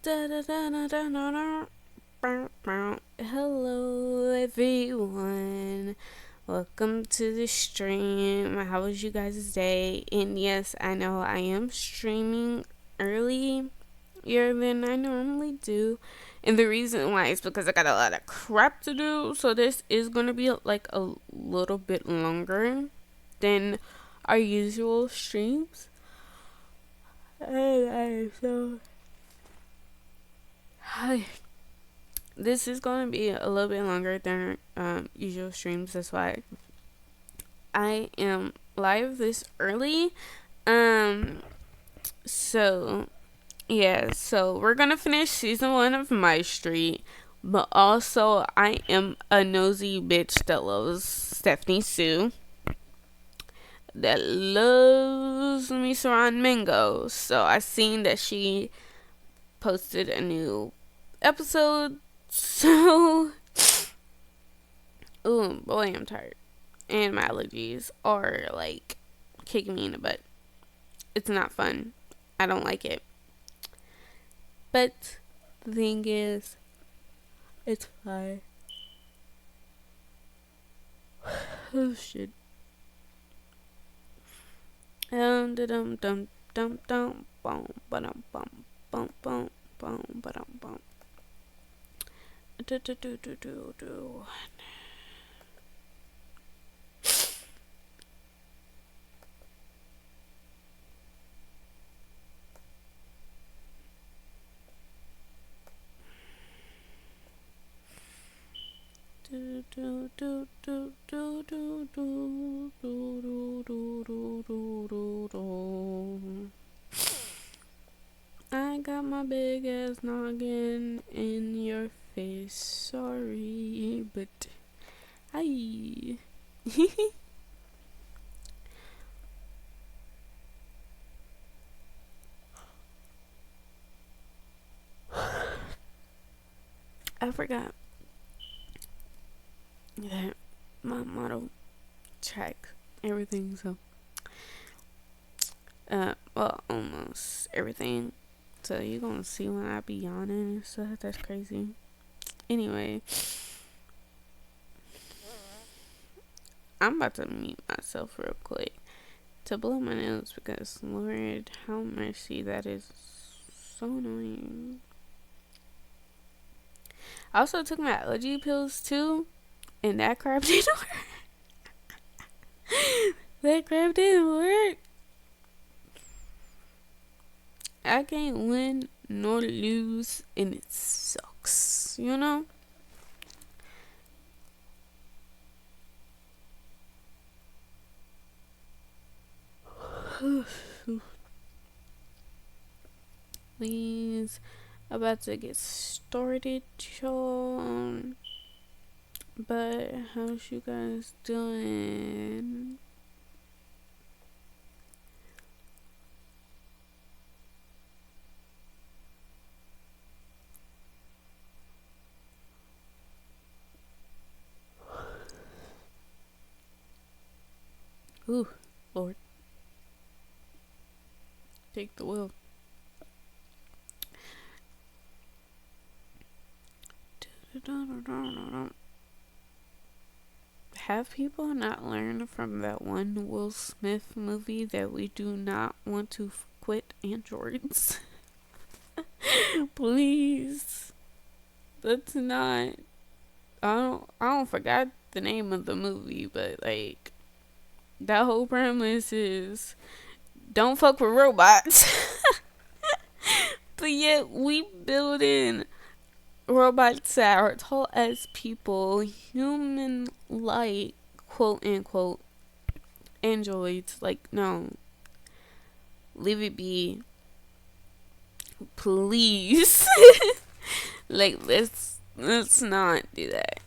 Hello everyone. Welcome to the stream. How was you guys' day? And yes, I know I am streaming earlier than I normally do. And the reason why is because I got a lot of crap to do. So this is going to be like a little bit longer than our usual streams. So this is going to be a little bit longer than usual streams. That's why I am live this early. So yeah, so we're gonna finish season 1 of MyStreet, but also I am a nosy bitch that loves Stephanie Sue, that loves me RottenMango. So I seen that she posted a new episode. So, oh boy, I'm tired. And my allergies are like kicking me in the butt. It's not fun. I don't like it. But the thing is, it's fine. Oh shit. Dum dum dum dum dum bum bum bum bum bum bum bum bum. Do do do do do do. Do do do do do do do do do do do do do. I got my big ass noggin in your face. Sorry, but hi. I forgot that my model track everything, so well, almost everything. So you're gonna see when I be yawning and stuff. That's crazy. Anyway, I'm about to mute myself real quick to blow my nose because Lord have mercy, that is so annoying. I also took my allergy pills too, and that crap didn't work. That crap didn't work. I can't win nor lose, and it sucks, you know? Please, about to get started, y'all. But how's you guys doing? Ooh, Lord. Take the wheel. Have people not learned from that one Will Smith movie that we do not want to quit androids? Please. That's not. I don't forgot the name of the movie, but like that whole premise is don't fuck with robots. But yet we build in robots that are tall as people, human like, quote unquote, androids. Like, no. Leave it be. Please. Like, let's not do that.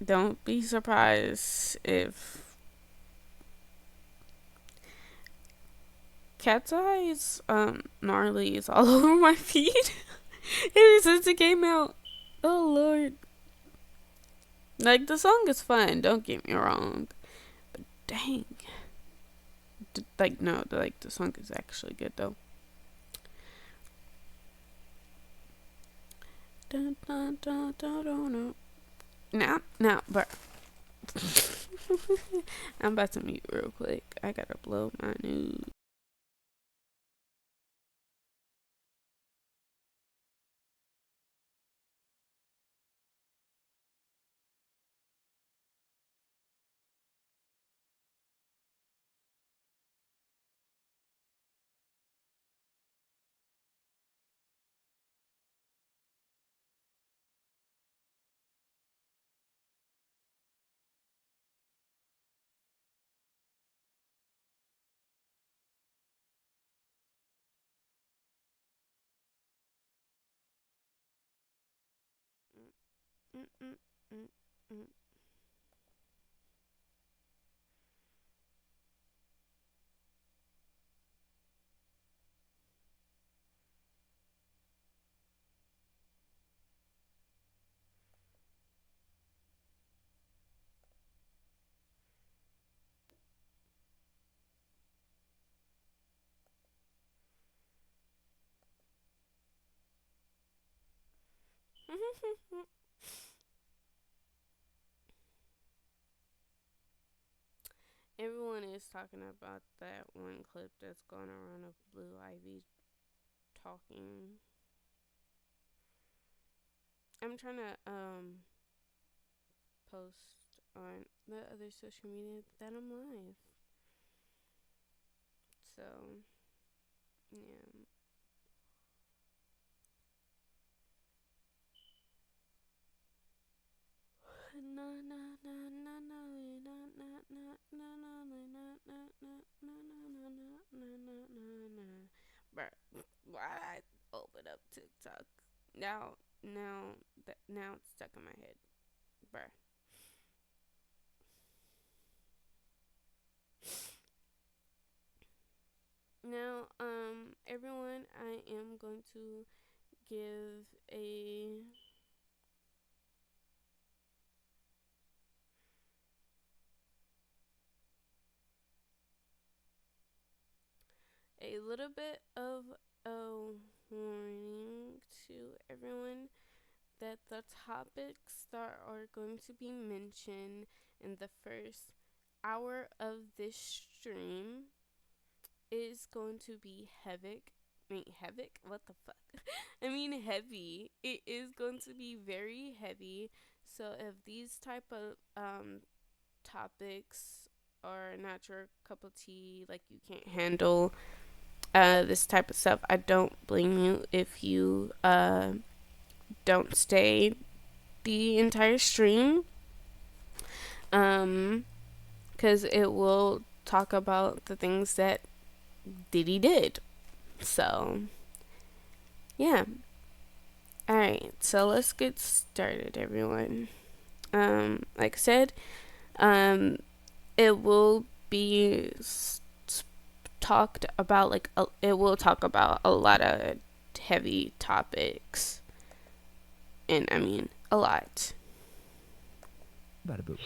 Don't be surprised if Cat's Eyes gnarly is all over my feed ever since it came out. Oh Lord. Like, the song is fun, don't get me wrong, but dang, like, no, like, the song is actually good though. Now, but I'm about to mute real quick. I gotta blow my nose. Everyone is talking about that one clip that's going around of Blue Ivy talking. I'm trying to post on the other social media that I'm live. So yeah. Bruh, why I open up TikTok? Now it's stuck in my head. Bruh. Now, everyone, I am going to give a little bit of a warning to everyone that the topics that are going to be mentioned in the first hour of this stream is going to be havoc. What the fuck? I mean heavy. It is going to be very heavy. So if these type of topics are not your cup of tea, like you can't handle this type of stuff, I don't blame you if you don't stay the entire stream, because it will talk about the things that Diddy did. So yeah. Alright, so let's get started, everyone. Like I said, it will be talked about, like, it will talk about a lot of heavy topics. And I mean, a lot. Bada boo.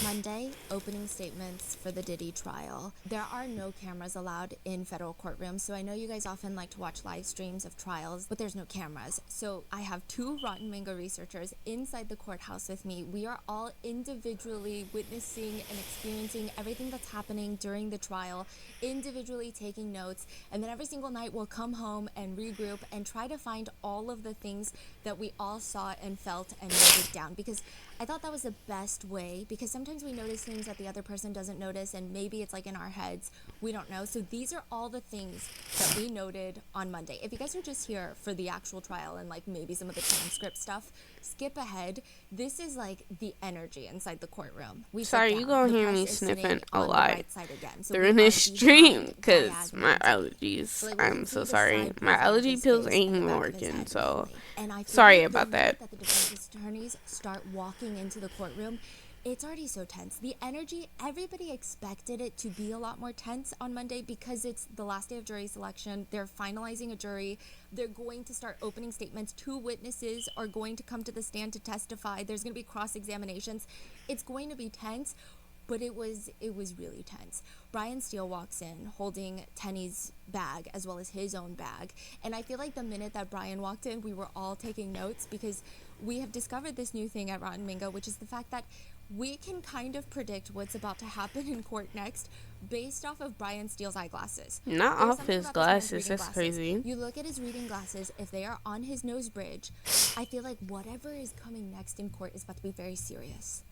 Monday, opening statements for the Diddy trial. There are no cameras allowed in federal courtrooms, so I know you guys often like to watch live streams of trials, but there's no cameras. So I have two RottenMango researchers inside the courthouse with me. We are all individually witnessing and experiencing everything that's happening during the trial, individually taking notes, and then every single night we'll come home and regroup and try to find all of the things that we all saw and felt and noted down, because I thought that was the best way, because sometimes we notice things that the other person doesn't notice, and maybe it's like in our heads, we don't know. So these are all the things that we noted on Monday. If you guys are just here for the actual trial and like maybe some of the transcript stuff, skip ahead. This is like the energy inside the courtroom. Sorry, you gonna hear me sniffing a lot during this stream because my allergies. So, like, I'm so sorry. My allergy pills ain't even working, so sorry about that. The defense attorneys start walking into the courtroom, it's already so tense. The energy, everybody expected it to be a lot more tense on Monday because it's the last day of jury selection. They're finalizing a jury. They're going to start opening statements. Two witnesses are going to come to the stand to testify. There's going to be cross-examinations. It's going to be tense. but it was really tense. Brian Steele walks in holding Tenny's bag as well as his own bag, and I feel like the minute that Brian walked in, we were all taking notes, because we have discovered this new thing at RottenMango, which is the fact that we can kind of predict what's about to happen in court next based off of Brian Steele's eyeglasses. Not There's off something his about this man's glasses. reading That's glasses. crazy. You look at his reading glasses, if they are on his nose bridge, I feel like whatever is coming next in court is about to be very serious.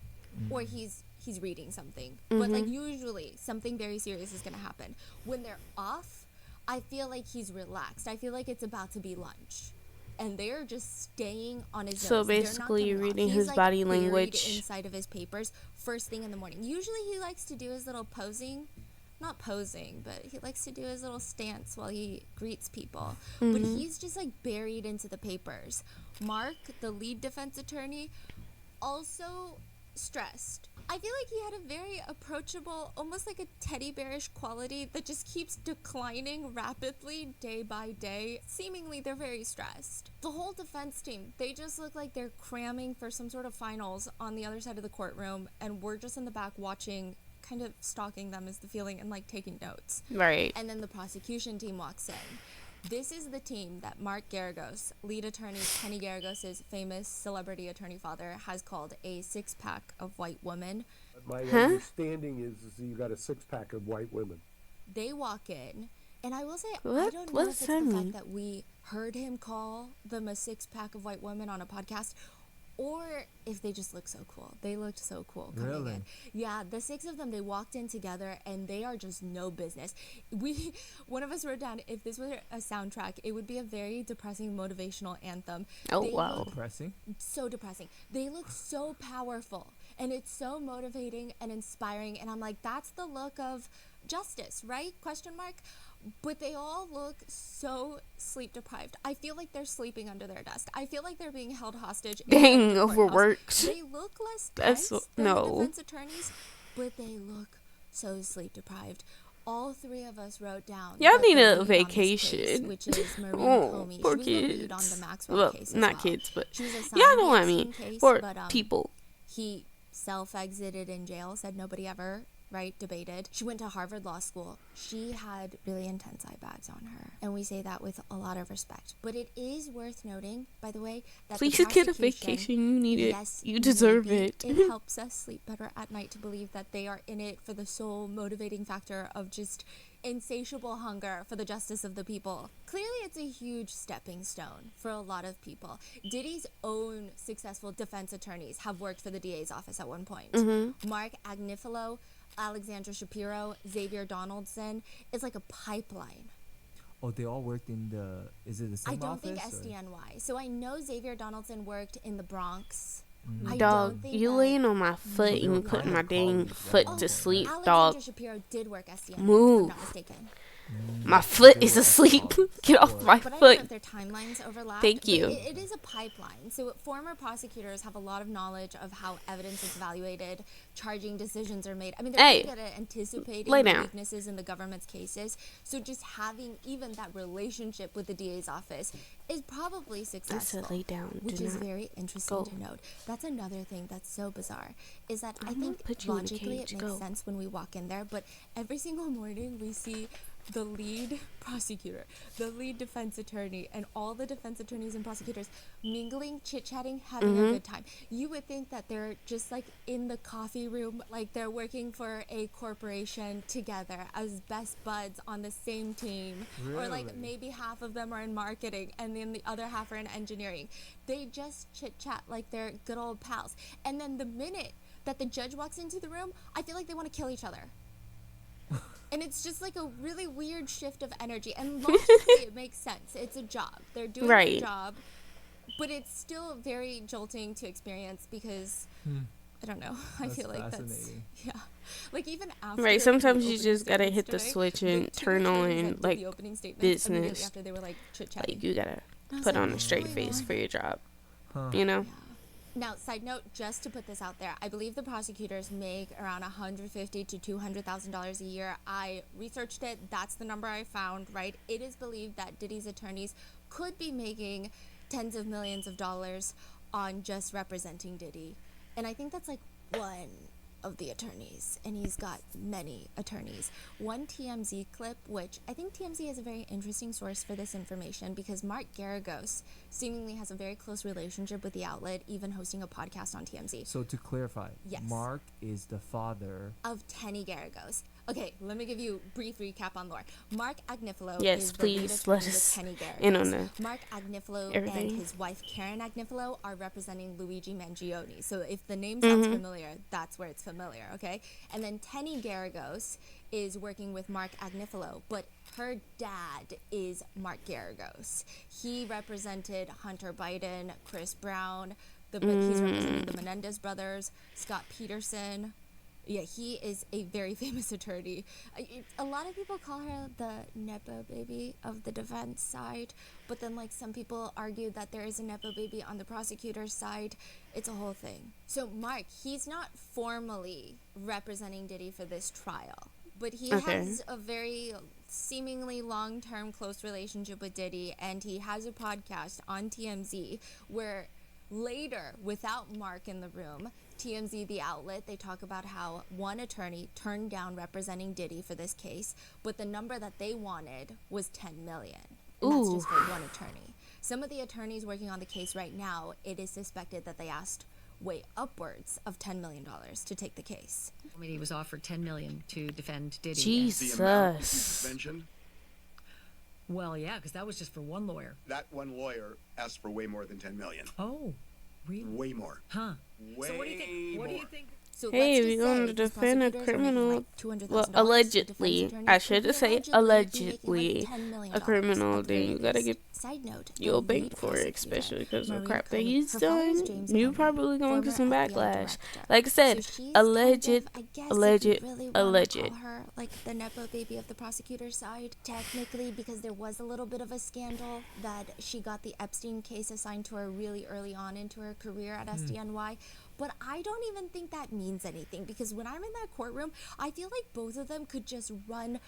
Or he's reading something. But like usually something very serious is going to happen. When they're off, I feel like he's relaxed. I feel like it's about to be lunch. And they're just staying on his So nose. basically, They're not reading he's his like body buried language. inside of his papers first thing in the morning. Usually he likes to do his little posing. Not posing, but he likes to do his little stance while he greets people. But he's just like buried into the papers. Mark, the lead defense attorney, also stressed. I feel like he had a very approachable, almost like a teddy bearish quality that just keeps declining rapidly day by day. Seemingly, they're very stressed. The whole defense team, they just look like they're cramming for some sort of finals on the other side of the courtroom, and we're just in the back watching, kind of stalking them is the feeling, and like taking notes. Right. And then the prosecution team walks in. This is the team that Mark Garagos, lead attorney Kenny Garagos' famous celebrity attorney father, has called a six-pack of white women. My understanding is you got a six-pack of white women. They walk in, and I will say, I What? don't know What if does it's that the mean? fact that we heard him call them a six-pack of white women on a podcast, or if they just look so cool. They looked so cool coming in. Yeah, the six of them, they walked in together, and they are just no business. One of us wrote down, if this were a soundtrack, it would be a very depressing motivational anthem. Oh, They wow. look Depressing. so depressing. They look so powerful, and it's so motivating and inspiring, and I'm like, that's the look of justice, right? Question mark. But they all look so sleep deprived. I feel like they're sleeping under their desk. I feel like they're being held hostage. Dang, inside the courthouse. overworked. They look less That's tense than no. the defense attorneys, but they look so sleep deprived. All three of us wrote down. Y'all that need the a lead on this vacation. case, which is Maureen Oh, Comey. poor She was the lead on kids. the Maxwell Well, case as not well. kids, but She was assigned y'all know the what I mean. Epstein case, For but, people. He self-exited in jail, said nobody ever, right, debated. She went to Harvard Law School. She had really intense eye bags on her, and we say that with a lot of respect. But it is worth noting, by the way, that Please the get a prosecution, vacation. You need it. yes, You deserve maybe it. It helps us sleep better at night to believe that they are in it for the sole motivating factor of just insatiable hunger for the justice of the people. Clearly, it's a huge stepping stone for a lot of people. Diddy's own successful defense attorneys have worked for the DA's office at one point. Mark Agnifilo, Alexandra Shapiro, Xavier Donaldson. It's like a pipeline. Oh, they all worked in the. Is it the same I don't office? think SDNY. So I know Xavier Donaldson worked in the Bronx. I Dog, don't think you that- laying on my foot They and were you putting kind my of dang colleagues at foot one to point, sleep, right? Alexandra dog. Shapiro did work SDNY, Move. if I'm not mistaken. My foot They is were asleep. ex-colleagues. Get off my But I don't know if foot. their timelines overlap. Thank but you. It is a pipeline. So former prosecutors have a lot of knowledge of how evidence is evaluated, charging decisions are made. I mean, they're Hey, pretty good at anticipating lay the down. weaknesses in the government's cases. So just having even that relationship with the DA's office is probably I successful. said lay down. Which Do is not. very interesting go. to note. That's another thing that's so bizarre, is that I I'm gonna think put you in a logically it cage. makes Go. sense when we walk in there, but every single morning we see the lead prosecutor, the lead defense attorney, and all the defense attorneys and prosecutors mingling, chit-chatting, having a good time. You would think that they're just like in the coffee room, like they're working for a corporation together as best buds on the same team. Or like Really? maybe half of them are in marketing and then the other half are in engineering. They just chit-chat like they're good old pals. And then the minute that the judge walks into the room, I feel like they want to kill each other. And it's just like a really weird shift of energy. And logically, it makes sense. It's a job. They're doing Right. a job. But it's still very jolting to experience because, I don't know. I That's feel like that's, fascinating. yeah. Like even after Right, the sometimes you opening just gotta statements hit the today, switch the and two turn attorneys on, that did like, the opening statements immediately business. after they were like chit-chatting. Like, you gotta I was put like, on a what's straight going face on? for your job. Huh. You know? Yeah. Now, side note, just to put this out there, I believe the prosecutors make around $150,000 to $200,000 a year. I researched it. That's the number I found, right? It is believed that Diddy's attorneys could be making tens of millions of dollars on just representing Diddy. And I think that's like one of the attorneys, and he's got many attorneys. One TMZ clip, which I think TMZ is a very interesting source for this information because Mark Garagos seemingly has a very close relationship with the outlet, even hosting a podcast on TMZ. So to clarify, Yes. Mark is the father. Of Tenny Garagos. Okay, let me give you a brief recap on lore. Mark Agnifilo Yes, is the lead please, attorney let with us Tenny Garagos. in on the Mark Agnifilo everything. and his wife Karen Agnifilo are representing Luigi Mangione. So if the name sounds familiar, that's where it's familiar, okay? And then Tenny Garagos is working with Mark Agnifilo, but her dad is Mark Garagos. He represented Hunter Biden, Chris Brown, he's representing the Menendez brothers, Scott Peterson. Yeah, he is a very famous attorney. A lot of people call her the Nepo baby of the defense side, but then like some people argue that there is a Nepo baby on the prosecutor's side. It's a whole thing. So Mark, he's not formally representing Diddy for this trial, but he has a very seemingly long-term close relationship with Diddy, and he has a podcast on TMZ where later, without Mark in the room, TMZ, the outlet, they talk about how one attorney turned down representing Diddy for this case, but the number that they wanted was 10 million. And that's just for one attorney. Some of the attorneys working on the case right now, it is suspected that they asked way upwards of $10 million to take the case. I mean, he was offered $10 million to defend Diddy. Jesus. Suspension. Well, yeah, because that was just for one lawyer. That one lawyer asked for way more than 10 million. Oh, really? Way more. Huh. Way So what do you think? What do you more. think? So Hey, let's if just you're going say to these defend a prosecutors are making, criminal, like, $200,000 well, to defense allegedly, attorneys. I should Could say be making, allegedly, like, $10 million a criminal, at the then very you gotta least. get Side note, your the bank lead for it, prosecutor, especially because of Marie crap that Cohn, he's her father is done. James You Comey, probably going to former some FBI backlash. director. Like I said, So she's alleged, kind of, I guess alleged, if you really wanna alleged. call her like the Nepo baby of the prosecutor's side, technically, because there was a little bit of a scandal that she got the Epstein case assigned to her really early on into her career at SDNY. But I don't even think that means anything, because when I'm in that courtroom, I feel like both of them could just run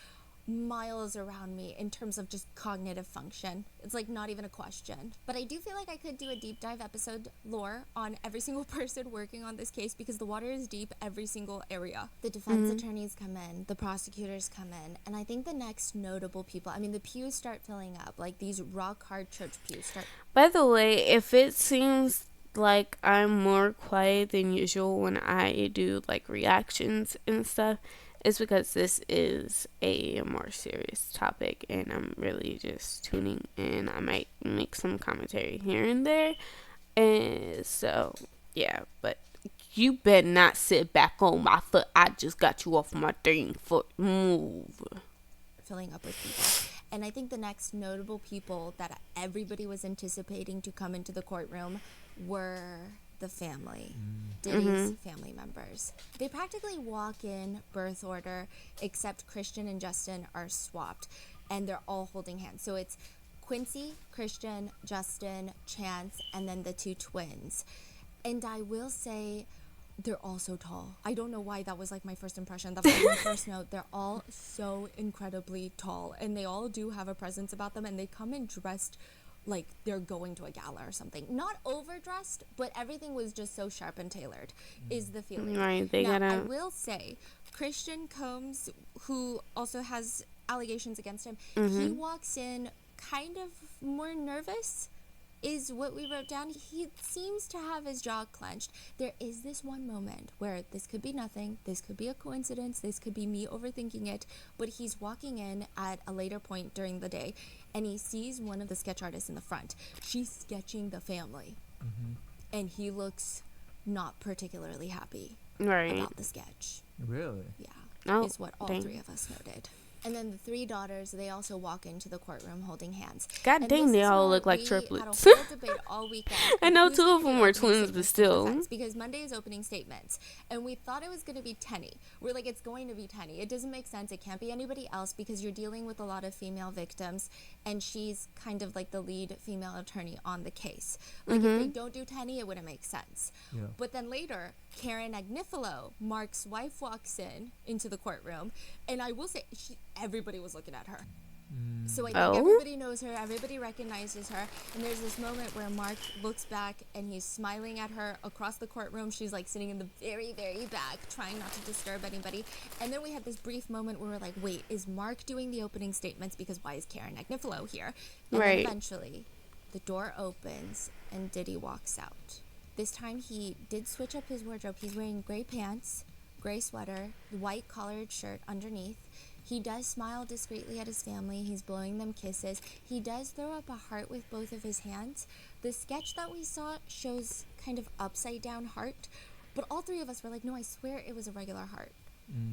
miles around me in terms of just cognitive function. It's like not even a question. But I do feel like I could do a deep dive episode lore on every single person working on this case, because the water is deep every single area. The defense attorneys come in, the prosecutors come in, and I think the next notable people, I mean, the pews start filling up, like these rock hard church pews start. By the way, if it seems like I'm more quiet than usual when I do like reactions and stuff, it's because this is a more serious topic and I'm really just tuning in. I might make some commentary here and there, and so yeah, but you better not sit back on my foot. I just got you off my dang foot. Move. Filling up with people. And I think the next notable people that everybody was anticipating to come into the courtroom were the family, Diddy's family members. They practically walk in birth order, except Christian and Justin are swapped, and they're all holding hands. So it's Quincy, Christian, Justin, Chance, and then the two twins. And I will say, they're all so tall. I don't know why that was like my first impression. That was my first note. They're all so incredibly tall, and they all do have a presence about them, and they come in dressed like they're going to a gala or something. Not overdressed, but everything was just so sharp and tailored, is the feeling. Right, they now, gotta. I will say, Christian Combs, who also has allegations against him, he walks in kind of more nervous, is what we wrote down. He seems to have his jaw clenched. There is this one moment where this could be nothing, this could be a coincidence, this could be me overthinking it, but he's walking in at a later point during the day, and he sees one of the sketch artists in the front. She's sketching the family, and he looks not particularly happy Right. about the sketch. Really? Yeah, Oh, is what all dang. three of us noted. And then the three daughters, they also walk into the courtroom holding hands. God And dang, this they is all where look like we triplets. had a whole debate all weekend. I know who's two gonna of do them were opening twins, but statements for still. defense, because Monday is opening statements, and we thought it was going to be Tenny. We're like, it's going to be Tenny. It doesn't make sense. It can't be anybody else, because you're dealing with a lot of female victims, and she's kind of like the lead female attorney on the case. Like, if they don't do Tenny, it wouldn't make sense. Yeah. But then later, Karen Agnifilo, Mark's wife, walks into the courtroom, and I will say, everybody was looking at her. So I think Oh? everybody knows her, everybody recognizes her, and there's this moment where Mark looks back and he's smiling at her across the courtroom. She's like sitting in the very, very back, trying not to disturb anybody. And then we have this brief moment where we're like, wait, is Mark doing the opening statements? Because why is Karen Agnifilo here? And then Right. eventually, the door opens and Diddy walks out. This time he did switch up his wardrobe. He's wearing gray pants, gray sweater, white collared shirt underneath. He does smile discreetly at his family. He's blowing them kisses. He does throw up a heart with both of his hands. The sketch that we saw shows kind of upside down heart, but all three of us were like, no, I swear it was a regular heart.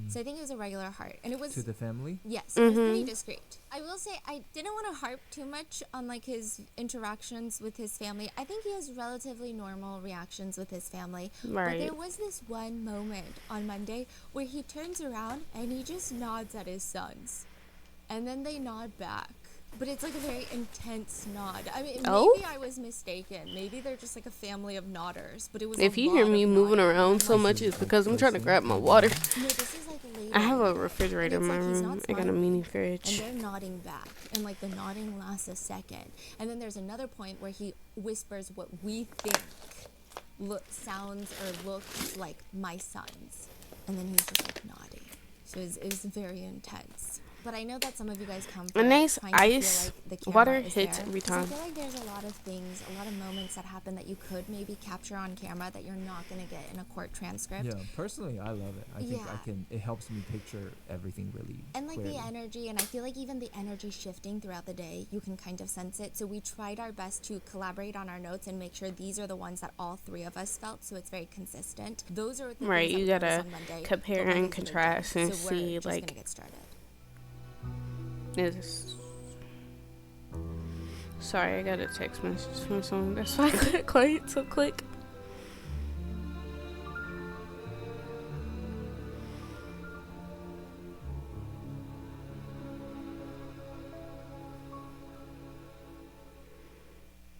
So I think it was a regular heart. And it was... To the family? Yes, it was pretty discreet. I will say I didn't want to harp too much on like his interactions with his family. I think he has relatively normal reactions with his family. Right. But there was this one moment on Monday where he turns around and he just nods at his sons. And then they nod back. But it's like a very intense nod. I mean, Oh? maybe I was mistaken. Maybe they're just like a family of nodders. But it was If a you hear lot me of moving nodding. around so I'm like, much, it's because I'm trying to grab my water. no, this is like later. I have a And refrigerator in it's my like he's room. not I got a smiling, mini and fridge. they're nodding back, and like the nodding lasts a second, and then there's another point where he whispers what we think sounds or looks like my sons, and then he's just like nodding. So it was very intense. But I know that some of you guys come from nice trying to ice feel like the camera water is hits there. every 'Cause I time. feel like there's a lot of things, a lot of moments that happen that you could maybe capture on camera that you're not going to get in a court transcript. Yeah, personally, I love it. I think Yeah. it helps me picture everything really And like clearly. the energy, and I feel like even the energy shifting throughout the day, you can kind of sense it. So we tried our best to collaborate on our notes and make sure these are the ones that all three of us felt, so it's very consistent. Those are the Right, things you that we gotta noticed on Monday, compare but and Monday's gonna do. contrast and So we're see, just like- gonna get started. Sorry, I got a text message from someone. That's why I couldn't quite so quick.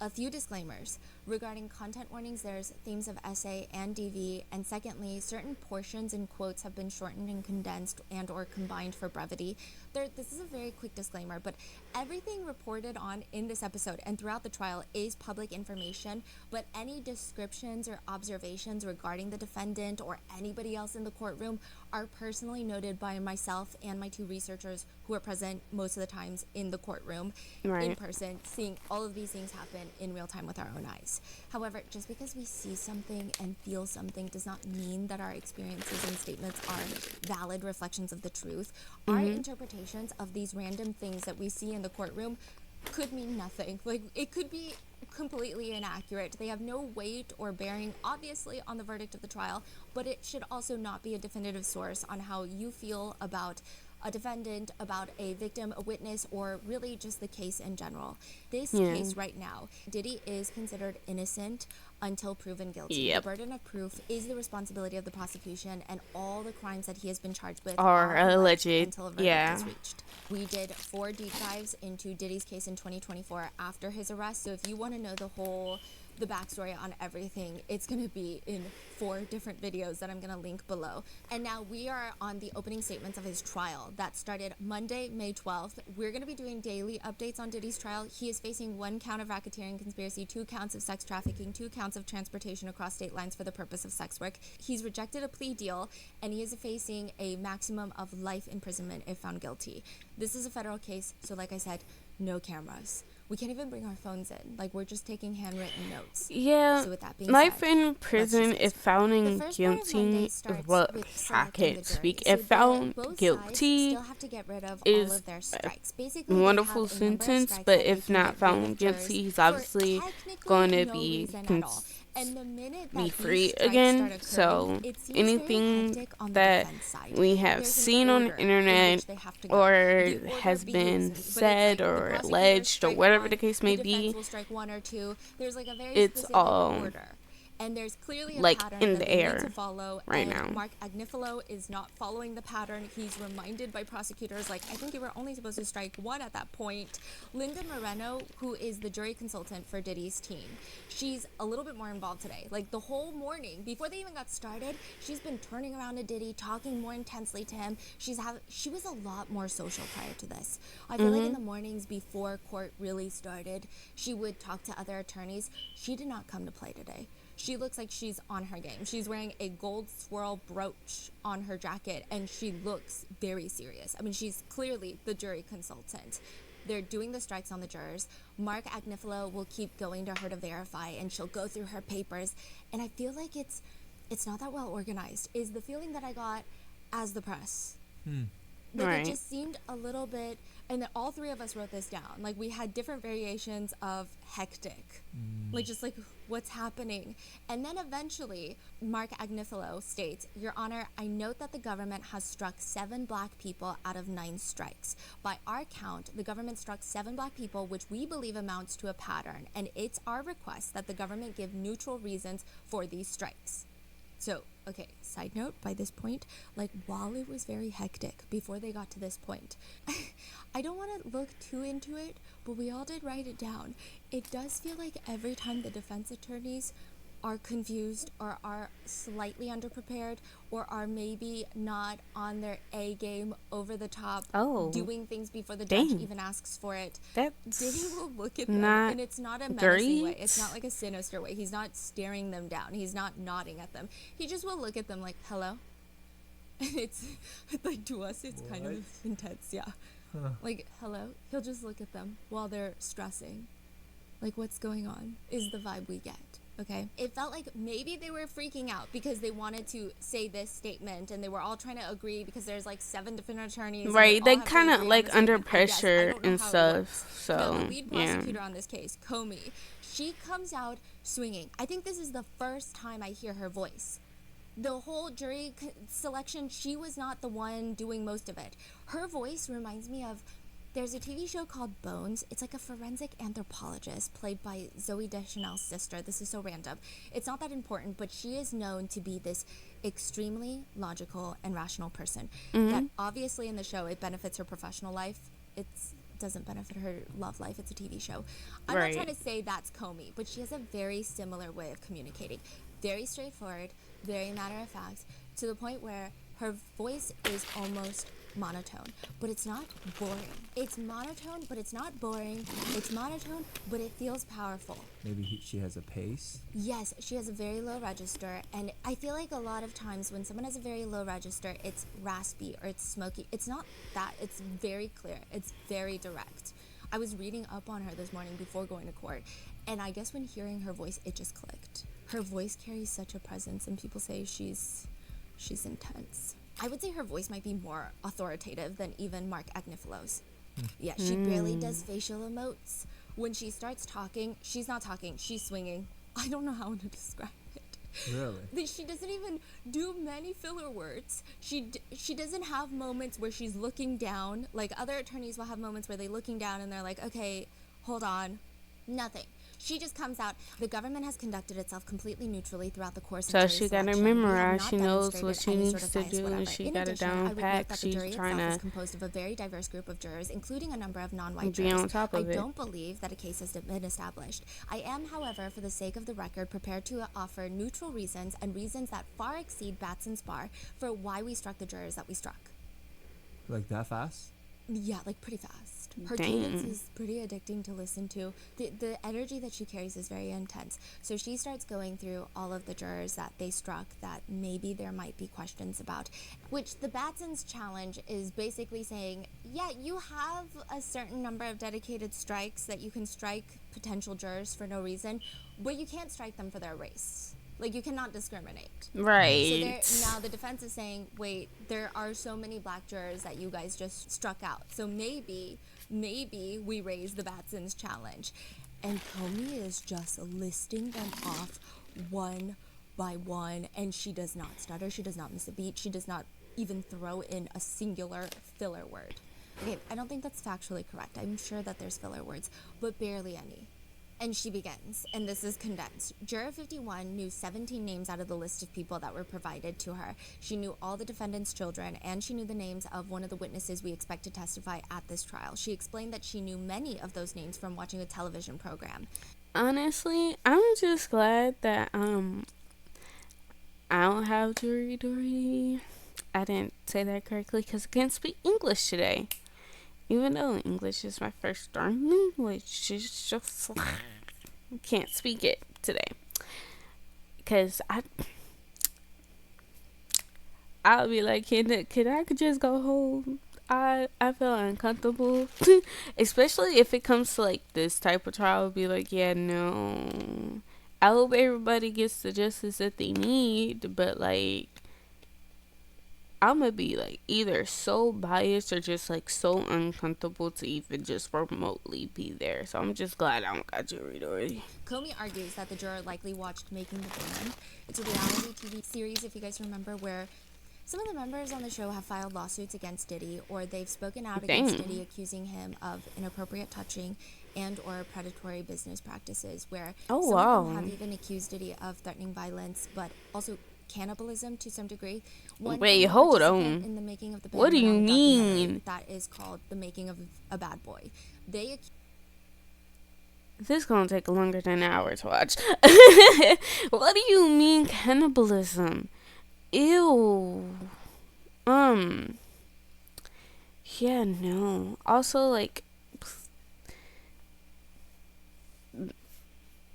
A few disclaimers. Regarding content warnings, there's themes of essay and DV, and secondly, certain portions and quotes have been shortened and condensed and or combined for brevity. This is a very quick disclaimer, but everything reported on in this episode and throughout the trial is public information, but any descriptions or observations regarding the defendant or anybody else in the courtroom are personally noted by myself and my two researchers who are present most of the times in the courtroom in Right. person, seeing all of these things happen in real time with our own eyes. However, just because we see something and feel something does not mean that our experiences and statements are valid reflections of the truth. Our interpretations of these random things that we see in the courtroom could mean nothing. Like, it could be completely inaccurate. They have no weight or bearing, obviously, on the verdict of the trial, but it should also not be a definitive source on how you feel about a defendant, about a victim, a witness, or really just the case in general. This case right now, Diddy is considered innocent until proven guilty. Yep. The burden of proof is the responsibility of the prosecution, and all the crimes that he has been charged with Are alleged. until a verdict Yeah. is reached. We did 4 deep dives into Diddy's case in 2024 after his arrest, so if you want to know the backstory on everything, it's going to be in 4 different videos that I'm going to link below. And now we are on the opening statements of his trial that started Monday, May 12th. We're going to be doing daily updates on Diddy's trial. He is facing 1 count of racketeering conspiracy, 2 counts of sex trafficking, 2 counts of transportation across state lines for the purpose of sex work. He's rejected a plea deal, and he is facing a maximum of life imprisonment if found guilty. This is a federal case, so like I said, no cameras. We can't even bring our phones in. Like, we're just taking handwritten notes. Yeah, So with that being life said, in prison, just if The found first part of Monday guilty, starts well, with I selecting can't the speak. jury. If So found both sides guilty, still have to get rid of is all of their a strikes. Basically, they wonderful have a number of sentence, strikes but that they if can not get rid found of guilty, jurors he's for obviously technically going to no be reason at all. And the minute that be these free strikes again. start So occurring, it seems very anything hectic on the that defense side. we have There's an seen on order the in internet which they have to go. or The order has begins, been but it's said like the or prosecutor alleged or strike whatever 1, the case may the defense be, will strike 1 or 2. There's like a very it's specific all order. And there's clearly a like, pattern in that the they need air to follow. right and now. Mark Agnifilo is not following the pattern. He's reminded by prosecutors, like, I think you were only supposed to strike one at that point. Linda Moreno, who is the jury consultant for Diddy's team, she's a little bit more involved today. Like, the whole morning, before they even got started, she's been turning around to Diddy, talking more intensely to him. She was a lot more social prior to this. I feel like in the mornings before court really started, she would talk to other attorneys. She did not come to play today. She looks like she's on her game. She's wearing a gold swirl brooch on her jacket, and she looks very serious. I mean, she's clearly the jury consultant. They're doing the strikes on the jurors. Mark Agnifilo will keep going to her to verify, and she'll go through her papers. And I feel like it's not that well organized, is the feeling that I got as the press. Like, Right. it just seemed a little bit, and then all three of us wrote this down. Like, we had different variations of hectic. Like, just like, what's happening? And then eventually, Mark Agnifilo states, Your Honor, I note that the government has struck 7 black people out of 9 strikes. By our count, the government struck 7 black people, which we believe amounts to a pattern, and it's our request that the government give neutral reasons for these strikes. So, okay, side note, by this point, like, while it was very hectic before they got to this point, I don't want to look too into it, but we all did write it down. It does feel like every time the defense attorneys are confused or are slightly underprepared or are maybe not on their A game, over the top, doing things before the judge even asks for it. Diddy That's will look at them, not and it's not a menacing way. great. It's not like a sinister way. He's not staring them down. He's not nodding at them. He just will look at them like, hello? And it's, like, to us, it's kind of intense, yeah. Like, hello? He'll just look at them while they're stressing. Like, what's going on is the vibe we get. Okay. It felt like maybe they were freaking out because they wanted to say this statement and they were all trying to agree because there's like 7 different attorneys. Right, they kind of like under pressure and stuff. So, now, the lead yeah. prosecutor on this case, Comey, she comes out swinging. I think this is the first time I hear her voice. The whole jury selection, she was not the one doing most of it. Her voice reminds me of, there's a TV show called Bones. It's like a forensic anthropologist played by Zooey Deschanel's sister. This is so random. It's not that important, but she is known to be this extremely logical and rational person. That obviously in the show, it benefits her professional life. It doesn't benefit her love life. It's a TV show. I'm not trying to say that's Comey, but she has a very similar way of communicating. Very straightforward, very matter of fact, to the point where her voice is almost monotone, but it's not boring. It's monotone, but it's not boring. It's monotone, but it feels powerful. Maybe she has a pace. Yes, she has a very low register, and I feel like a lot of times when someone has a very low register, it's raspy or it's smoky. It's not that. It's very clear. It's very direct. I was reading up on her this morning before going to court, and I guess when hearing her voice, it just clicked. Her voice carries such a presence, and people say she's intense. I would say her voice might be more authoritative than even Mark Agnifilo's. Yeah, she barely does facial emotes. When she starts talking, she's not talking, she's swinging. I don't know how to describe it. Really? She doesn't even do many filler words. She doesn't have moments where she's looking down. Like, other attorneys will have moments where they're looking down and they're like, okay, hold on. Nothing. She just comes out. The government has conducted itself completely neutrally throughout the course of So jury she got it selection. We have memorized. not She knows what demonstrated she any needs sort to of bias do, and whatsoever. she In got it addition, I down would note packed. that the She's jury trying itself is to composed of a very diverse group of jurors, including a number of non-white be jurors. on top of I it. don't believe that a case has been established. I am, however, for the sake of the record, prepared to offer neutral reasons and reasons that far exceed Batson's bar for why we struck the jurors that we struck. Like that fast? Yeah, like pretty fast. Her Dang. cadence is pretty addicting to listen to. The energy that she carries is very intense. So she starts going through all of the jurors that they struck that maybe there might be questions about, which the Batson's challenge is basically saying, yeah, you have a certain number of dedicated strikes that you can strike potential jurors for no reason, but you can't strike them for their race. Like, you cannot discriminate. Right. So now the defense is saying, wait, there are so many black jurors that you guys just struck out. So maybe we raise the Batson's challenge. And Comey is just listing them off one by one, and she does not stutter. She does not miss a beat. She does not even throw in a singular filler word. Okay, I don't think that's factually correct. I'm sure that there's filler words, but barely any. And she begins, and this is condensed. Juror 51 knew 17 names out of the list of people that were provided to her. She knew all the defendant's children, and she knew the names of one of the witnesses we expect to testify at this trial. She explained that she knew many of those names from watching a television program. Honestly, I'm just glad that I don't have jury duty. I didn't say that correctly because I can't speak English today. Even though English is my first language, it's just can't speak it today. Because I'll be like, can I just go home? I feel uncomfortable. Especially if it comes to like this type of trial. I'll be like, yeah, no. I hope everybody gets the justice that they need, but like I'm gonna be like either so biased or just like so uncomfortable to even just remotely be there. So I'm just glad I don't got jury duty. Comey argues that the juror likely watched Making the Band. It's a reality TV series, if you guys remember, where some of the members on the show have filed lawsuits against Diddy, or they've spoken out against Diddy, accusing him of inappropriate touching and or predatory business practices, where some of them have even accused Diddy of threatening violence, but also cannibalism to some degree. Wait, hold on. In the Making of the Band, what do you mean? That is called The Making of a Bad Boy. This is gonna take longer than an hour to watch. What do you mean cannibalism? Ew. Yeah, no. Also, like,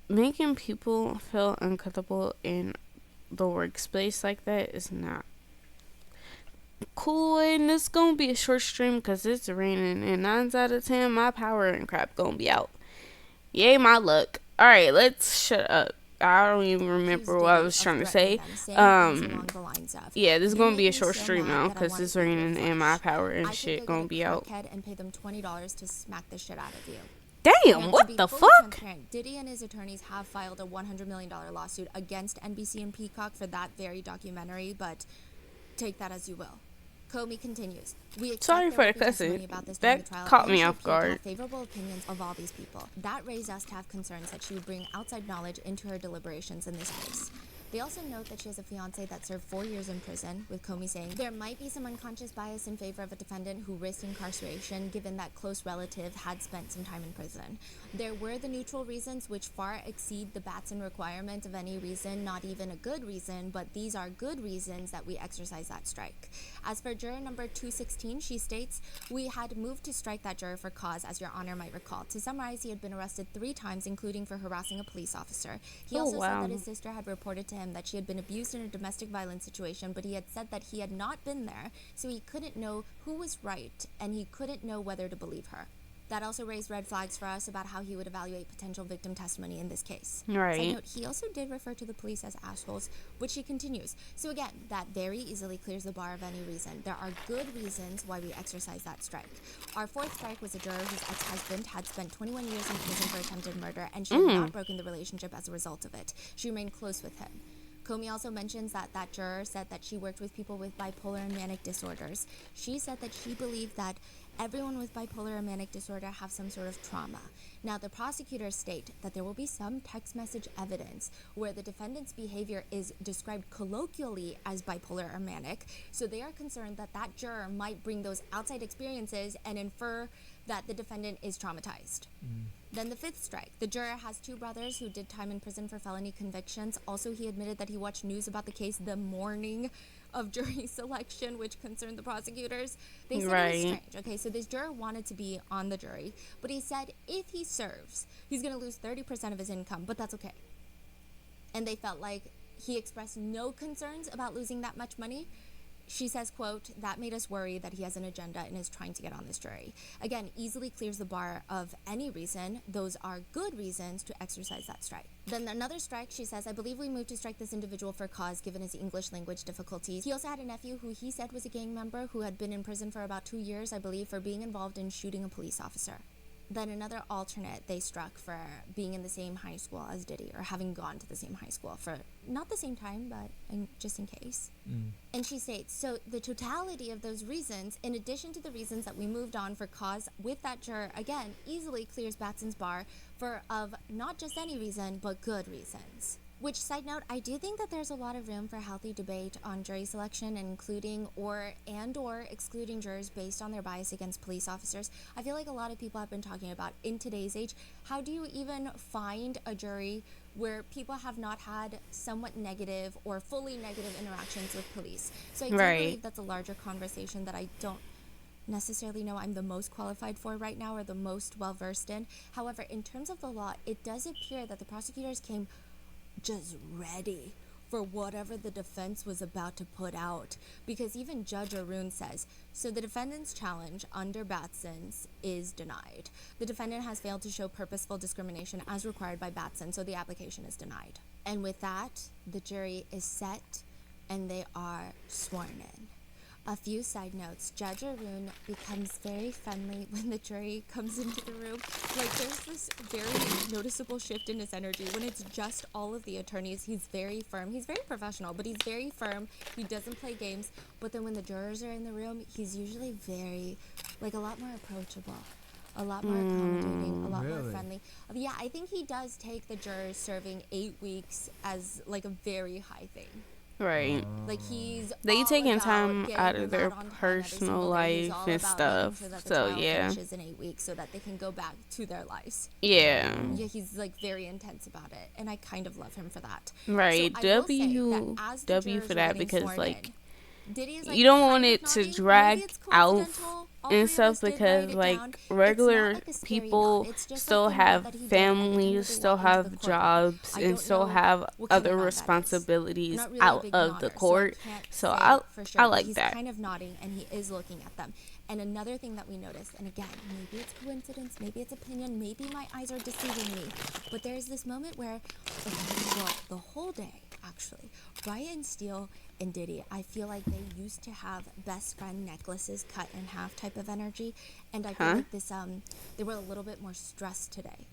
making people feel uncomfortable in the workspace like that is not cool. And it's gonna be a short stream because it's raining, and 9 out of 10 my power and crap gonna be out. Yay my luck. Alright, let's shut up. I don't even remember what I was trying to say. Yeah, this is gonna be a short stream now because it's raining and my power and shit gonna be out. And pay them $20 to smack the shit out of you. Damn, what the fuck? Diddy and his attorneys have filed a $100 million lawsuit against NBC and Peacock for that very documentary, but take that as you will. Comey continues. Sorry for the cussing. That caught me off guard. Favorable opinions of all these people. That raised us to have concerns that she would bring outside knowledge into her deliberations in this case. They also note that she has a fiance that served 4 years in prison, with Comey saying there might be some unconscious bias in favor of a defendant who risked incarceration given that close relative had spent some time in prison. There were the neutral reasons which far exceed the Batson requirement of any reason, not even a good reason, but these are good reasons that we exercise that strike. As for juror number 216, she states, we had moved to strike that juror for cause, as your honor might recall. To summarize, he had been arrested 3 times, including for harassing a police officer. He also said that his sister had reported to him that she had been abused in a domestic violence situation, but he had said that he had not been there, so he couldn't know who was right, and he couldn't know whether to believe her. That also raised red flags for us about how he would evaluate potential victim testimony in this case. Right. Side note, he also did refer to the police as assholes, which he continues. So again, that very easily clears the bar of any reason. There are good reasons why we exercise that strike. Our 4th strike was a juror whose ex-husband had spent 21 years in prison for attempted murder, and she had not broken the relationship as a result of it. She remained close with him. Comey also mentions that that juror said that she worked with people with bipolar and manic disorders. She said that she believed that everyone with bipolar or manic disorder have some sort of trauma. Now, the prosecutors state that there will be some text message evidence where the defendant's behavior is described colloquially as bipolar or manic, so they are concerned that that juror might bring those outside experiences and infer that the defendant is traumatized. Then the 5th strike. The juror has 2 brothers who did time in prison for felony convictions. Also, he admitted that he watched news about the case the morning of jury selection, which concerned the prosecutors. They said it was strange. Okay, so this juror wanted to be on the jury, but he said if he serves, he's going to lose 30% of his income, but that's okay. And they felt like he expressed no concerns about losing that much money. She says, quote, that made us worry that he has an agenda and is trying to get on this jury. Again, easily clears the bar of any reason. Those are good reasons to exercise that strike. Then another strike, she says, I believe we moved to strike this individual for cause given his English language difficulties. He also had a nephew who he said was a gang member who had been in prison for about 2 years, I believe, for being involved in shooting a police officer. Then another alternate they struck for being in the same high school as Diddy, or having gone to the same high school for not the same time, but just in case. And she states, so the totality of those reasons, in addition to the reasons that we moved on for cause with that juror, again, easily clears Batson's bar for of not just any reason, but good reasons. Which, side note, I do think that there's a lot of room for healthy debate on jury selection, and including or excluding jurors based on their bias against police officers. I feel like a lot of people have been talking about, in today's age, how do you even find a jury where people have not had somewhat negative or fully negative interactions with police? So I do believe that's a larger conversation that I don't necessarily know I'm the most qualified for right now, or the most well-versed in. However, in terms of the law, it does appear that the prosecutors came just ready for whatever the defense was about to put out, because even Judge Arun says, so the defendant's challenge under Batson's is denied. The defendant has failed to show purposeful discrimination as required by Batson, so the application is denied. And with that, the jury is set and they are sworn in. A few side notes. Judge Arun becomes very friendly when the jury comes into the room. Like, there's this very noticeable shift in his energy. When it's just all of the attorneys, he's very firm. He's very professional, but he's very firm. He doesn't play games. But then when the jurors are in the room, he's usually very, like, a lot more approachable, a lot more accommodating, a lot more friendly. Yeah, I think he does take the jurors serving 8 weeks as, like, a very high thing. Right. Like, he's they all taking about time getting out of them their on time every personal single day. He's life all and about stuff. making sure that the So trial yeah. finishes in 8 weeks so that they can go back to their lives. Yeah. Yeah, he's like very intense about it, and I kind of love him for that. Right. So I will say that as the W jurors for are that, getting because sworn like in, Diddy is, like, you don't kind want of it to nodding. drag Maybe it's out coincidental. All three and of stuff, us did write because it like down. It's regular not like a scary people nod. It's just still like the nod have that he did when he families, tended to still walk into the have courtroom. jobs, I and don't still know have what kind other of nod that is. I'm responsibilities not really a out big of nodder, the court. so I can't So say for sure, I but like he's that. kind of nodding and he is looking at them. And another thing that we noticed, and again, maybe it's coincidence, maybe it's opinion, maybe my eyes are deceiving me, but there's this moment where, well, the whole day, actually, Brian Steele and Diddy, I feel like they used to have best friend necklaces cut in half type of energy, and I feel like this, they were a little bit more stressed today.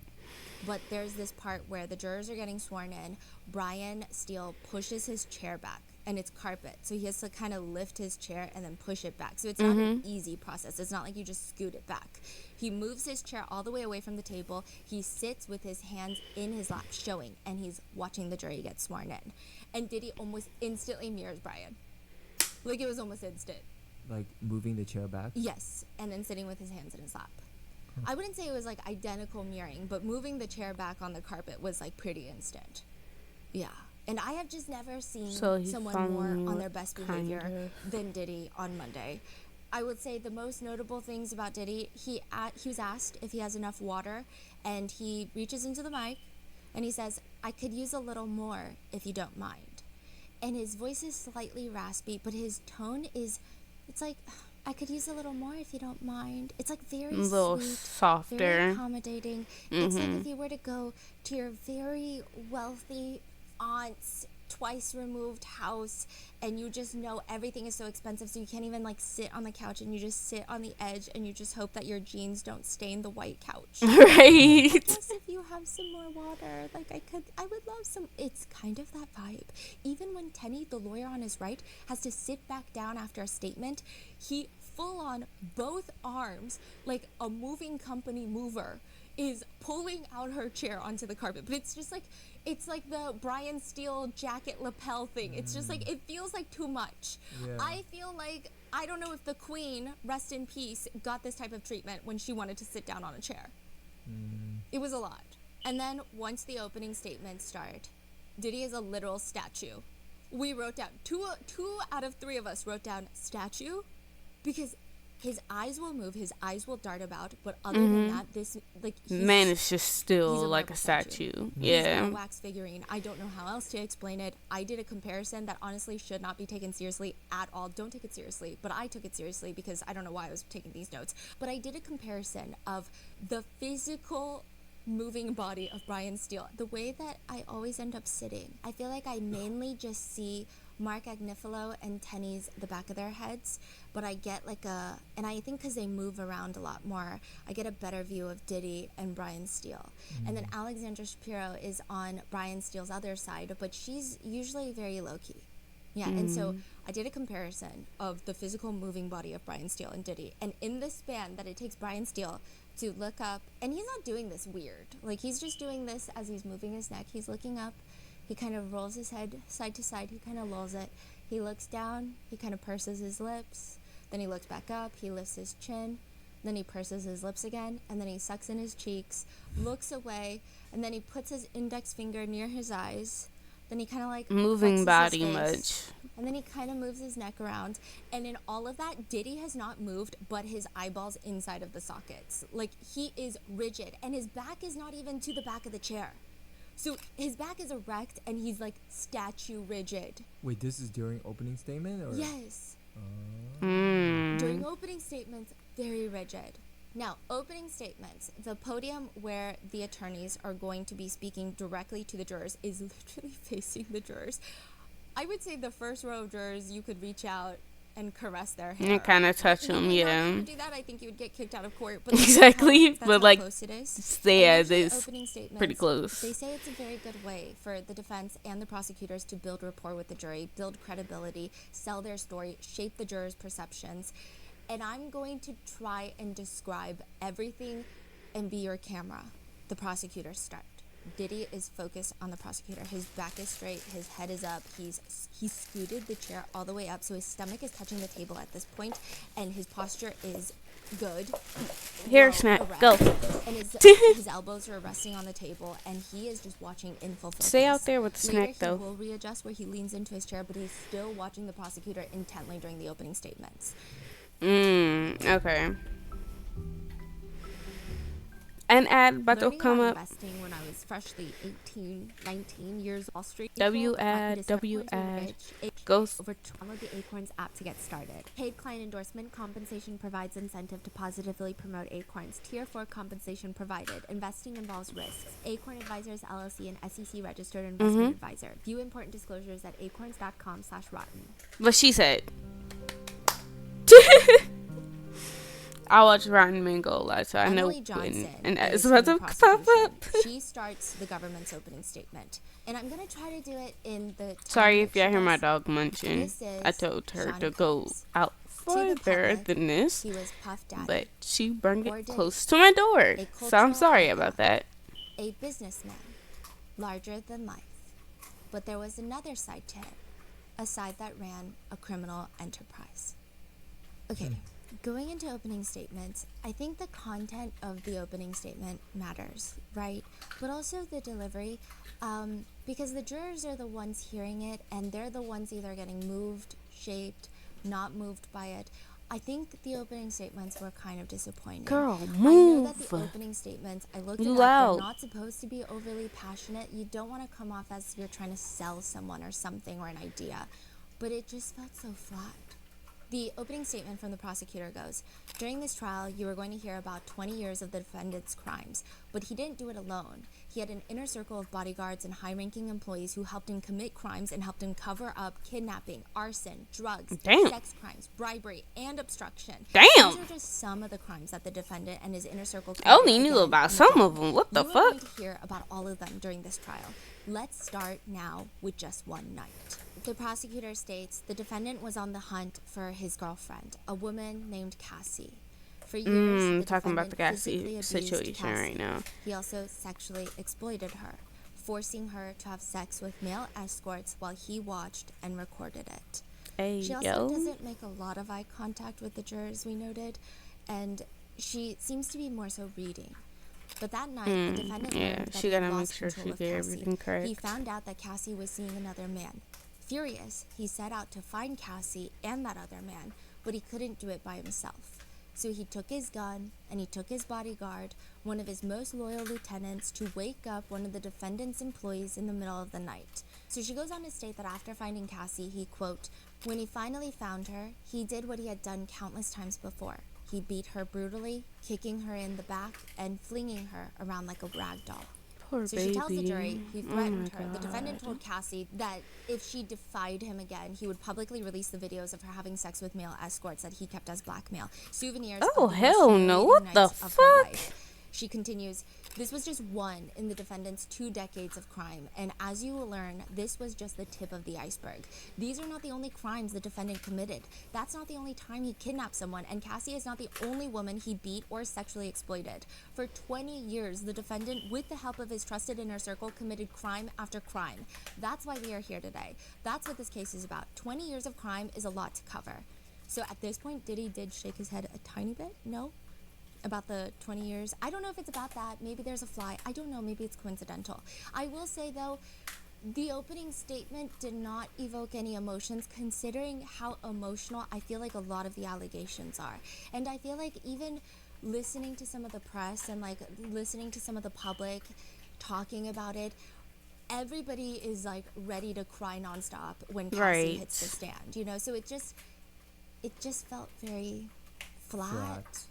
But there's this part where the jurors are getting sworn in. Brian Steele pushes his chair back, and it's carpet, so he has to kind of lift his chair and then push it back. So it's not an easy process. It's not like you just scoot it back. He moves his chair all the way away from the table. He sits with his hands in his lap, showing, and he's watching the jury get sworn in. And Diddy almost instantly mirrors Brian. Like, it was almost instant. Like moving the chair back? Yes, and then sitting with his hands in his lap. I wouldn't say it was like identical mirroring, but moving the chair back on the carpet was like pretty instant. Yeah. And I have just never seen someone more on their best behavior than Diddy on Monday. I would say the most notable things about Diddy, he was asked if he has enough water, and he reaches into the mic and he says, "I could use a little more if you don't mind." And his voice is slightly raspy, but his tone is, it's like, "I could use a little more if you don't mind." It's like very A little sweet, softer. very accommodating. It's like if you were to go to your very wealthy aunt's twice removed house and you just know everything is so expensive, so you can't even like sit on the couch, and you just sit on the edge and you just hope that your jeans don't stain the white couch. Right. I guess if you have some more water, like I would love some. It's kind of that vibe. Even when Tenny, the lawyer on his right, has to sit back down after a statement, he full on both arms, like a moving company mover, is pulling out her chair onto the carpet. But it's just like, it's like the Brian Steele jacket lapel thing. It's just like, it feels like too much. Yeah. I feel like, I don't know if the Queen, rest in peace, got this type of treatment when she wanted to sit down on a chair. It was a lot. And then once the opening statements start, Diddy is a literal statue. We wrote down, two out of three of us wrote down statue, because his eyes will move, his eyes will dart about, but other than that, this, like, Man is just still he's a like a marble statue. He's Yeah. a wax figurine. I don't know how else to explain it. I did a comparison that honestly should not be taken seriously at all. Don't take it seriously, but I took it seriously because I don't know why I was taking these notes. But I did a comparison of the physical moving body of Brian Steele. The way that I always end up sitting, I feel like I mainly just see Mark Agnifilo and Tenny's the back of their heads, but I get and I think because they move around a lot more, I get a better view of Diddy and Brian Steele. And then Alexandra Shapiro is on Brian Steele's other side, but she's usually very low-key. Yeah, and so I did a comparison of the physical moving body of Brian Steele and Diddy, and in the span that it takes Brian Steele to look up, and he's not doing this weird, like he's just doing this as he's moving his neck, he's looking up, he kind of rolls his head side to side, he kind of lolls it, he looks down, he kind of purses his lips, then he looks back up, he lifts his chin, then he purses his lips again, and then he sucks in his cheeks, looks away, and then he puts his index finger near his eyes, then he kind of like Moving flexes body his much. face, and then he kind of moves his neck around, and in all of that, Diddy has not moved but his eyeballs inside of the sockets. Like, he is rigid, and his back is not even to the back of the chair. So his back is erect, and he's like statue rigid. Wait, this is during opening statement or? Yes. Mm. During opening statements, very rigid. Now, opening statements, the podium where the attorneys are going to be speaking directly to the jurors is literally facing the jurors. I would say the first row of jurors, you could reach out and caress their hair. And kind of touch You them, would not yeah. even do that. I think you would get kicked out of court. But Exactly, that's but how like, close it is. yeah, And usually this opening statements, pretty close. They say it's a very good way for the defense and the prosecutors to build rapport with the jury, build credibility, sell their story, shape the jurors' perceptions. And I'm going to try and describe everything and be your camera. The prosecutors start. Diddy is focused on the prosecutor. His back is straight, his head is up. He's scooted the chair all the way up, so his stomach is touching the table at this point, and his posture is good. Here, snack, erect. go. And his elbows are resting on the table, and he is just watching in full focus. Stay out there with the Later, snack, though. he will readjust where he leans into his chair, but he's still watching the prosecutor intently during the opening statements. Okay. An ad about to Learning come about up. investing when I was freshly 18, 19 years Wall Street. W ad. Ghost. Over download the Acorns app to get started. Paid client endorsement compensation provides incentive to positively promote Acorns. Tier 4 compensation provided. Investing involves risks. Acorn Advisors LLC, an SEC registered investment advisor. View important disclosures at acorns.com/rotten. What she said. I watch RottenMango a lot, so I know Emily Johnson and is it's about from to the pop up. prosecution. She starts the government's opening statement, and I'm gonna try to do it in the. Sorry time if that y'all she hear my does. dog munching. This is I told her Sean to go Combs. out To the further public, than this, He was Puff Daddy, but she brought Or it did close to my door, a so I'm cultural sorry icon. about that. a businessman, larger than life. But there was another side to him, a side that ran a criminal enterprise. Okay, going into opening statements, I think the content of the opening statement matters, right? But also the delivery, because the jurors are the ones hearing it, and they're the ones either getting moved, shaped, not moved by it. I think the opening statements were kind of disappointing. Girl, I know that move. the opening statements, I looked You it up, loud. they're not supposed to be overly passionate. You don't want to come off as you're trying to sell someone or something or an idea, but it just felt so flat. The opening statement from the prosecutor goes, during this trial, you are going to hear about 20 years of the defendant's crimes, but he didn't do it alone. He had an inner circle of bodyguards and high-ranking employees who helped him commit crimes and helped him cover up kidnapping, arson, drugs, Damn. sex crimes, bribery, and obstruction. Damn. These are just some of the crimes that the defendant and his inner circle I only committed knew again about and some again. of them. What the You are going fuck? to hear about all of them during this trial. Let's start now with just one night. The prosecutor states the defendant was on the hunt for his girlfriend, a woman named Cassie. For years, the Talking about the defendant physically Cassie abused situation Cassie. right now. He also sexually exploited her, forcing her to have sex with male escorts while he watched and recorded it. Hey, She also yo. doesn't make a lot of eye contact with the jurors, we noted, and she seems to be more so reading. But that night, the defendant yeah, learned that she he had gotta make lost sure control she of get Cassie. everything correct. He found out that Cassie was seeing another man. Furious, he set out to find Cassie and that other man, but he couldn't do it by himself. So he took his gun and he took his bodyguard, one of his most loyal lieutenants, to wake up one of the defendant's employees in the middle of the night. So she goes on to state that after finding Cassie, he, quote, when he finally found her, he did what he had done countless times before. He beat her brutally, kicking her in the back and flinging her around like a rag doll. Poor So she tells the baby. jury he Oh threatened my her. The defendant God. told Cassie that if she defied him again, he would publicly release the videos of her having sex with male escorts that he kept as blackmail. Souvenirs Oh, of the most hell no. humiliating What the nights of her fuck? life. She continues, this was just one in the defendant's 2 decades of crime, and as you will learn, this was just the tip of the iceberg. These are not the only crimes the defendant committed. That's not the only time he kidnapped someone, and Cassie is not the only woman he beat or sexually exploited. For 20 years, the defendant, with the help of his trusted inner circle, committed crime after crime. That's why we are here today. That's what this case is about. 20 years of crime is a lot to cover. So at this point, Diddy did shake his head a tiny bit. No? About the 20 years. I don't know if it's about that. Maybe there's a fly. I don't know. Maybe it's coincidental. I will say, though, the opening statement did not evoke any emotions, considering how emotional I feel like a lot of the allegations are. And I feel like even listening to some of the press and like listening to some of the public talking about it, everybody is like ready to cry nonstop when Cassie Right. hits the stand, you know? So it just felt very flat.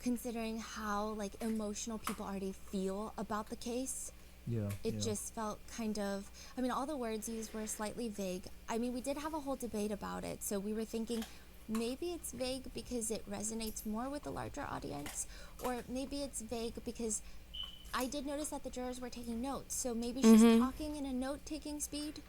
Considering how like emotional people already feel about the case. Yeah. It yeah. just felt kind of, I mean, all the words used were slightly vague. I mean, we did have a whole debate about it, so we were thinking maybe it's vague because it resonates more with the larger audience, or maybe it's vague because I did notice that the jurors were taking notes, so maybe she's talking in a note-taking speed.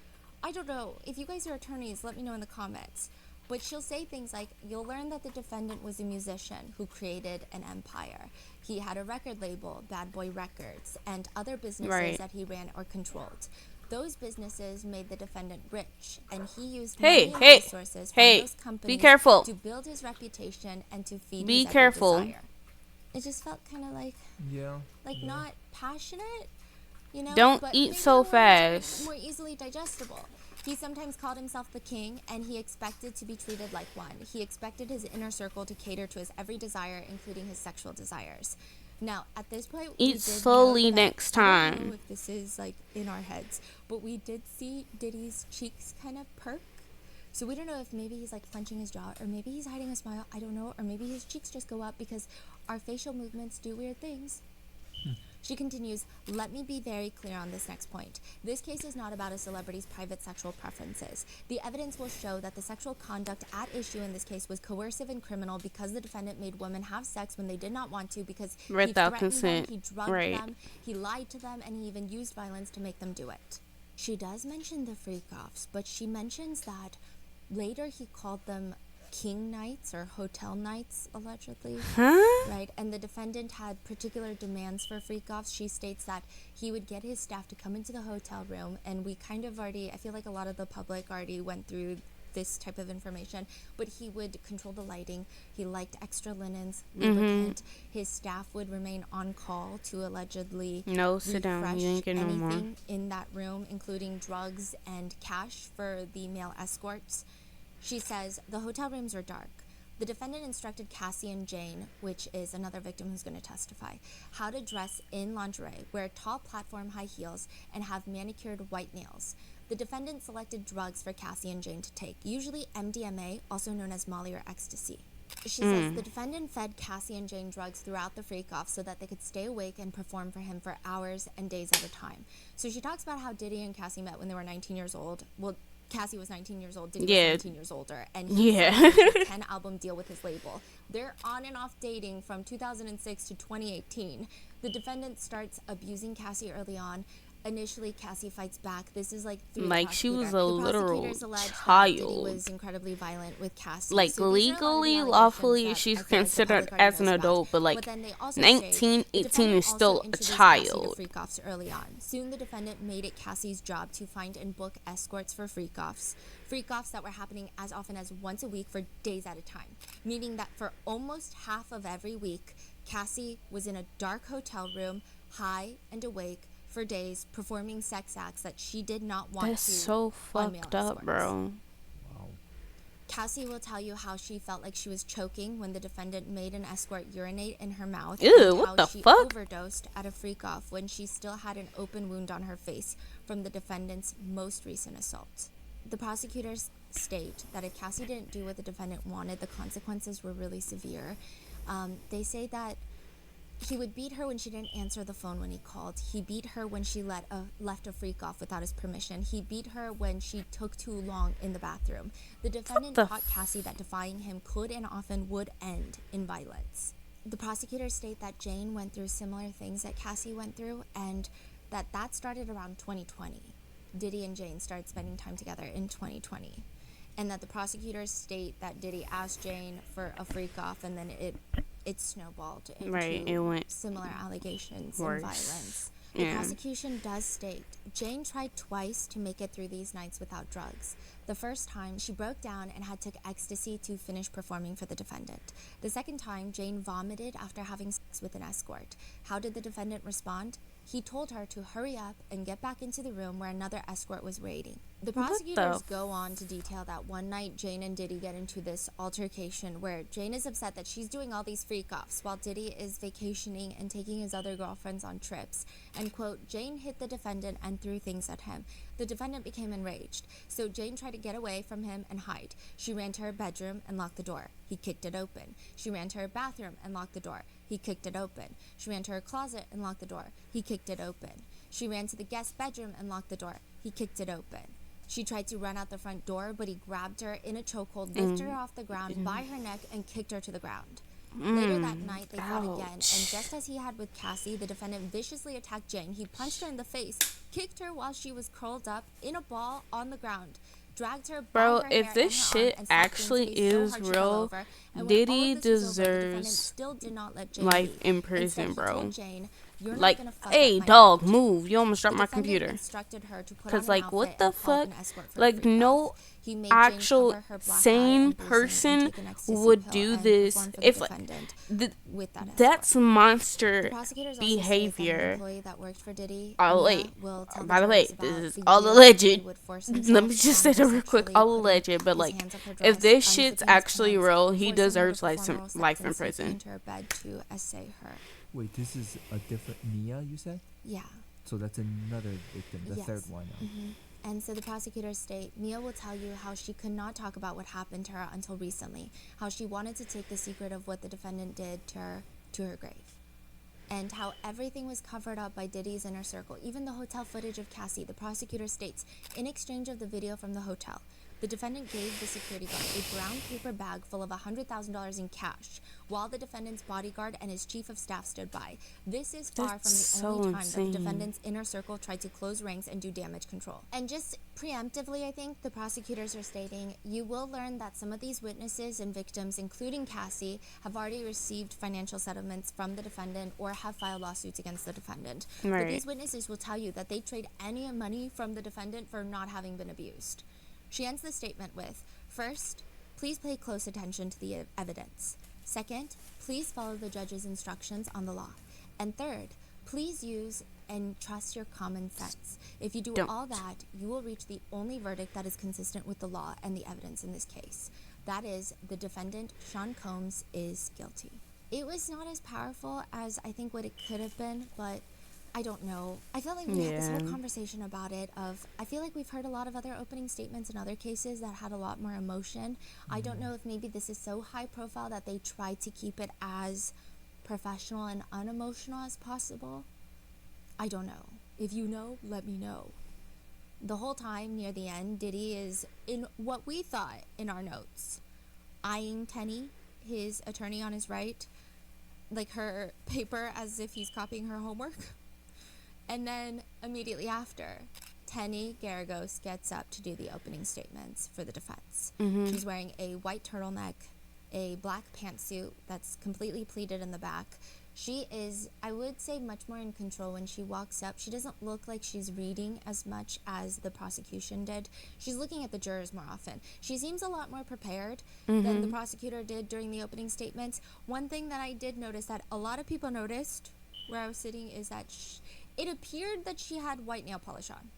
I don't know. If you guys are attorneys, let me know in the comments. But she'll say things like, you'll learn that the defendant was a musician who created an empire. He had a record label, Bad Boy Records, and other businesses Right. that he ran or controlled. Those businesses made the defendant rich, and he used Hey, money and hey, resources from hey, those be companies careful. to build his reputation and to feed Be his every careful. desire. It just felt kind of like Yeah. not passionate, you know. Don't but eat maybe so the words are fast. more easily digestible. He sometimes called himself the king, and he expected to be treated like one. He expected his inner circle to cater to his every desire, including his sexual desires. Now, at this point, we Eat did slowly note that- next I don't time. know if this is like in our heads, but we did see Diddy's cheeks kind of perk. So we don't know if maybe he's like clenching his jaw, or maybe he's hiding a smile. I don't know, or maybe his cheeks just go up because our facial movements do weird things. She continues, let me be very clear on this next point. This case is not about a celebrity's private sexual preferences. The evidence will show that the sexual conduct at issue in this case was coercive and criminal because the defendant made women have sex when they did not want to, because he Without threatened consent. them, he drugged Right. them, he lied to them, and he even used violence to make them do it. She does mention the freak-offs, but she mentions that later he called them king nights or hotel nights, allegedly. Huh? Right, and the defendant had particular demands for freak-offs. She states that he would get his staff to come into the hotel room, and we kind of already, I feel like a lot of the public already went through this type of information, but he would control the lighting. He liked extra linens, lubricant. His staff would remain on call to allegedly No, sit down. refresh You ain't getting no more. anything in that room, including drugs and cash for the male escorts. She says the hotel rooms are dark. The defendant instructed Cassie and Jane, which is another victim who's going to testify, how to dress in lingerie, wear tall platform high heels, and have manicured white nails. The defendant selected drugs for Cassie and Jane to take, usually MDMA, also known as Molly or ecstasy. She says the defendant fed Cassie and Jane drugs throughout the freak-off so that they could stay awake and perform for him for hours and days at a time. So she talks about how Diddy and Cassie met when they were 19 years old. Well, Cassie was 19 years old, Diddy was 19 years older, and he signed a 10-album deal with his label. They're on and off dating from 2006 to 2018. The defendant starts abusing Cassie early on. Initially, Cassie fights back. This is like through Like, the she was prosecutor. a The literal prosecutors alleged that Diddy child. was incredibly violent with Cassie. Like, So these are a lot of the legally, allegations lawfully, that she's I feel like the considered public already as an knows about. adult, but like, then they also 19, say the 18 defendant is still also a introduced Cassie to child. freak-offs early on. Soon the defendant made it Cassie's job to find and book escorts for freak-offs. Freak-offs that were happening as often as once a week for days at a time. Meaning that for almost half of every week, Cassie was in a dark hotel room, high and awake, for days, performing sex acts that she did not want That's to so on male fucked up, escorts. bro. Cassie will tell you how she felt like she was choking when the defendant made an escort urinate in her mouth. Ew, and what how the she fuck? overdosed at a freak-off when she still had an open wound on her face from the defendant's most recent assault. The prosecutors state that if Cassie didn't do what the defendant wanted, the consequences were really severe. They say that He would beat her when she didn't answer the phone when he called. He beat her when she left a freak off without his permission. He beat her when she took too long in the bathroom. The defendant taught Cassie that defying him could and often would end in violence. The prosecutors state that Jane went through similar things that Cassie went through, and that started around 2020. Diddy and Jane started spending time together in 2020. And that the prosecutors state that Diddy asked Jane for a freak off, and then it snowballed into it went similar allegations worse. and violence. The prosecution does state Jane tried twice to make it through these nights without drugs. The first time, she broke down and had took ecstasy to finish performing for the defendant. The second time, Jane vomited after having sex with an escort. How did the defendant respond? He told her to hurry up and get back into the room where another escort was waiting. The prosecutors go on to detail that one night Jane and Diddy get into this altercation where Jane is upset that she's doing all these freak-offs while Diddy is vacationing and taking his other girlfriends on trips. And quote, Jane hit the defendant and threw things at him. The defendant became enraged, so Jane tried to get away from him and hide. She ran to her bedroom and locked the door. He kicked it open. She ran to her bathroom and locked the door. He kicked it open. She ran to her closet and locked the door. He kicked it open. She ran to the guest bedroom and locked the door. He kicked it open. She tried to run out the front door, but he grabbed her in a chokehold, lifted her off the ground by her neck, and kicked her to the ground. Later that night, they fought again, and just as he had with Cassie, the defendant viciously attacked Jane. He punched her in the face, kicked her while she was curled up in a ball on the ground, dragged her by her if hair this and her shit arm, and slapped actually Jane's face so is hard she fell real, over. And when all Diddy of this was over, the defendant deserves still did not let Jane life leave. in prison, Instead, he bro. told Jane, "You're not Like, gonna fuck hey, up my dog, night." move. You almost dropped The my defendant computer. instructed her to put on Because, an like, what outfit the and call up fuck? an escort for a Like, freak-off. no He made Jane actual cover her black eye sane and bruising and person take an ecstasy would pill do and this perform for the if, like, defendant with that escort. that's The monster prosecutors also state that an behavior. employee that worked for Diddy, Oh, Mia, wait. will tell By the jurors way, about this is the all years alleged. that he would force Let himself me just on say her that real quick. sexually, All putting alleged, but his like, hands up her if dress, this shit's unzipping his actually pants, real, he forcing her to deserves like perform oral some sex, life in and sneaking prison. into her bed to essay her. Wait, this is a different Mia, you said? Yeah. So that's another victim, the Yes. third one now. And so the prosecutors state, Mia will tell you how she could not talk about what happened to her until recently, how she wanted to take the secret of what the defendant did to her grave, and how everything was covered up by Diddy's inner circle, even the hotel footage of Cassie. The prosecutor states, in exchange of the video from the hotel, the defendant gave the security guard a brown paper bag full of $100,000 in cash, while the defendant's bodyguard and his chief of staff stood by. This is far That's from the only so time that the insane. defendant's inner circle tried to close ranks and do damage control. And just preemptively, I think, the prosecutors are stating, you will learn that some of these witnesses and victims, including Cassie, have already received financial settlements from the defendant or have filed lawsuits against the defendant. But Right. these witnesses will tell you that they trade any money from the defendant for not having been abused. She ends the statement with, first, please pay close attention to the evidence. Second, please follow the judge's instructions on the law. And third, please use and trust your common sense. If you do Don't. all that, you will reach the only verdict that is consistent with the law and the evidence in this case. That is, the defendant, Sean Combs, is guilty. It was not as powerful as I think what it could have been, but I don't know. I feel like we had this whole Yeah. conversation about it I feel like we've heard a lot of other opening statements in other cases that had a lot more emotion. I don't know if maybe this is so high profile that they try to keep it as professional and unemotional as possible. I don't know. If you know, let me know. The whole time near the end, Diddy is, in what we thought in our notes, eyeing Tenny, his attorney on his right, like her paper as if he's copying her homework. And then immediately after, Tenny Garagos gets up to do the opening statements for the defense. She's wearing a white turtleneck, a black pantsuit that's completely pleated in the back. She is, I would say, much more in control when she walks up. She doesn't look like she's reading as much as the prosecution did. She's looking at the jurors more often. She seems a lot more prepared than the prosecutor did during the opening statements. One thing that I did notice that a lot of people noticed where I was sitting is that it appeared that she had white nail polish on.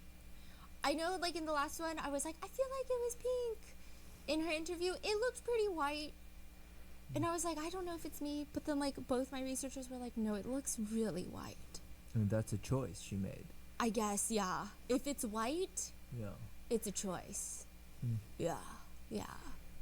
I know, like, in the last one, I was like, I feel like it was pink. In her interview, it looked pretty white. And I was like, I don't know if it's me. But then, like, both my researchers were like, no, it looks really white. And that's a choice she made. I guess, yeah. If it's white, Yeah. it's a choice. Yeah.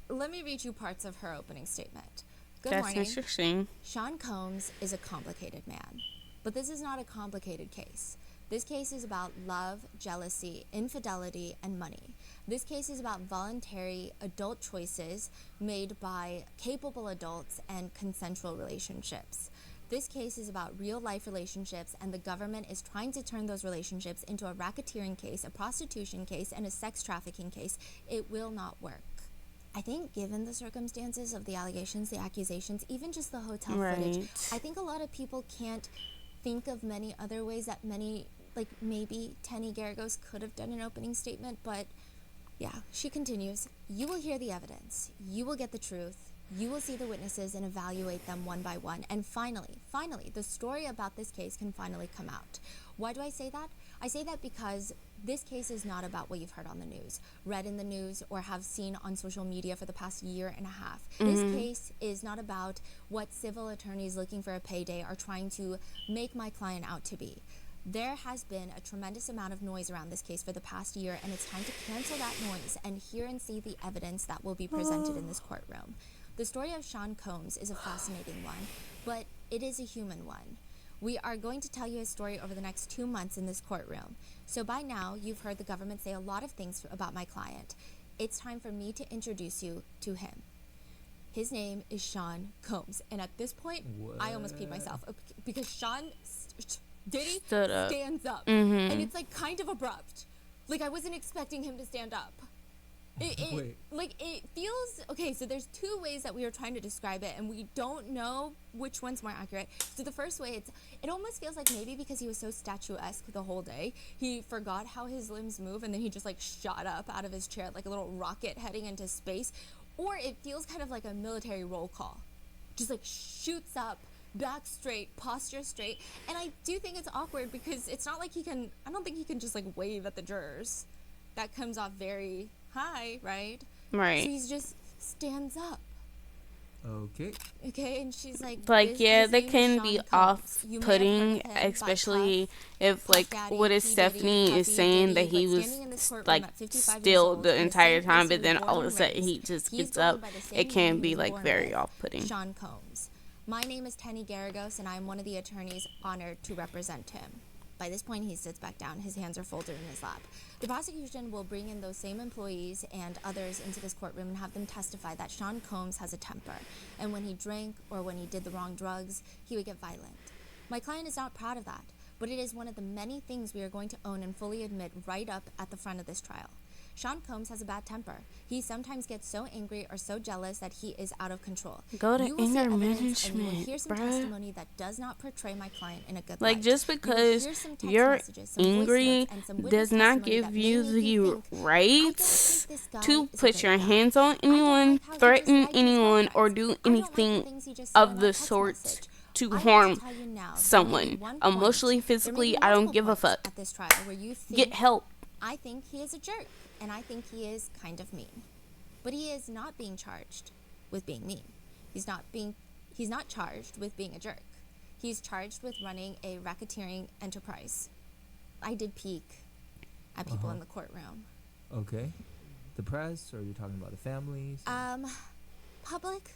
Let me read you parts of her opening statement. Good That's morning. interesting. Sean Combs is a complicated man, but this is not a complicated case. This case is about love, jealousy, infidelity, and money. This case is about voluntary adult choices made by capable adults and consensual relationships. This case is about real-life relationships, and the government is trying to turn those relationships into a racketeering case, a prostitution case, and a sex trafficking case. It will not work. I think given the circumstances of the allegations, the accusations, even just the hotel footage, Right. I think a lot of people can't think of many other ways that maybe Tenny Garagos could have done an opening statement, but yeah, she continues. You will hear the evidence. You will get the truth. You will see the witnesses and evaluate them one by one. And finally, the story about this case can finally come out. Why do I say that? I say that because this case is not about what you've heard on the news, read in the news, or have seen on social media for the past year and a half. This case is not about what civil attorneys looking for a payday are trying to make my client out to be. There has been a tremendous amount of noise around this case for the past year, and it's time to cancel that noise and hear and see the evidence that will be presented in this courtroom. The story of Sean Combs is a fascinating one, but it is a human one. We are going to tell you his story over the next 2 months in this courtroom. So by now, you've heard the government say a lot of things about my client. It's time for me to introduce you to him. His name is Sean Combs. And at this point, I almost peed myself because Diddy Stood up. stands up. And it's like kind of abrupt. Like I wasn't expecting him to stand up. Wait. It feels okay. So there's two ways that we are trying to describe it, and we don't know which one's more accurate. So the first way, it almost feels like maybe because he was so statuesque the whole day, he forgot how his limbs move, and then he just like shot up out of his chair like a little rocket heading into space. Or it feels kind of like a military roll call, just like shoots up, back straight, posture straight. And I do think it's awkward because it's not like I don't think he can just like wave at the jurors. That comes off very high, right? Right. So he just stands up. Okay, and she's like, Yeah, his they name is can Sean be Combs. You may have heard off-putting, of him by especially Puff, if, Puff like, Daddy, what is P. Stephanie Diddy, is Puffy saying Diddy, that he but was, standing in this courtroom like, at 55 years still old the in the entire same time, place but he then was all born of a and sudden raised. he just He's gets going up. by the same It can name he be, was like, born very with, off-putting. Sean Combs. My name is Tenny Garagos, and I am one of the attorneys honored to represent him. By this point, he sits back down. His hands are folded in his lap. The prosecution will bring in those same employees and others into this courtroom and have them testify that Sean Combs has a temper. And when he drank or when he did the wrong drugs, he would get violent. My client is not proud of that, but it is one of the many things we are going to own and fully admit right up at the front of this trial. Sean Combs has a bad temper. He sometimes gets so angry or so jealous that he is out of control. Go to You will see anger evidence and you will management, hear some bruh. testimony that does not portray my client in a good Like, light. just You will because hear some text you're messages, some voice angry notes, and some witness does not testimony give that may you make the you think, rights I don't think this guy to is a put good your guy. hands on I don't anyone, like how he just threaten lied to his anyone, or girlfriends. do I don't like the anything things he just said in of that the text sort message. to I want harm to tell you now, there may be someone. one point, Emotionally, there may be physically, I don't multiple give a points fuck. at this trial where you think, Get help. I think he is a jerk, and I think he is kind of mean. But he is not being charged with being mean. He's not charged with being a jerk. He's charged with running a racketeering enterprise. I did peek at people in the courtroom. Okay. The press, or you're talking about the families? Public,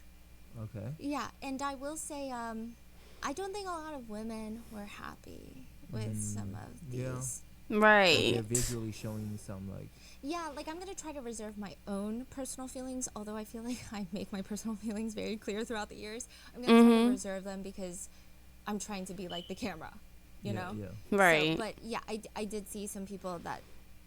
Okay. yeah, and I will say, I don't think a lot of women were happy with some of yeah. these. They're Right. visually showing some, like, Yeah, like I'm gonna try to reserve my own personal feelings, although I feel like I make my personal feelings very clear throughout the years. I'm gonna try to reserve them because I'm trying to be like the camera, you know? Yeah. Right. So, but yeah, I did see some people that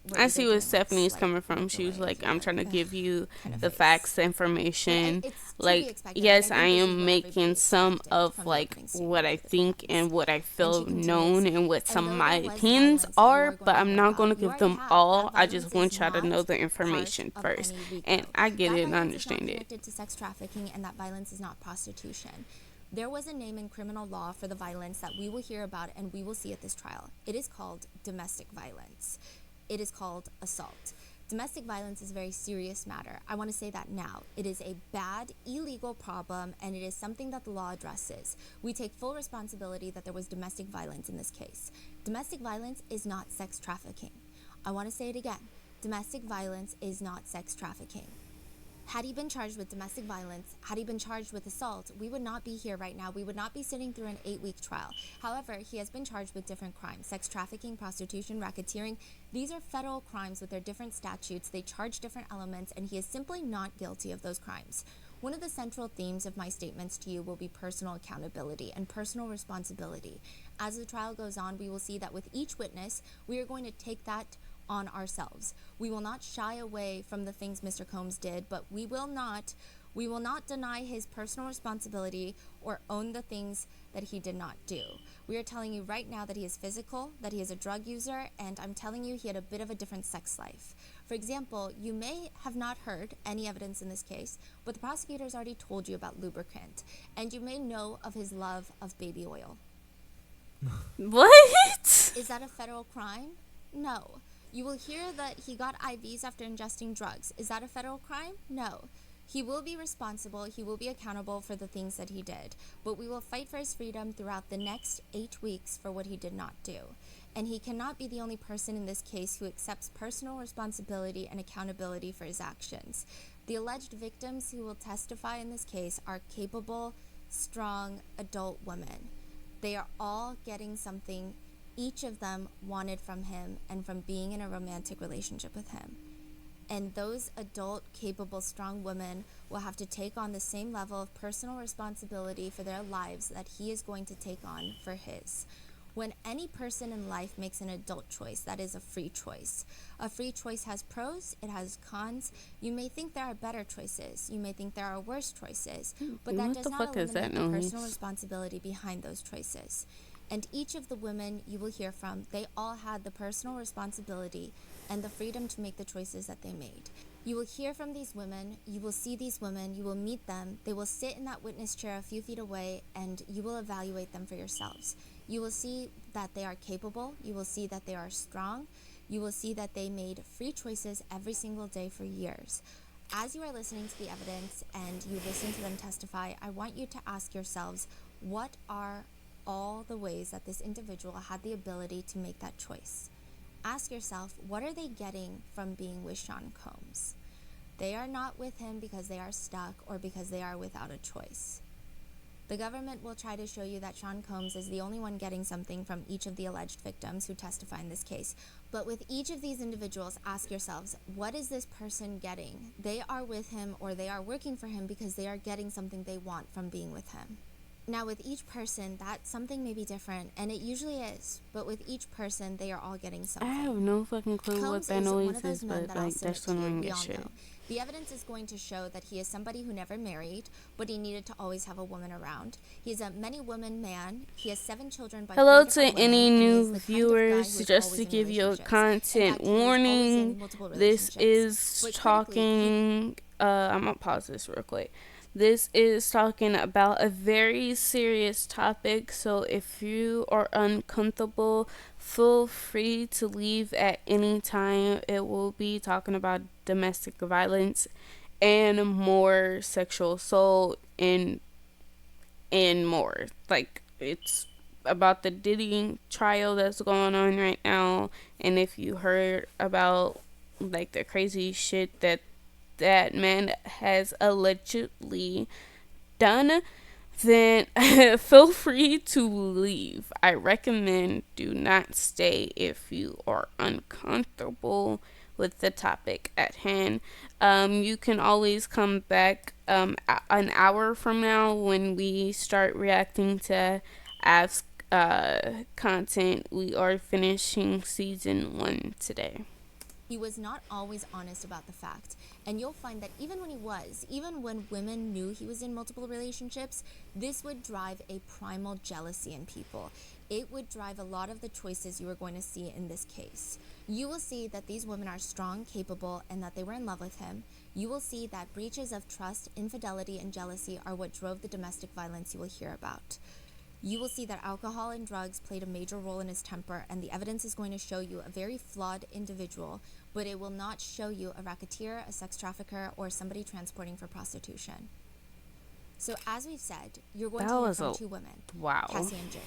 were I either see doing, where like, Stephanie's slight coming from. She was microwave like, or, I'm trying to ugh, give you kind of the face. facts, the But information. it's to be Like, expected. yes, Like, I think this is am what making everybody some expected of, from the like, opening statement what I after this think happens. and what I And feel she continues, known and what "And some of though my there was opinions violence that you are, are but going to I'm hear not going to about, you give already them have. all. That I just violence want is y'all to know not the information part of first. any RICO. And I get That it and violence is not understand it. connected to sex trafficking, and that violence is not prostitution. There was a name in criminal law for the violence that we will hear about and we will see at this trial. It is called domestic violence. It is called assault. Domestic violence is a very serious matter. I want to say that now. It is a bad, illegal problem, and it is something that the law addresses. We take full responsibility that there was domestic violence in this case. Domestic violence is not sex trafficking. I want to say it again. Domestic violence is not sex trafficking. Had he been charged with domestic violence, had he been charged with assault, we would not be here right now. We would not be sitting through an 8-week trial. However, he has been charged with different crimes: sex trafficking, prostitution, racketeering. These are federal crimes with their different statutes. They charge different elements, and he is simply not guilty of those crimes. One of the central themes of my statements to you will be personal accountability and personal responsibility. As the trial goes on, we will see that with each witness, we are going to take that on ourselves. We will not shy away from the things Mr. Combs did, but we will not deny his personal responsibility or own the things that he did not do. We are telling you right now that he is physical, that he is a drug user, and I'm telling you he had a bit of a different sex life. For example, you may have not heard any evidence in this case, but the prosecutors already told you about lubricant, and you may know of his love of baby oil. What? Is that a federal crime? No. You will hear that he got IVs after ingesting drugs. Is that a federal crime? No. He will be responsible. He will be accountable for the things that he did. But we will fight for his freedom throughout the next 8 weeks for what he did not do. And he cannot be the only person in this case who accepts personal responsibility and accountability for his actions. The alleged victims who will testify in this case are capable, strong, adult women. They are all getting something each of them wanted from him and from being in a romantic relationship with him. And those adult, capable, strong women will have to take on the same level of personal responsibility for their lives that he is going to take on for his. When any person in life makes an adult choice, that is a free choice. A free choice has pros, it has cons. You may think there are better choices. You may think there are worse choices. But that does not eliminate the personal responsibility behind those choices. And each of the women you will hear from, they all had the personal responsibility and the freedom to make the choices that they made. You will hear from these women, you will see these women, you will meet them, they will sit in that witness chair a few feet away, and you will evaluate them for yourselves. You will see that they are capable, you will see that they are strong, you will see that they made free choices every single day for years. As you are listening to the evidence and you listen to them testify, I want you to ask yourselves, what are all the ways that this individual had the ability to make that choice? Ask yourself, what are they getting from being with Sean Combs? They are not with him because they are stuck or because they are without a choice. The government will try to show you that Sean Combs is the only one getting something from each of the alleged victims who testify in this case. But with each of these individuals, ask yourselves, what is this person getting? They are with him or they are working for him because they are getting something they want from being with him. Now, with each person, that something may be different, and it usually is, but with each person, they are all getting something. I have no fucking clue Combs what that is one noise of those is, men but that I'll like submit that's to you. annoying We as all shit. know. The evidence is going to show that he is somebody who never married, but he needed to always have a woman around. He's a many woman man. He has 7 children by Hello 4 to different women, any and he is new the kind of guy viewers. who is Just always to in give you a relationships. In content fact, he was always in warning, multiple this relationships. is But critically, talking. I'm gonna pause this real quick. This is talking about a very serious topic, so if you are uncomfortable, feel free to leave at any time. It will be talking about domestic violence and more sexual assault and more. Like, it's about the Diddy trial that's going on right now, and if you heard about like the crazy shit that man has allegedly done, then feel free to leave. I recommend do not stay if you are uncomfortable with the topic at hand. You can always come back an hour from now when we start reacting to ask content. We are finishing season 1 today. he was not always honest about the fact. And you'll find that even when women knew he was in multiple relationships, this would drive a primal jealousy in people. It would drive a lot of the choices you are going to see in this case. You will see that these women are strong, capable, and that they were in love with him. You will see that breaches of trust, infidelity, and jealousy are what drove the domestic violence you will hear about. You will see that alcohol and drugs played a major role in his temper, and the evidence is going to show you a very flawed individual, but it will not show you a racketeer, a sex trafficker, or somebody transporting for prostitution. So as we've said, you're going to hear from 2 women, wow. Cassie and Jane.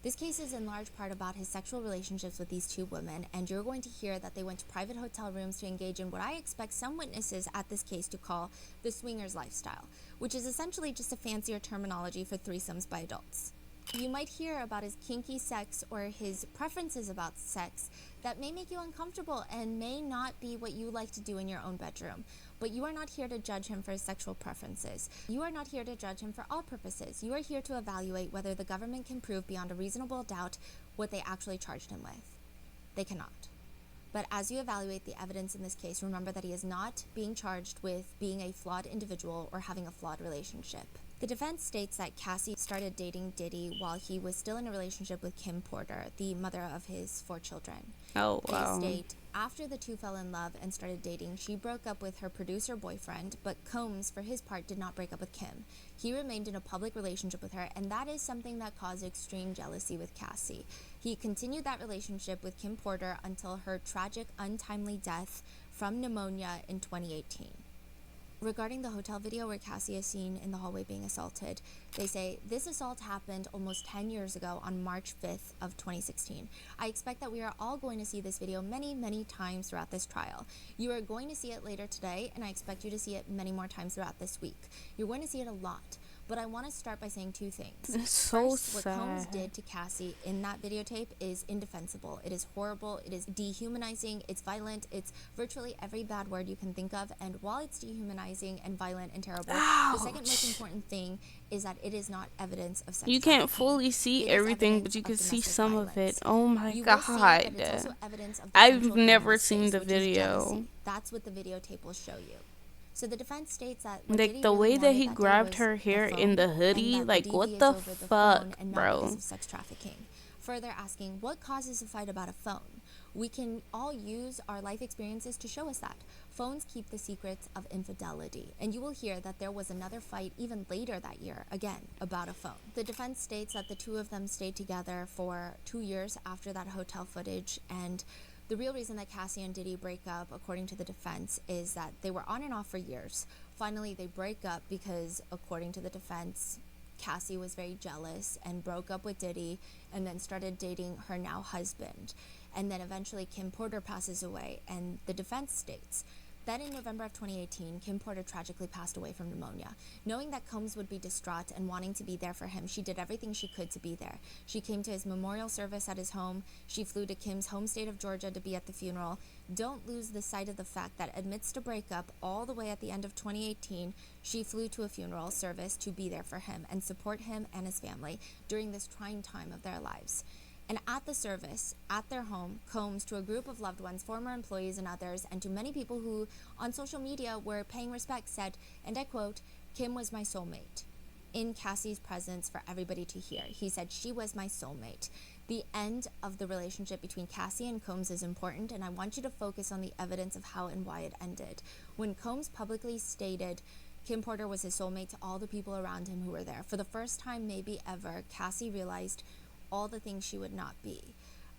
This case is in large part about his sexual relationships with these two women, and you're going to hear that they went to private hotel rooms to engage in what I expect some witnesses at this case to call the swingers lifestyle, which is essentially just a fancier terminology for threesomes by adults. You might hear about his kinky sex or his preferences about sex that may make you uncomfortable and may not be what you like to do in your own bedroom. But you are not here to judge him for his sexual preferences. You are not here to judge him for all purposes. You are here to evaluate whether the government can prove beyond a reasonable doubt what they actually charged him with. They cannot. But as you evaluate the evidence in this case, remember that he is not being charged with being a flawed individual or having a flawed relationship. The defense states that Cassie started dating Diddy while he was still in a relationship with Kim Porter, the mother of his 4 children. Oh, wow. They state, after the two fell in love and started dating, she broke up with her producer boyfriend, but Combs, for his part, did not break up with Kim. He remained in a public relationship with her, and that is something that caused extreme jealousy with Cassie. He continued that relationship with Kim Porter until her tragic, untimely death from pneumonia in 2018. Regarding the hotel video where Cassie is seen in the hallway being assaulted, they say, this assault happened almost 10 years ago on March 5th of 2016. I expect that we are all going to see this video many, many times throughout this trial. You are going to see it later today, and I expect you to see it many more times throughout this week. You're going to see it a lot. But I want to start by saying 2 things. It's so First, what Combs sad. did to Cassie in that videotape is indefensible. It is horrible. It is dehumanizing. It's violent. It's virtually every bad word you can think of. And while it's dehumanizing and violent and terrible, the second most important thing is that it is not evidence of sex You can't trafficking. fully see It is everything, evidence but you of can see domestic some violence. of it. Oh my You will see that it's god. also evidence of the I've central thing never in this seen case, the which is video. jealousy. That's what the videotape will show you. So the defense states that what Like Diddy the really way that wanted he day grabbed was her the hair phone, in the and hoodie, that like DV what is the over the phone fuck, and not because bro? of sex trafficking. Further asking, what causes a fight about a phone? We can all use our life experiences to show us that. Phones keep the secrets of infidelity, and you will hear that there was another fight even later that year, again, about a phone. The defense states that the two of them stayed together for 2 years after that hotel footage, and the real reason that Cassie and Diddy break up, according to the defense, is that they were on and off for years. Finally, they break up because, according to the defense, Cassie was very jealous and broke up with Diddy and then started dating her now husband. And then eventually Kim Porter passes away, and the defense states that in November of 2018, Kim Porter tragically passed away from pneumonia. Knowing that Combs would be distraught and wanting to be there for him, she did everything she could to be there. She came to his memorial service at his home. She flew to Kim's home state of Georgia to be at the funeral. Don't lose the sight of the fact that amidst a breakup, all the way at the end of 2018, she flew to a funeral service to be there for him and support him and his family during this trying time of their lives. And at the service, at their home, Combs, to a group of loved ones, former employees and others, and to many people who on social media were paying respect, said, and I quote, "Kim was my soulmate," in Cassie's presence for everybody to hear. He said, "She was my soulmate." The end of the relationship between Cassie and Combs is important, and I want you to focus on the evidence of how and why it ended. When Combs publicly stated Kim Porter was his soulmate to all the people around him who were there, for the first time maybe ever, Cassie realized all the things she would not be.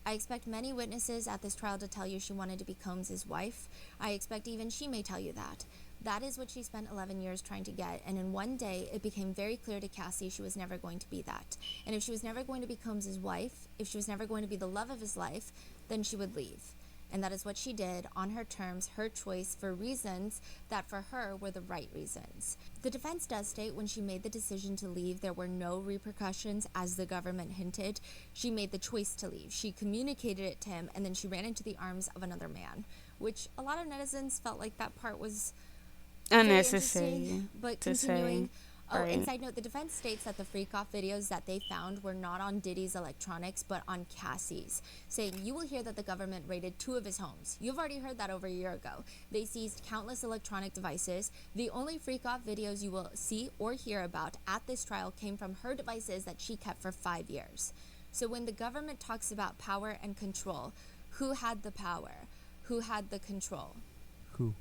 I expect many witnesses at this trial to tell you she wanted to be Combs' wife. I expect even she may tell you that. That is what she spent 11 years trying to get, and in one day it became very clear to Cassie she was never going to be that. And if she was never going to be Combs' wife, if she was never going to be the love of his life, then she would leave. And that is what she did, on her terms, her choice, for reasons that for her were the right reasons. The defense does state when she made the decision to leave, there were no repercussions, as the government hinted. She made the choice to leave. She communicated it to him, and then she ran into the arms of another man, which a lot of netizens felt like that part was Unnecessary but to continuing. say. Oh, Right. and side note, the defense states that the freak-off videos that they found were not on Diddy's electronics, but on Cassie's, saying you will hear that the government raided 2 of his homes. You've already heard that over a year ago. They seized countless electronic devices. The only freak-off videos you will see or hear about at this trial came from her devices that she kept for 5 years. So when the government talks about power and control, who had the power? Who had the control? Who?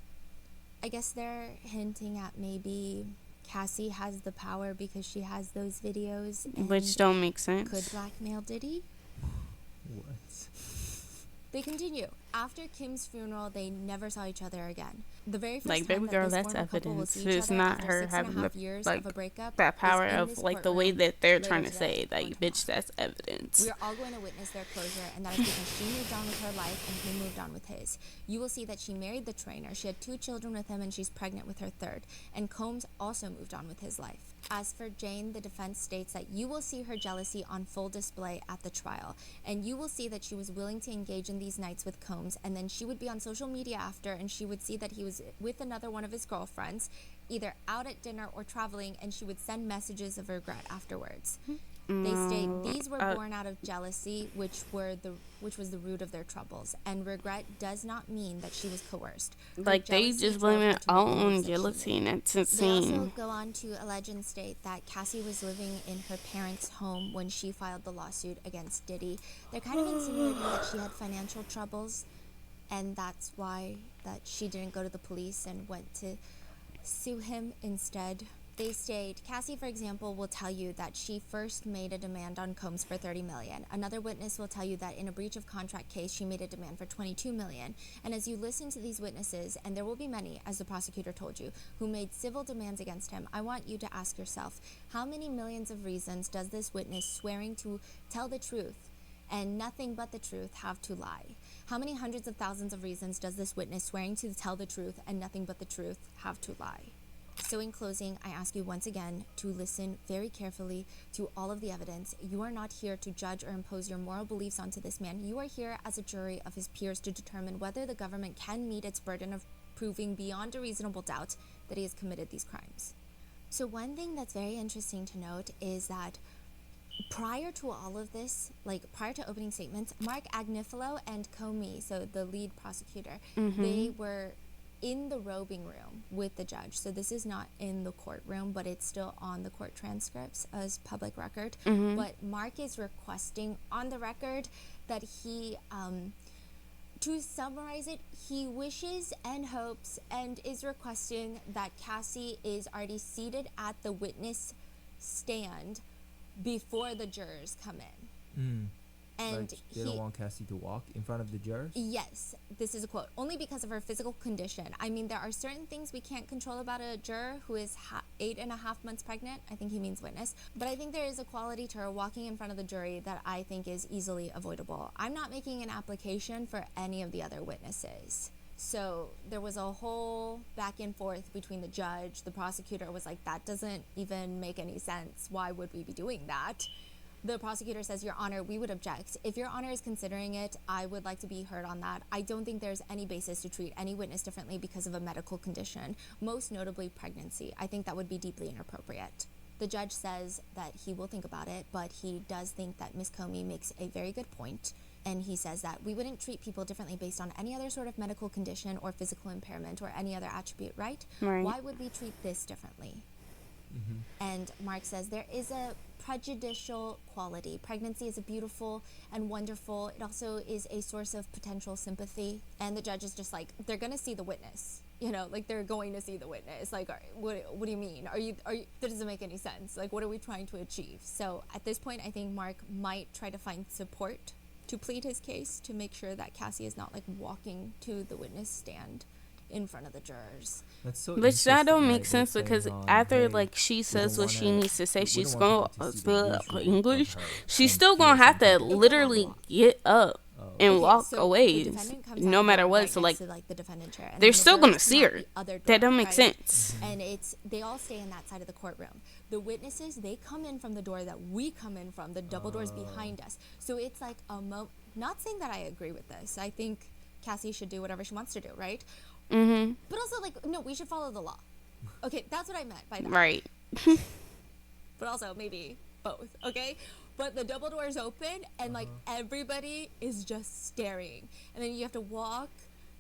I guess they're hinting at maybe Cassie has the power because she has those videos and Which don't make sense. could blackmail Diddy. What? They continue. After Kim's funeral, they never saw each other again. The very first Like, time baby that girl, this that's former couple will evidence. see each It's other not after her 6.5 having years the, like, of a breakup that power is in of, this like, the way courtroom that they're later trying to today say that, or you tomorrow. bitch, that's evidence. We are all going to witness their closure, and that is because she moved on with her life and he moved on with his. You will see that she married the trainer. She had 2 children with him, and she's pregnant with her 3rd. And Combs also moved on with his life. As for Jane, the defense states that you will see her jealousy on full display at the trial, and you will see that she was willing to engage in these nights with Combs, and then she would be on social media after, and she would see that he was with another one of his girlfriends, either out at dinner or traveling, and she would send messages of regret afterwards. They state these were born out of jealousy, which was the root of their troubles, and regret does not mean that she was coerced. Her Like, they jealousy just drove blame her it to make all the on moves that she jealousy, made. and that's They also insane. go on to allege and state that Cassie was living in her parents' home when she filed the lawsuit against Diddy. They're kind of insinuating that she had financial troubles, and that's why that she didn't go to the police and went to sue him instead. They state, Cassie, for example, will tell you that she first made a demand on Combs for $30 million. Another witness will tell you that in a breach of contract case, she made a demand for $22 million. And as you listen to these witnesses, and there will be many, as the prosecutor told you, who made civil demands against him, I want you to ask yourself, how many millions of reasons does this witness swearing to tell the truth and nothing but the truth have to lie? How many hundreds of thousands of reasons does this witness swearing to tell the truth and nothing but the truth have to lie? So in closing, I ask you once again to listen very carefully to all of the evidence. You are not here to judge or impose your moral beliefs onto this man. You are here as a jury of his peers to determine whether the government can meet its burden of proving beyond a reasonable doubt that he has committed these crimes. So one thing that's very interesting to note is that prior to all of this, like prior to opening statements, Mark Agnifilo and Comey, so the lead prosecutor, they were in the robing room with the judge. So this is not in the courtroom, but it's still on the court transcripts as public record. But Mark is requesting on the record that he, to summarize it, he wishes and hopes and is requesting that Cassie is already seated at the witness stand before the jurors come in. And Like, they don't want Cassie to walk in front of the jurors? Yes, this is a quote. Only because of her physical condition. I mean, there are certain things we can't control about a juror who is 8.5 months pregnant. I think he means witness. But I think there is a quality to her walking in front of the jury that I think is easily avoidable. I'm not making an application for any of the other witnesses. So there was a whole back and forth between the judge. The prosecutor was like, that doesn't even make any sense. Why would we be doing that? The prosecutor says, Your Honor, we would object. If Your Honor is considering it, I would like to be heard on that. I don't think there's any basis to treat any witness differently because of a medical condition, most notably pregnancy. I think that would be deeply inappropriate. The judge says that he will think about it, but he does think that Ms. Comey makes a very good point. And he says that we wouldn't treat people differently based on any other sort of medical condition or physical impairment or any other attribute, right? Why would we treat this differently? And Mark says there is a prejudicial quality. Pregnancy is a beautiful and wonderful. It also is a source of potential sympathy. And the judge is just like, they're going to see the witness. You know, like they're going to see the witness. Like, what do you mean? Are you, that doesn't make any sense. Like, what are we trying to achieve? So at this point, I think Mark might try to find support to plead his case to make sure that Cassie is not like walking to the witness stand in front of the jurors. That's so Which that don't interesting, make right? sense They're because saying, after hey, like she we says don't what she wanna- needs to say, we she's don't gonna want people to see the visual English. of her She's and still feel gonna have to something. literally get up and Okay, walk so away, the defendant comes no out matter right what. next So like, to, the defendant chair, and they're then the still gonna jurors see come out her. the other That door, don't make right? sense. And they all stay in that side of the courtroom. The witnesses, they come in from the door that we come in from, the double doors behind us. So it's like not saying that I agree with this. I think Cassie should do whatever she wants to do, right? But also, like, no, we should follow the law. Okay, that's what I meant by that. Right. But also maybe both, okay? But the double doors open and like everybody is just staring. And then you have to walk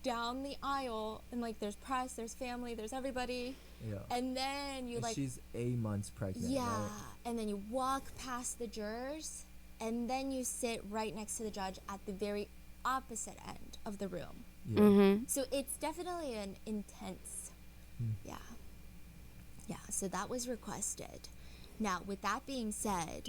down the aisle and like there's press, there's family, there's everybody. Yeah. And then you And like she's 8 months pregnant. yeah, Right? and then you walk past the jurors and then you sit right next to the judge at the very opposite end of the room. Yeah. So it's definitely an intense, yeah. So that was requested. Now, with that being said,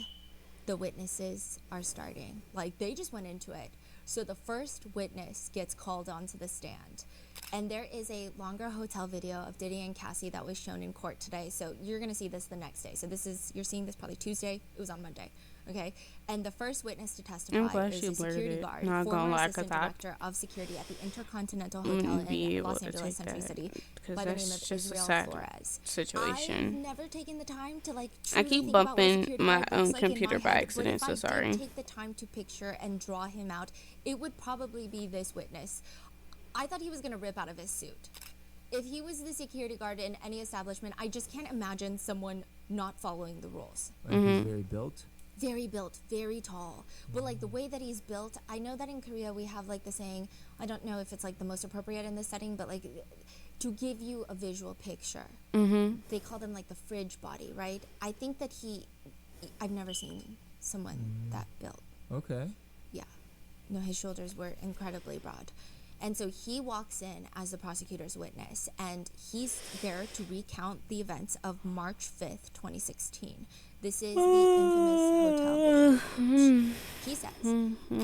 the witnesses are starting. Like, they just went into it. So the first witness gets called onto the stand. And there is a longer hotel video of Diddy and Cassie that was shown in court today. So you're going to see this the next day. So you're seeing this probably Tuesday. It was on Monday. Okay. And the first witness to testify is a security guard, former assistant director of security at the Intercontinental Hotel in Los Angeles, Century City, by the name of Israel Flores. Situation. I've never taken the time to I keep bumping my own computer by accident, so sorry. If I did take the time to picture and draw him out, it would probably be this witness. I thought he was going to rip out of his suit. If he was the security guard in any establishment, I just can't imagine someone not following the rules. Like he's very built? Very built, very tall. But like the way that he's built, I know that in Korea we have like the saying, I don't know if it's like the most appropriate in this setting, but like to give you a visual picture. They call them like the fridge body, right? I think that I've never seen someone that built. Okay. Yeah. No, his shoulders were incredibly broad. And so he walks in as the prosecutor's witness, and he's there to recount the events of March 5th, 2016. This is the infamous hotel video. He says,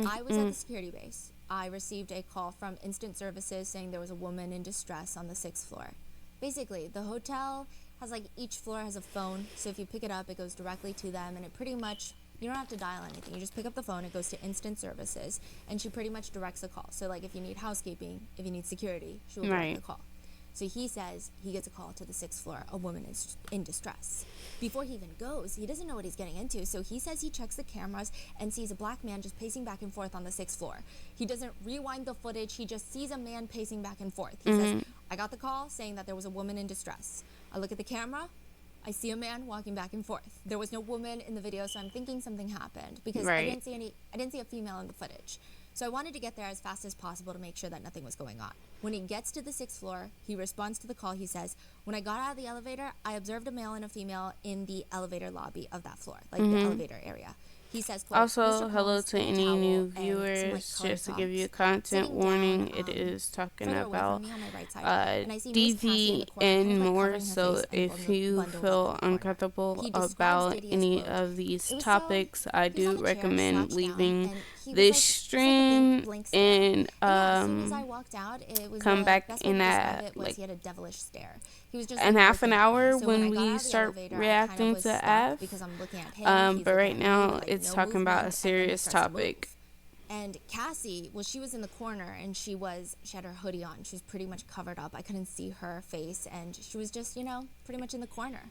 I was at the security base. I received a call from instant services saying there was a woman in distress on the 6th floor. Basically, the hotel has like each floor has a phone, so if you pick it up, it goes directly to them, and it pretty much, you don't have to dial anything. You just pick up the phone, it goes to instant services, and she pretty much directs the call. So like if you need housekeeping, if you need security, she will direct the call. So he says he gets a call to the 6th floor, a woman is in distress. Before he even goes, he doesn't know what he's getting into, so he says he checks the cameras and sees a black man just pacing back and forth on the 6th floor. He doesn't rewind the footage, he just sees a man pacing back and forth. He says, I got the call saying that there was a woman in distress. I look at the camera, I see a man walking back and forth. There was no woman in the video, so I'm thinking something happened because I didn't see a female in the footage. So I wanted to get there as fast as possible to make sure that nothing was going on. When he gets to the 6th floor, he responds to the call. He says, when I got out of the elevator, I observed a male and a female in the elevator lobby of that floor, like the elevator area. He says, quote, also, hello to any new viewers. Just to give you a content warning, it is talking about DV and more. So if you feel uncomfortable about any of these topics, I do recommend leaving this stream and come back in at like in half an hour when we start reacting to APH. But right now it's talking about a serious topic. And Cassie, well, she was in the corner and she had her hoodie on. She was pretty much covered up. I couldn't see her face, and she was just, pretty much in the corner.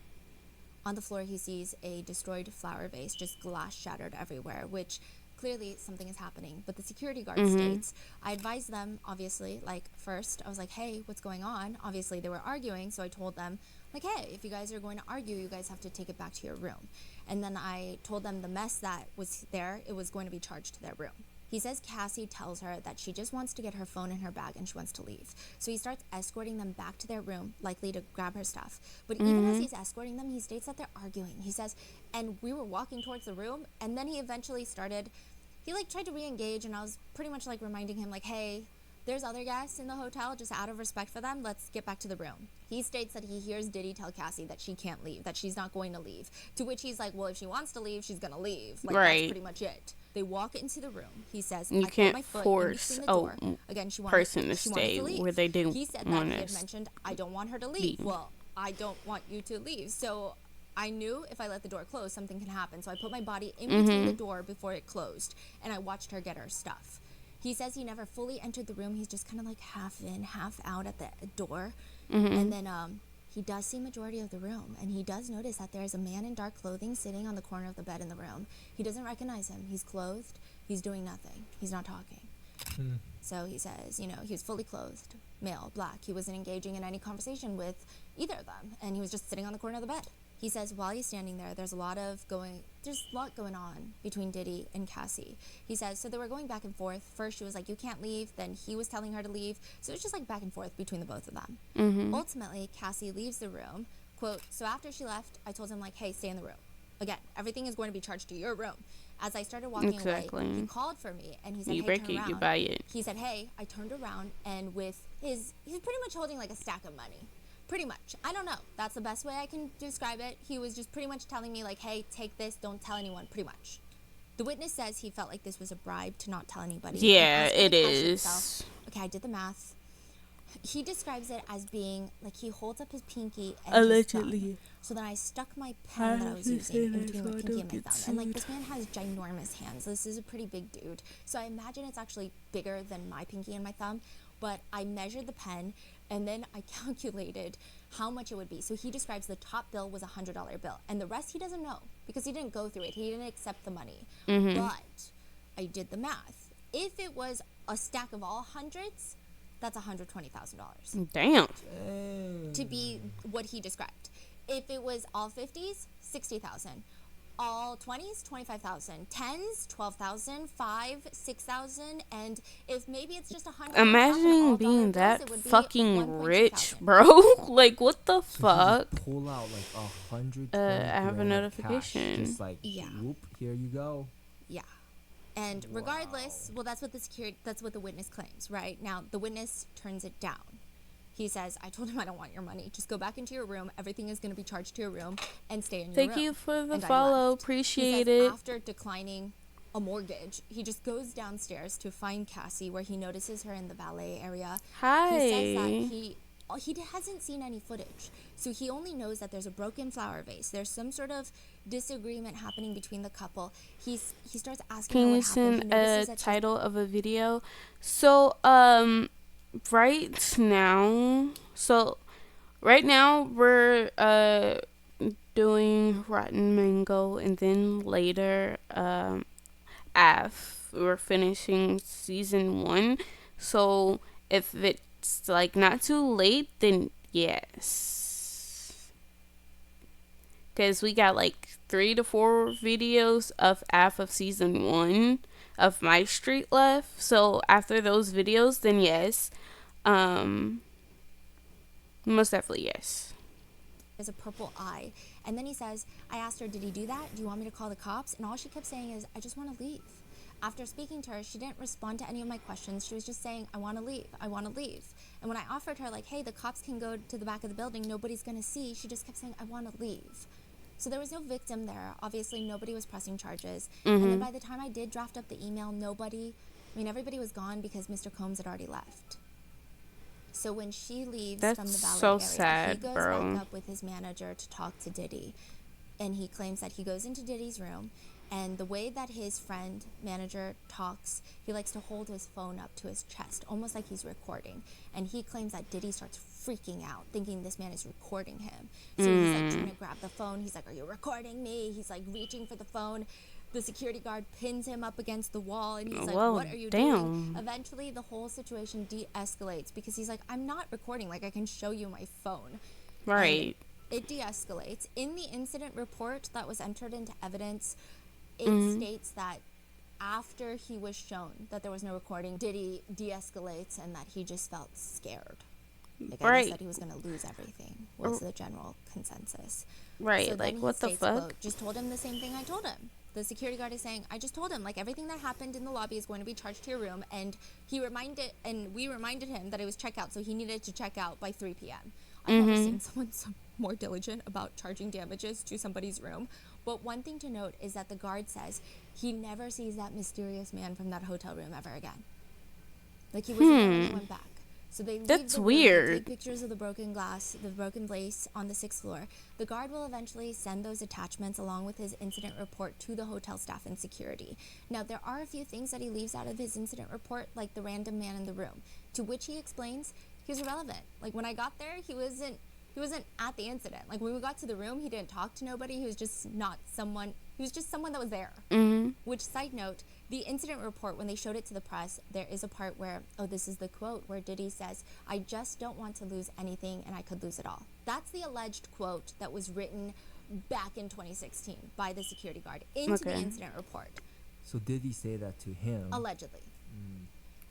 On the floor, he sees a destroyed flower vase, just glass shattered everywhere, which clearly something is happening. But the security guard states, I advised them, obviously, like, first, I was like, hey, what's going on? Obviously, they were arguing, so I told them, like, hey, if you guys are going to argue, you guys have to take it back to your room. And then I told them the mess that was there, it was going to be charged to their room. He says Cassie tells her that she just wants to get her phone in her bag and she wants to leave. So he starts escorting them back to their room, likely to grab her stuff. But even as he's escorting them, he states that they're arguing. He says, and we were walking towards the room, and then he eventually tried to re-engage, and I was pretty much like reminding him, like, hey, there's other guests in the hotel, just out of respect for them, let's get back to the room. He states that he hears Diddy tell Cassie that she can't leave, that she's not going to leave. To which he's like, well, if she wants to leave, she's going to leave. Like, that's pretty much it. They walk into the room. He says, you can't force Again, person to stay where they didn't He said that he had mentioned, I don't want her to leave. Well, I don't want you to leave. So I knew if I let the door close, something can happen. So I put my body in between the door before it closed, and I watched her get her stuff. He says he never fully entered the room. He's just kind of like half in, half out at the door. And then he does see majority of the room, and he does notice that there's a man in dark clothing sitting on the corner of the bed in the room. He doesn't recognize him. He's clothed. He's doing nothing. He's not talking. So he says, he was fully clothed, male, black. He wasn't engaging in any conversation with either of them, and he was just sitting on the corner of the bed. He says while he's standing there, there's a lot going on between Diddy and Cassie. He says, so they were going back and forth. First, she was like, you can't leave. Then he was telling her to leave. So it was just like back and forth between the both of them. Ultimately, Cassie leaves the room. Quote, so after she left, I told him, like, hey, stay in the room. Again, everything is going to be charged to your room. As I started walking away, he called for me, and he said, hey, turn around. You buy it. He said, hey, I turned around, and he's pretty much holding like a stack of money. Pretty much. I don't know. That's the best way I can describe it. He was just pretty much telling me, like, hey, take this, don't tell anyone, pretty much. The witness says he felt like this was a bribe to not tell anybody. Yeah, And as for it the cash is. itself, okay, I did the math. He describes it as being like he holds up his pinky and his thumb. So then I stuck my pen that I was using in between my pinky and my thumb. And like this man has ginormous hands. This is a pretty big dude. So I imagine it's actually bigger than my pinky and my thumb. But I measured the pen and then I calculated how much it would be. So he describes the top bill was $100 bill. And the rest he doesn't know because he didn't go through it. He didn't accept the money. But I did the math. If it was a stack of all hundreds, that's $120,000 Damn. to be what he described. If it was all 50s, 60,000. All 20s, 25,000. 10s, 12,000. 5, 6,000. And if maybe it's just 100. Imagine being that fucking rich, bro. Like, what the fuck? Pull out like 100. I have a notification. Just like, whoop, here you go. Yeah. And regardless, well, that's what the witness claims, right? Now, the witness turns it down. He says, I told him I don't want your money. Just go back into your room. Everything is going to be charged to your room and stay in your room. Thank you for the And I follow. left. Appreciate He says it. after declining a mortgage, he just goes downstairs to find Cassie, where he notices her in the valet area. Hi. He says that he hasn't seen any footage, so he only knows that there's a broken flower vase. There's some sort of disagreement happening between the couple. He starts asking her Can what you happened. send He notices a that title of a video? So, right now we're doing RottenMango, and then later we're finishing season 1. So if it's like not too late, then yes, because we got like 3 to 4 videos of of season 1 of MyStreet left. So after those videos, then yes, most definitely yes. there's a purple eye. And then he says, I asked her, did he do that? Do you want me to call the cops? And all she kept saying is, I just want to leave. After speaking to her, she didn't respond to any of my questions. She was just saying, I want to leave. I want to leave. And when I offered her, like, hey, the cops can go to the back of the building. Nobody's going to see. She just kept saying, I want to leave. So there was no victim there. Obviously, nobody was pressing charges. And then by the time I did draft up the email, everybody was gone because Mr. Combs had already left. So when she leaves from the valet area, sad, he goes bro. back up with his manager to talk to Diddy. And he claims that he goes into Diddy's room, and the way that his friend manager talks, he likes to hold his phone up to his chest, almost like he's recording. And he claims that Diddy starts freaking out, thinking this man is recording him. So he's like trying to grab the phone. He's like, are you recording me? He's like reaching for the phone. The security guard pins him up against the wall, and he's like, what are you doing? Eventually, the whole situation de-escalates because he's like, I'm not recording. Like, I can show you my phone. Right. And it de-escalates. In the incident report that was entered into evidence, it states that after he was shown that there was no recording, Diddy de-escalates and that he just felt scared. Like, I guess that he was going to lose everything was the general consensus. Right, So like, then what he the states, fuck? quote, just told him the same thing I told him. The security guard is saying, I just told him, like, everything that happened in the lobby is going to be charged to your room. And we reminded him that it was checkout, so he needed to check out by 3 p.m. I've never seen someone so more diligent about charging damages to somebody's room. But one thing to note is that the guard says he never sees that mysterious man from that hotel room ever again. Like, he wasn't there when he went back. So they leave That's the room, weird. they take pictures of the broken glass, the broken vase on the 6th floor. The guard will eventually send those attachments along with his incident report to the hotel staff and security. Now, there are a few things that he leaves out of his incident report, like the random man in the room, to which he explains he was irrelevant. Like, when I got there, he wasn't at the incident. Like, when we got to the room, he didn't talk to nobody. He was just someone that was there. Which, side note, the incident report, when they showed it to the press, there is a part where, this is the quote, where Diddy says, I just don't want to lose anything and I could lose it all. That's the alleged quote that was written back in 2016 by the security guard into the incident report. So did he say that to him? Allegedly.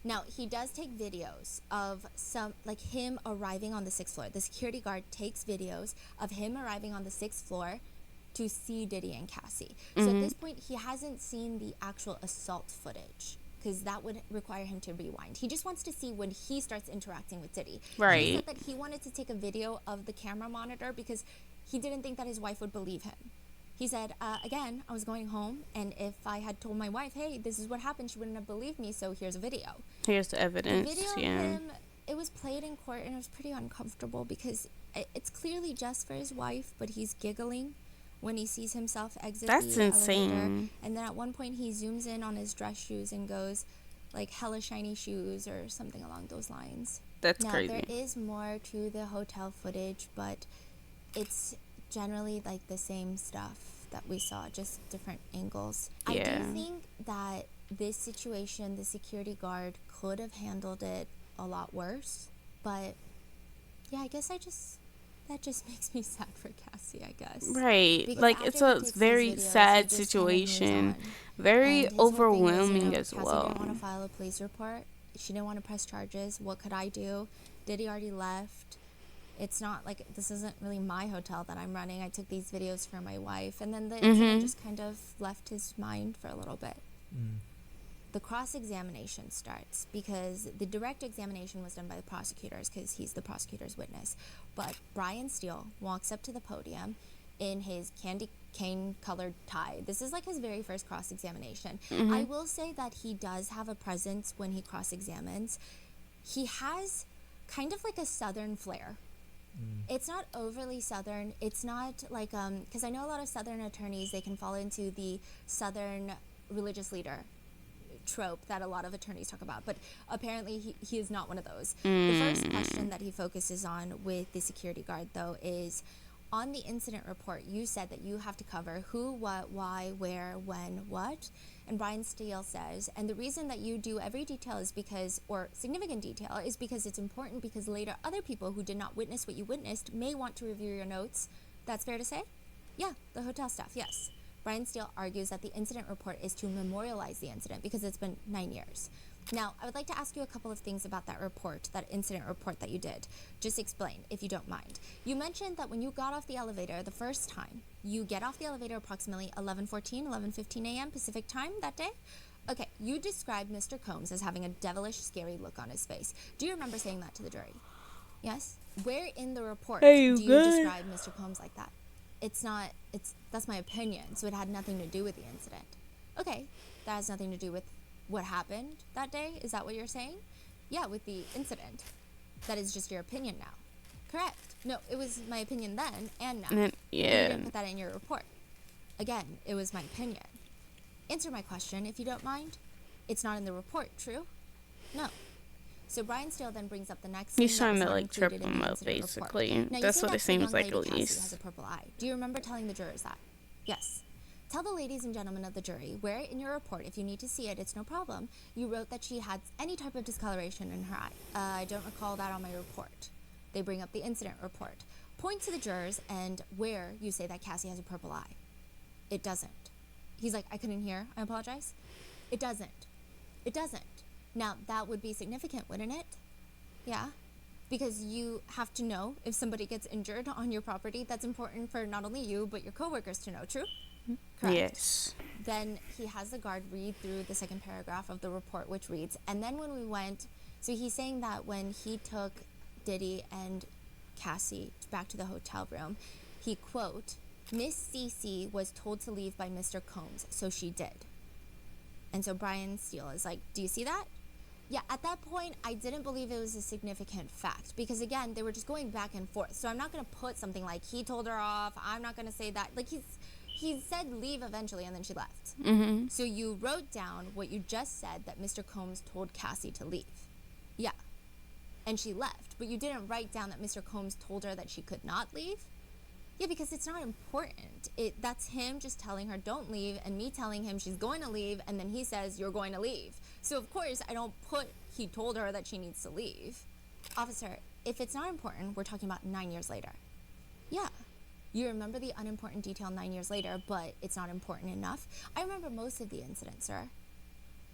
Now, he does take videos of him arriving on the 6th floor. The security guard takes videos of him arriving on the 6th floor to see Diddy and Cassie. So at this point, he hasn't seen the actual assault footage because that would require him to rewind. He just wants to see when he starts interacting with Diddy. Right. He said that he wanted to take a video of the camera monitor because he didn't think that his wife would believe him. He said, again, I was going home, and if I had told my wife, hey, this is what happened, she wouldn't have believed me, so here's a video. Here's the The evidence. video of Yeah. him, it was played in court, and it was pretty uncomfortable because it's clearly just for his wife, but he's giggling when he sees himself exit That's the elevator. insane. And then at one point, he zooms in on his dress shoes and goes, like, hella shiny shoes or something along those lines. That's Now, crazy. there is more to the hotel footage, but it's generally like the same stuff that we saw, just different angles. I Yeah. do think that this situation, the security guard could have handled it a lot worse, but yeah, I guess that just makes me sad for Cassie, I guess. Right. Because Like, after it's he a takes these very videos, he sad just kinda moves situation. on. Very And his whole thing was, overwhelming as Cassie well. didn't want to file a police report. She didn't want to press charges. What could I do? Diddy already left. It's not like, this isn't really my hotel that I'm running. I took these videos for my wife. And then the incident just kind of left his mind for a little bit. The cross-examination starts because the direct examination was done by the prosecutors because he's the prosecutor's witness. But Brian Steele walks up to the podium in his candy cane colored tie. This is like his very first cross-examination. I will say that he does have a presence when he cross-examines. He has kind of like a southern flair. It's not overly southern. It's not like, because I know a lot of southern attorneys, they can fall into the southern religious leader trope that a lot of attorneys talk about, but apparently he is not one of those. The first question that he focuses on with the security guard, though, is on the incident report, you said that you have to cover who, what, why, where, when, what. And Brian Steele says, and the reason that you do every detail is because, or significant detail, is because it's important because later other people who did not witness what you witnessed may want to review your notes. That's fair to say? Yeah, the hotel staff, yes. Brian Steele argues that the incident report is to memorialize the incident because it's been 9 years. Now, I would like to ask you a couple of things about that report, that incident report that you did. Just explain, if you don't mind. You mentioned that when you got off the elevator the first time, you get off the elevator approximately 11:14, 11:15 a.m. Pacific time that day? Okay, you described Mr. Combs as having a devilish, scary look on his face. Do you remember saying that to the jury? Yes? Where in the report Are you do you good? describe Mr. Combs like that? That's my opinion, so it had nothing to do with the incident. Okay, that has nothing to do with what happened that day? Is that what you're saying? Yeah, with the incident. That is just your opinion now. Correct. No, it was my opinion then and now. And You yeah. didn't put that in your report. Again, it was my opinion. Answer my question, if you don't mind. It's not in the report, true? No. So Brian Steele then brings up the next He's thing that trying was to, not like, included trip in him the up, incident report. basically. Now, you That's say what that it seems the young like, lady at Cassie least. has a purple eye. Do you remember telling the jurors that? Yes. Tell the ladies and gentlemen of the jury where in your report, if you need to see it, it's no problem, you wrote that she had any type of discoloration in her eye. I don't recall that on my report. They bring up the incident report. Point to the jurors and where you say that Cassie has a purple eye. It doesn't. He's like, I couldn't hear. I apologize. It doesn't. It doesn't. Now, that would be significant, wouldn't it? Yeah. Because you have to know if somebody gets injured on your property. That's important for not only you, but your coworkers to know, true? Correct. Yes. Then he has the guard read through the second paragraph of the report, which reads, and then when we went, so he's saying that when he took Diddy and Cassie back to the hotel room, he, quote, Miss Cece was told to leave by Mr. Combs, so she did. And so Brian Steele is like, do you see that? Yeah, at that point, I didn't believe it was a significant fact because, again, they were just going back and forth. So I'm not going to put something like he told her off. I'm not going to say that. Like, he said leave eventually, and then she left. Mm-hmm. So you wrote down what you just said, that Mr. Combs told Cassie to leave. Yeah. And she left. But you didn't write down that Mr. Combs told her that she could not leave? Yeah, because it's not important. That's him just telling her don't leave and me telling him she's going to leave, and then he says you're going to leave. So of course I don't put he told her that she needs to leave. Officer, if it's not important, we're talking about 9 years later. Yeah. You remember the unimportant detail 9 years later, but it's not important enough. I remember most of the incident, sir.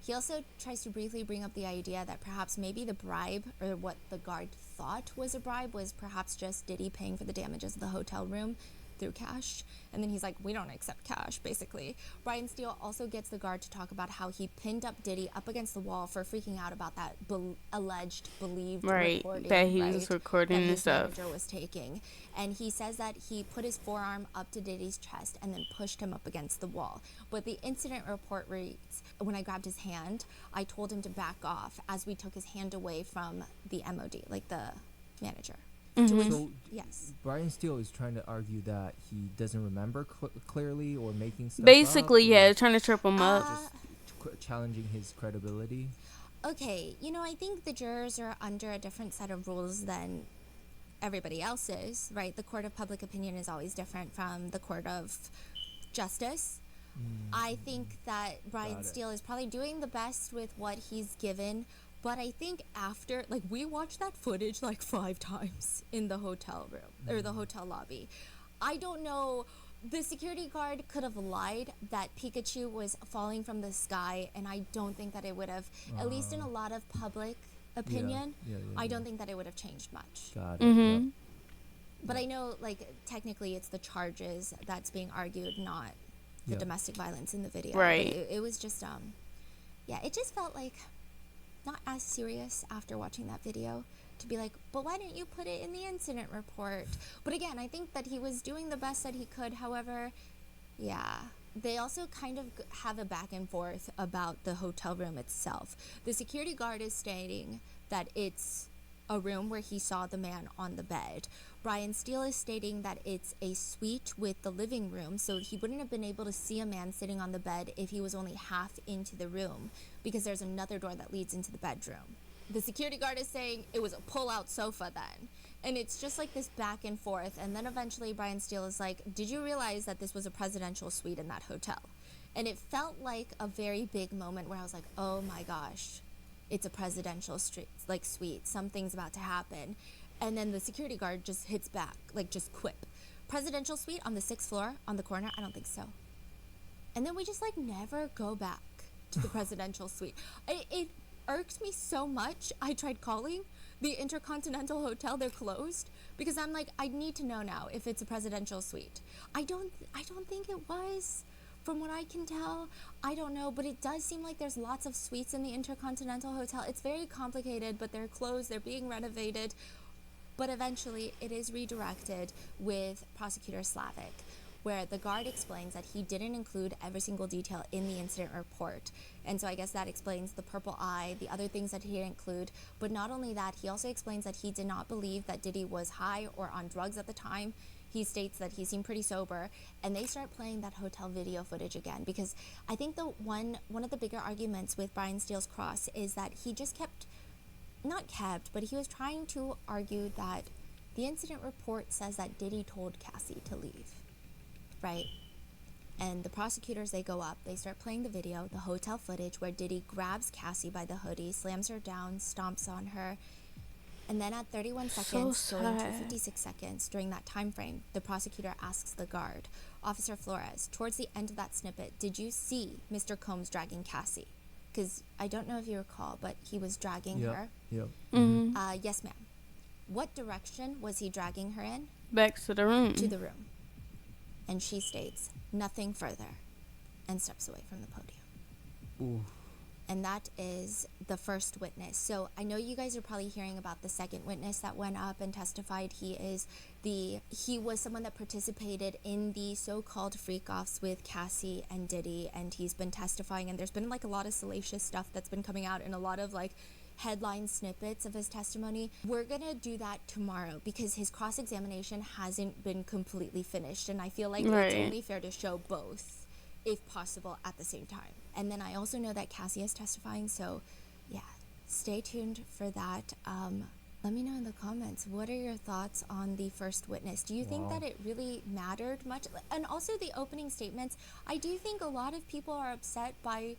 He also tries to briefly bring up the idea that perhaps maybe the bribe, or what the guard thought was a bribe, was perhaps just Diddy paying for the damages of the hotel room. through cash. And then he's like, we don't accept cash, basically. Brian Steele also gets the guard to talk about how he pinned up Diddy up against the wall for freaking out about that believed recording, that he was recording that and his stuff. manager was taking. And he says that he put his forearm up to Diddy's chest and then pushed him up against the wall. But the incident report reads, when I grabbed his hand, I told him to back off as we took his hand away from the MOD, like the manager. To which, So yes. Brian Steele is trying to argue that he doesn't remember clearly or making stuff Basically, up, yeah, or trying to trip him up. challenging his credibility. Okay, I think the jurors are under a different set of rules than everybody else is, right? The court of public opinion is always different from the court of justice. I think that Brian Got it. Steele is probably doing the best with what he's given, but I think after, like, we watched that footage like 5 times in the hotel room, or the hotel lobby. I don't know, the security guard could have lied that Pikachu was falling from the sky, and I don't think that it would have, at least in a lot of public opinion, I don't think that it would have changed much. Got it. Yep. But I know, like, technically it's the charges that's being argued, not the Yeah. domestic violence in the video. Right. But it was just, yeah, it just felt like not as serious after watching that video to be like, but why didn't you put it in the incident report? But again, I think that he was doing the best that he could. However, yeah, they also kind of have a back and forth about the hotel room itself. The security guard is stating that it's a room where he saw the man on the bed. Brian Steele is stating that it's a suite with the living room, so he wouldn't have been able to see a man sitting on the bed if he was only half into the room, because there's another door that leads into the bedroom. The security guard is saying it was a pull-out sofa then. And it's just like this back and forth, and then eventually Brian Steele is like, did you realize that this was a presidential suite in that hotel? And it felt like a very big moment where I was like, oh my gosh, it's a presidential suite. Something's about to happen. And then the security guard just hits back, like just quip. Presidential suite on the 6th floor on the corner? I don't think so. And then we just like never go back to the presidential suite. It irks me so much. I tried calling the Intercontinental Hotel. They're closed because I'm like, I need to know now if it's a presidential suite. I don't think it was. From what I can tell, I don't know, but it does seem like there's lots of suites in the Intercontinental Hotel. It's very complicated, but they're closed, they're being renovated. But eventually, it is redirected with Prosecutor Slavic, where the guard explains that he didn't include every single detail in the incident report. And so I guess that explains the purple eye, the other things that he didn't include. But not only that, he also explains that he did not believe that Diddy was high or on drugs at the time. He states that he seemed pretty sober, and they start playing that hotel video footage again, because I think the one of the bigger arguments with Brian Steele's cross is that he just but he was trying to argue that the incident report says that Diddy told Cassie to leave, right? And the prosecutors, they go up, they start playing the video, the hotel footage where Diddy grabs Cassie by the hoodie, slams her down, stomps on her. And then at 31 seconds, going to 56 seconds, during that time frame, the prosecutor asks the guard, Officer Flores, towards the end of that snippet, did you see Mr. Combs dragging Cassie? Because I don't know if you recall, but he was dragging her. Yep. Yes, ma'am. What direction was he dragging her in? Back to the room. To the room. And she states, nothing further, and steps away from the podium. Ooh. And that is the first witness. So I know you guys are probably hearing about the second witness that went up and testified. He was someone that participated in the so-called freak-offs with Cassie and Diddy, and he's been testifying, and there's been like a lot of salacious stuff that's been coming out and a lot of like headline snippets of his testimony. We're gonna do that tomorrow because his cross-examination hasn't been completely finished, and I feel like it's only fair to show both, if possible, at the same time. And then I also know that Cassie is testifying, so yeah, stay tuned for that. Let me know in the comments, what are your thoughts on the first witness? Do you think that it really mattered much? And also the opening statements, I do think a lot of people are upset by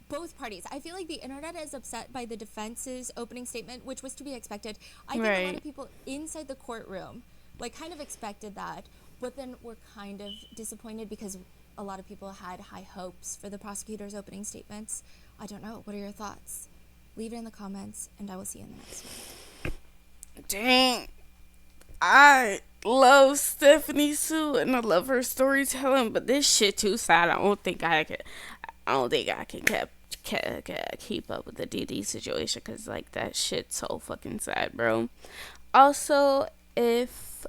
both parties. I feel like the internet is upset by the defense's opening statement, which was to be expected. I think a lot of people inside the courtroom like kind of expected that, but then were kind of disappointed because a lot of people had high hopes for the prosecutor's opening statements. I don't know. What are your thoughts? Leave it in the comments, and I will see you in the next one. Dang. I love Stephanie Sue and I love her storytelling, but this shit too sad. I don't think I can. I don't think I can keep up with the DD situation because like that shit's so fucking sad, bro. Also, if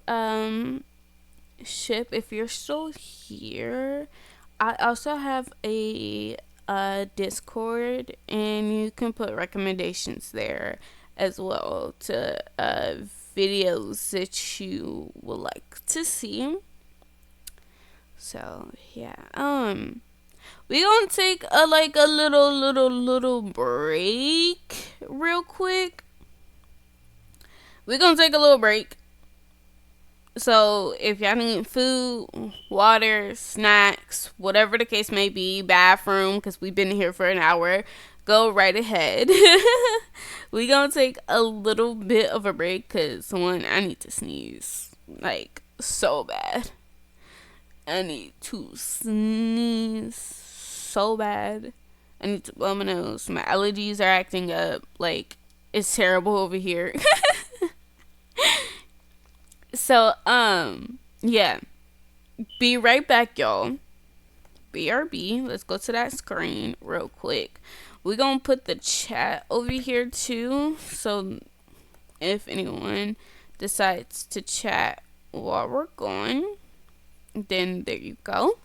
Ship, if you're still here, I also have a Discord, and you can put recommendations there as well to videos that you would like to see. So yeah, we gonna take a little break real quick. We gonna take a little break. So if y'all need food, water, snacks, whatever the case may be, bathroom, because we've been here for an hour, go right ahead. We gonna take a little bit of a break because one, I need to sneeze like so bad. I need to sneeze so bad. I need to blow my nose. My allergies are acting up. Like it's terrible over here. So, yeah. Be right back, y'all. BRB. Let's go to that screen real quick. We're gonna put the chat over here too. So, if anyone decides to chat while we're going, then there you go.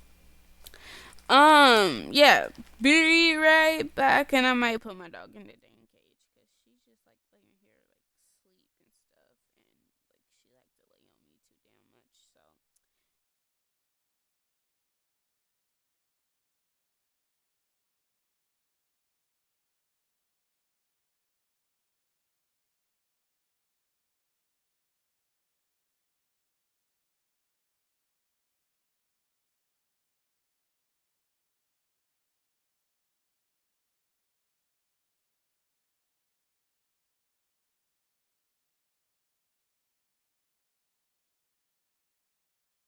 Yeah. Be right back, and I might put my dog in the dang cage because she's just like laying here like sleep and stuff, and like she like to lay on me too damn much. So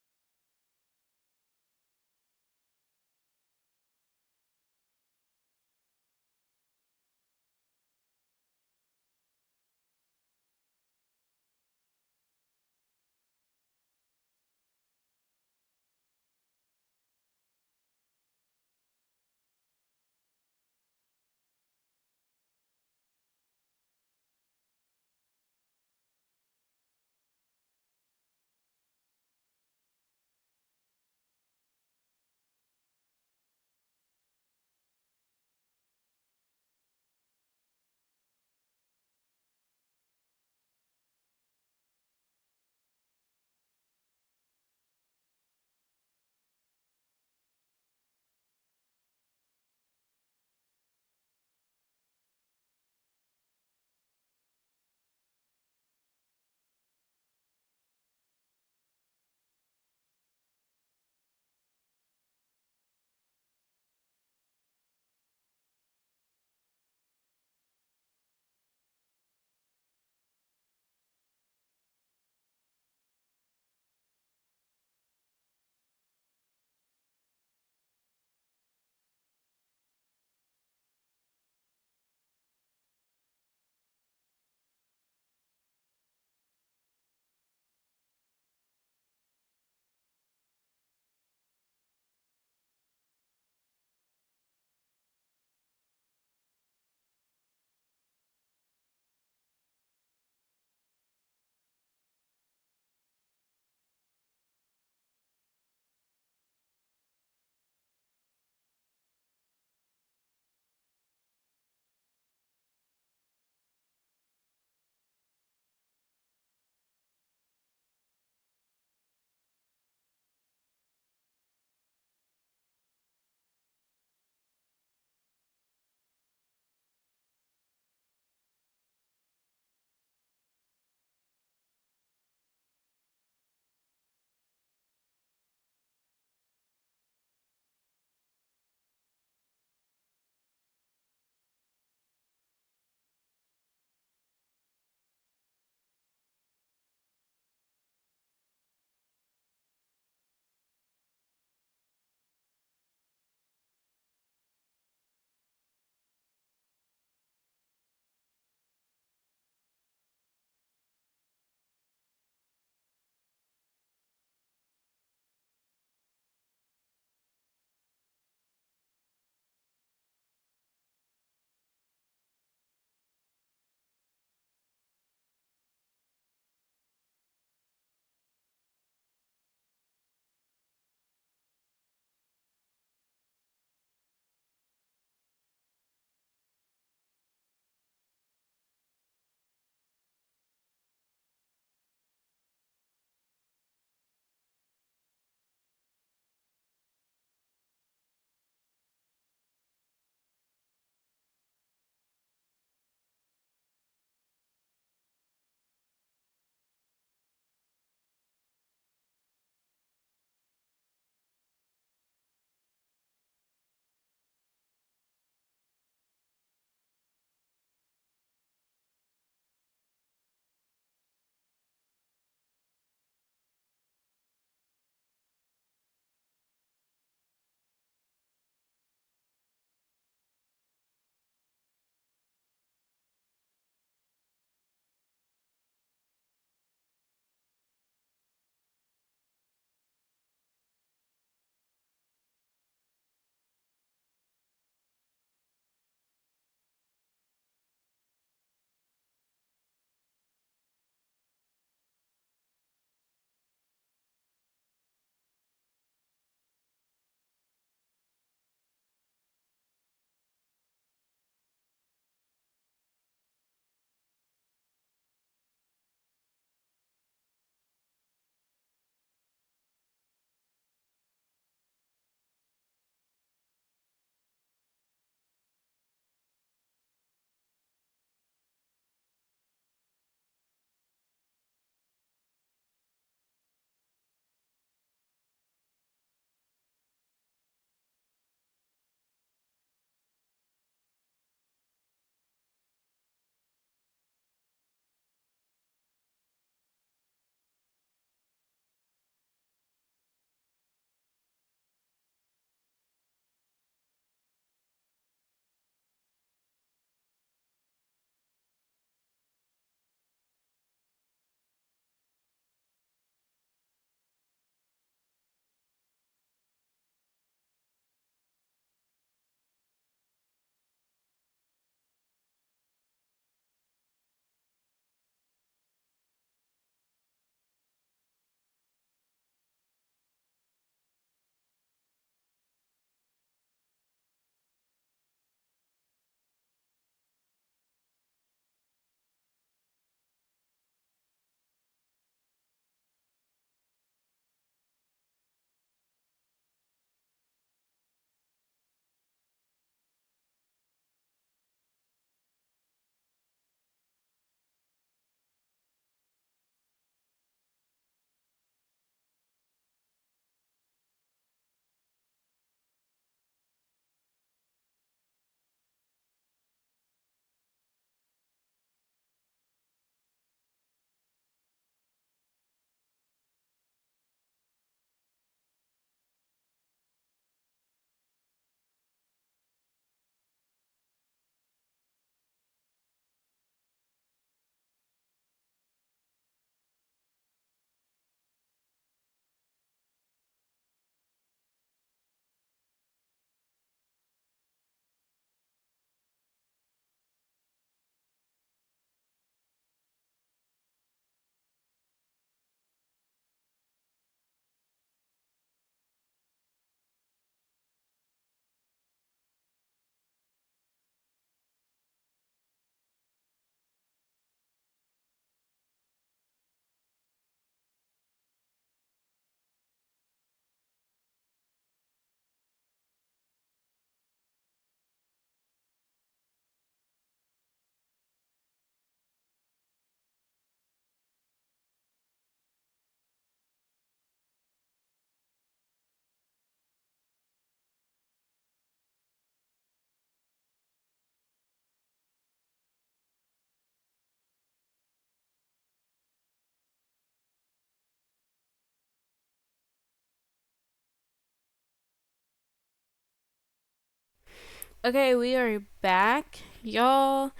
Okay, we are back, y'all.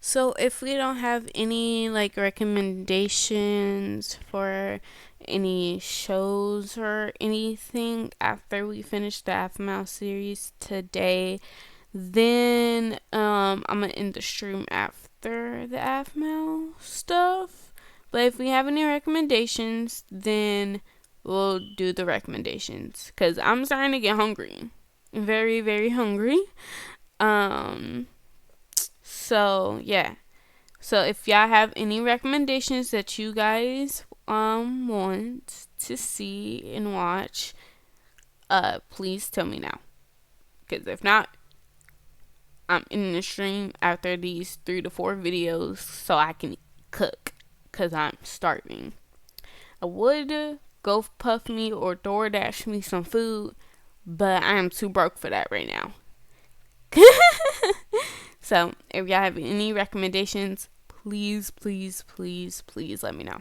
So if we don't have any like recommendations for any shows or anything after we finish the APHMAU series today, then I'm gonna end the stream after the APHMAU stuff. But if we have any recommendations, then we'll do the recommendations. Cause I'm starting to get hungry, very very hungry. So yeah. So if y'all have any recommendations that you guys want to see and watch, please tell me now. Cause if not, I'm in the stream after these 3 to 4 videos so I can cook. Cause I'm starving. I would go puff me or DoorDash me some food, but I am too broke for that right now. So if y'all have any recommendations, please let me know.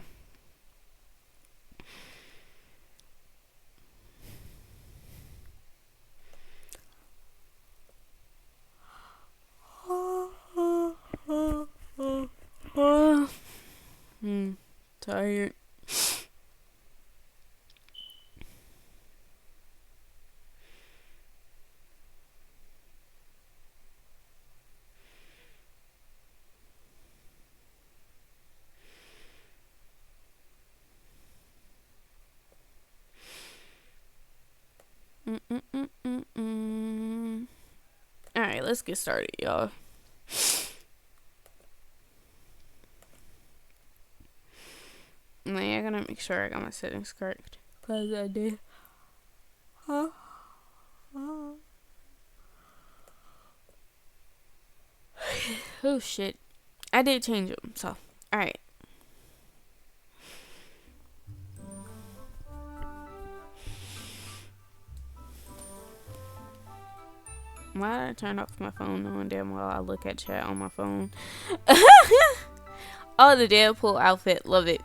Tired. Alright, let's get started, y'all. I gotta make sure I got my settings correct. Cause I did. Oh shit. I did change them, so. Alright. Why did I turn off my phone knowing damn well I look at chat on my phone? Oh, the Deadpool outfit. Love it.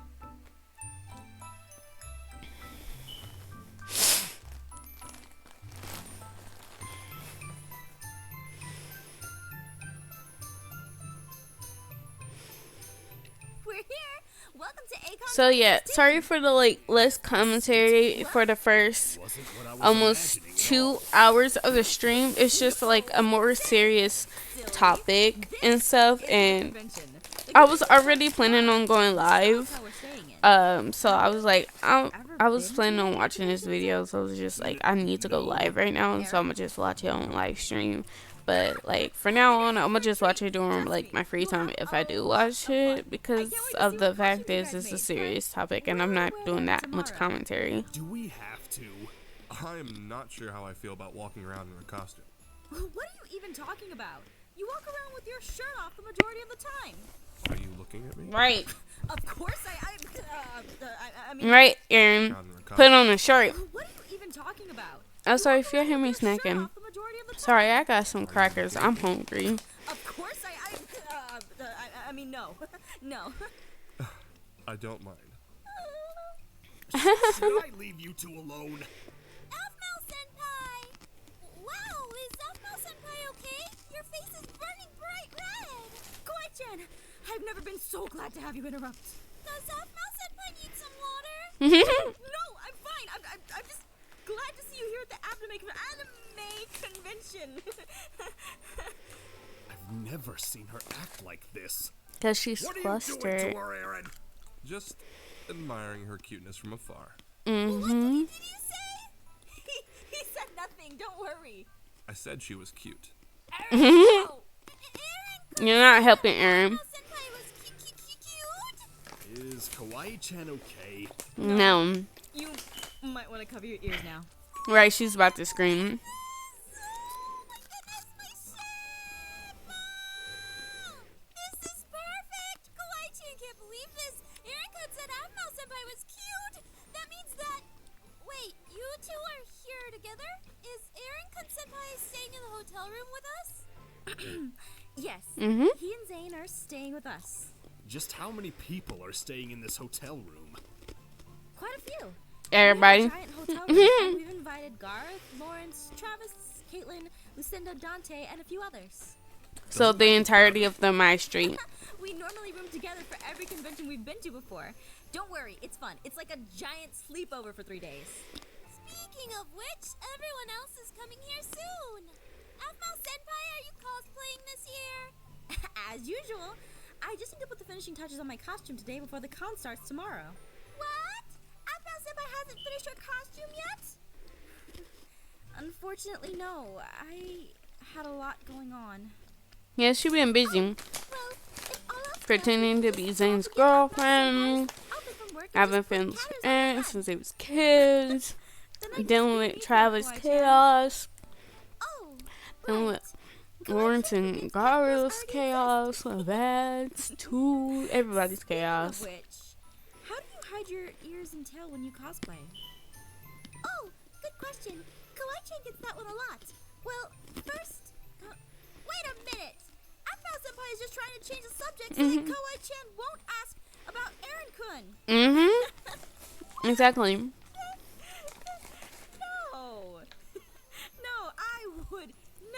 We're here. Welcome to ACON. So yeah, sorry for the like less commentary for the first almost 2 hours of the stream. It's just like a more serious topic and stuff, and I was already planning on going live. So I was like, I was planning on watching this video, so I was just like, I need to go live right now, so I'm gonna just watch it on live stream. But like for now on, I'm gonna just watch it during like my free time if I do watch it, because of the fact is it's a serious topic and I'm not doing that much commentary. Do we have to? I'm not sure how I feel about walking around in a costume. What are you even talking about? You walk around with your shirt off the majority of the time. Are you looking at me? Right. Of course I mean... Right, Aaron. Put on a shirt. What are you even talking about? I'm sorry if you hear me snacking. Sorry, I got some crackers. I'm hungry. Of course I mean, no. No. I don't mind. Should I leave you two alone? APHMAU-senpai! Wow, is APHMAU-senpai okay? Your face is burning bright red. Kawaii-chan, I've never been so glad to have you interrupt. Does APHMAU-senpai need some water? No, I'm fine. I'm just glad to see you here at the anime convention. I've never seen her act like this. Because she's What are you doing flustered. to her, Aaron? Just admiring her cuteness from afar. What did you say? He said nothing. Don't worry. I said she was cute. No. You're not helping Aaron. APHMAU-senpai was cute. Is Kawaii-chan okay? No. You might want to cover your ears now. Right, she's about to scream. Oh my goodness, my shirt! Mom! This is perfect! Kawaii-chan can't believe this! Aaron said APHMAU-senpai was cute! That means that... Wait, you two are here together? Is Aaron-senpai staying in the hotel room with us? Yes. Mm-hmm. He and Zane are staying with us. Just how many people are staying in this hotel room? Quite a few. Everybody. We have a giant hotel room, and we've invited Garth, Lawrence, Travis, Caitlin, Lucinda, Dante, and a few others. So the entirety of the MyStreet. We normally room together for every convention we've been to before. Don't worry, it's fun. It's like a giant sleepover for 3 days. Speaking of which, everyone else is coming here soon. APHMAU Senpai, are you cosplaying this year? As usual, I just need to put the finishing touches on my costume today before the con starts tomorrow. What? APHMAU Senpai hasn't finished her costume yet? Unfortunately, no. I had a lot going on. Yeah, she been busy Well, if all else pretending to fails, be we Zane's can all get APHMAU girlfriend, Senpais. I'll be from work and having just put friends counters on Aaron my since head. they was kids, Then I dealing just with need Travis Kawaii-chan. chaos, Oh, dealing right. with Lawrence and Garl's chaos, Vad's too, everybody's Speaking chaos. of which, how do you hide your ears and tail when you cosplay? Oh, good question. Kawaii-chan gets that one a lot. Well, first... wait a minute! APHMAU Senpai is just trying to change the subject so that Kawaii-chan won't ask about Aaron-kun. Mm-hmm. Exactly. No! No, I would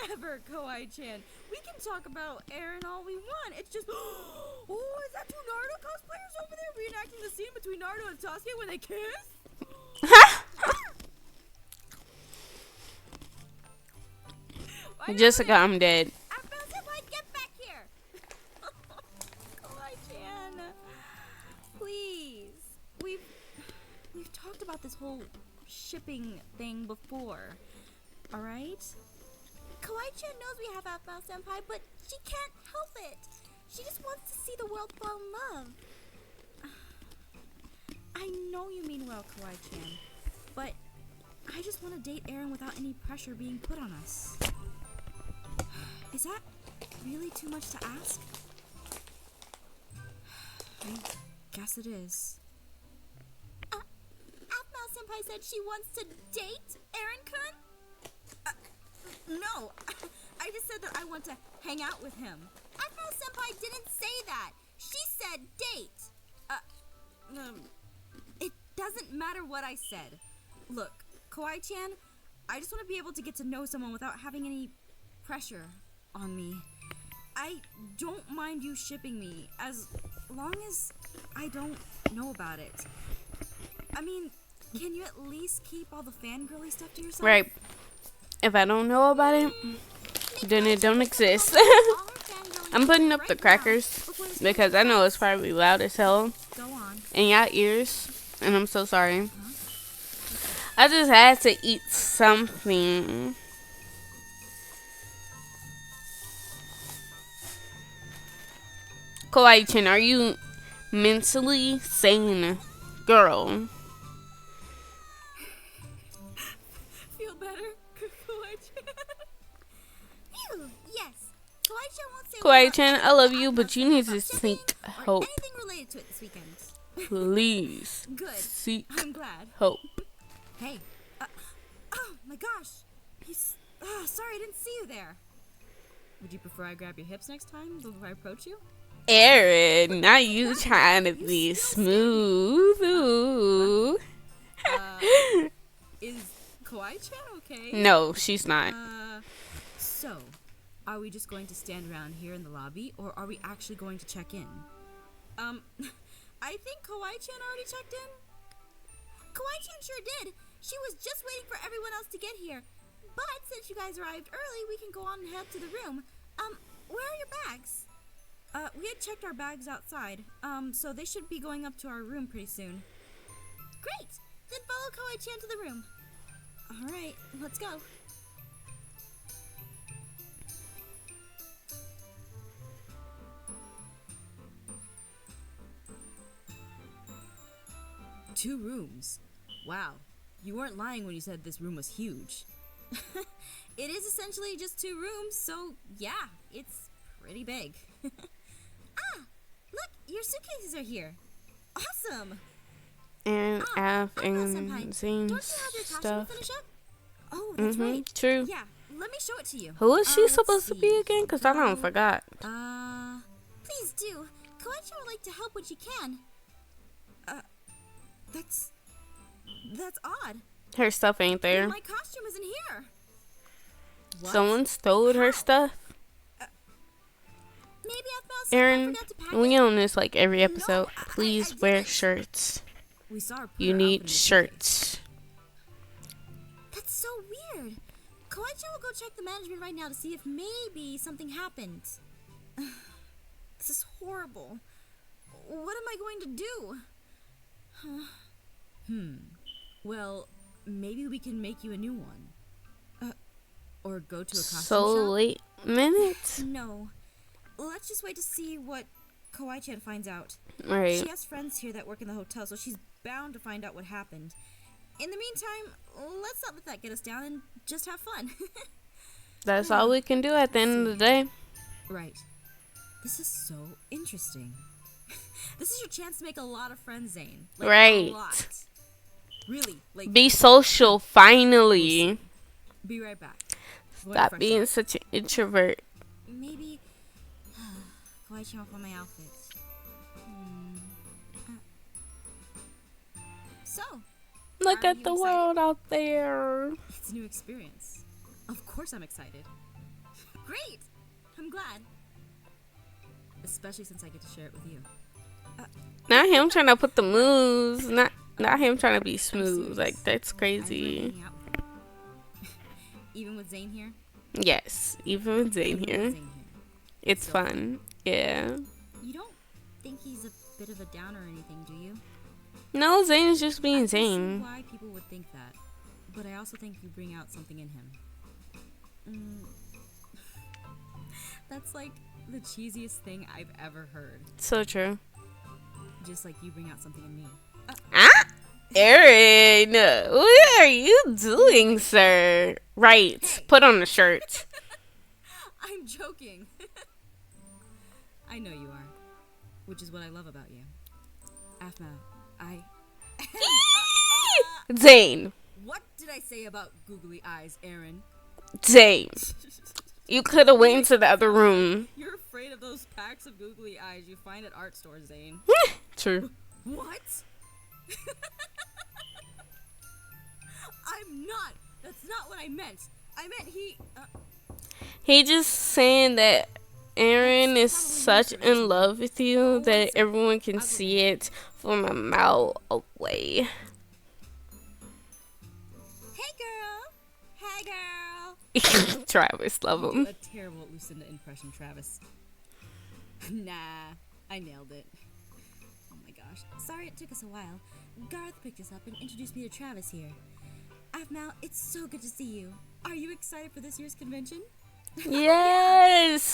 never, Kawaii-chan. We can talk about Aaron all we want. It's just... Oh, is that two Naruto cosplayers over there reenacting the scene between Naruto and Sasuke when they kiss? Why Jessica, not? I'm dead. APHMAU Senpai, get back here! Kawaii-chan, please. We've talked about this whole shipping thing before. All right? Kawaii-chan knows we have APHMAU Senpai, but she can't help it. She just wants to see the world fall in love. I know you mean well, Kawaii-chan, but I just want to date Aaron without any pressure being put on us. Is that really too much to ask? I guess it is. APHMAU Senpai said she wants to date Aaron-kun? No, I just said that I want to hang out with him. APHMAU Senpai didn't say that. She said date. It doesn't matter what I said. Look, Kawaii-chan, I just want to be able to get to know someone without having any pressure on me. I don't mind you shipping me as long as I don't know about it. I mean, can you at least keep all the fangirly stuff to yourself? Right. If I don't know about it, then it don't exist. I'm putting up the crackers because I know it's probably loud as hell Go on. in y'all ears, and I'm so sorry. I just had to eat something. Kawaii-chan, are you mentally sane, girl? Feel better, Kawaii-chan? Phew, yes. Kawaii-chan won't say Kawaii-chan, I love you, but you need to seek Or hope. anything related to it this weekend. Please Good. seek I'm glad. hope. Hey. Oh my gosh. Sorry, I didn't see you there. Would you prefer I grab your hips next time before I approach you? Aaron, not you trying to be smooth. Ooh. Is Kawaii-chan okay? No, she's not. So, are we just going to stand around here in the lobby, or are we actually going to check in? I think Kawaii-chan already checked in. Kawaii-chan sure did. She was just waiting for everyone else to get here. But since you guys arrived early, we can go on and head to the room. Where are your bags? We had checked our bags outside, so they should be going up to our room pretty soon. Great. Then follow Kawaii-chan to the room. All right, let's go. Two rooms. Wow, you weren't lying when you said this room was huge. It is essentially just two rooms, so yeah, it's pretty big. Look, your suitcases are here. Awesome! And F APHMAU and Senpai, Zane don't you have your costume stuff. to finish up? Oh, that's right. True. Yeah, let me show it to you. Who is she let's supposed to be see. again? Because I don't forgot. Please do. Kawaii-chan would like to help when she can. That's odd. Her stuff ain't there. My costume isn't here. What? Someone stole her stuff. Maybe APHMAU said I Aaron, forgot to pack we it. on this like every episode. No, I Please wear didn't. shirts. We saw her put You her need outfit in the shirts. That's so weird. Kawaii-chan will go check the management right now to see if maybe something happened. This is horrible. What am I going to do? Well, maybe we can make you a new one. Or go to a costume So shop? late minutes. No. Let's just wait to see what Kawaii-chan finds out. Right. She has friends here that work in the hotel, so she's bound to find out what happened. In the meantime, let's not let that get us down and just have fun. That's all we can do at the end of the day. Right. This is so interesting. This is your chance to make a lot of friends, Zane. Like, Right. A lot. Really, like, Be social, finally. be right back. Going to Stop freshen being up. such an introvert. Maybe Kawaii-chan will find my outfit. So, Look Are at you the excited? world out there. it's a new experience. Of course I'm excited. Great! I'm glad. Especially since I get to share it with you. Not him trying to put the moves. Not him trying to be smooth. Like, that's I enjoy crazy. hanging out with you. Even with Zane here? Yes, even with Zane Even with here. Zane here. It's fun. Yeah. You don't think he's a bit of a downer or anything, do you? No, Zane is just I being can see Zane. why people would think that, but I also think you bring out something in him. That's like the cheesiest thing I've ever heard. So true. Just like you bring out something in me. Aaron, what are you doing, sir? Right. Put on the shirt. I'm joking. I know you are, which is what I love about you. APHMAU, Zane. What did I say about googly eyes, Aaron? Zane. You could have went into the other room. You're afraid of those packs of googly eyes you find at art stores, Zane. True. What? I'm not. That's not what I meant. I meant he. He just saying that Aaron is such in love with you that everyone can see it from a mile away. Hey, girl. Hey, girl. Travis, love him. A terrible Lucinda impression, Travis. Nah, I nailed it. Oh my gosh. Sorry it took us a while. Garth picked us up and introduced me to Travis here. APHMAU, it's so good to see you. Are you excited for this year's convention? Yes.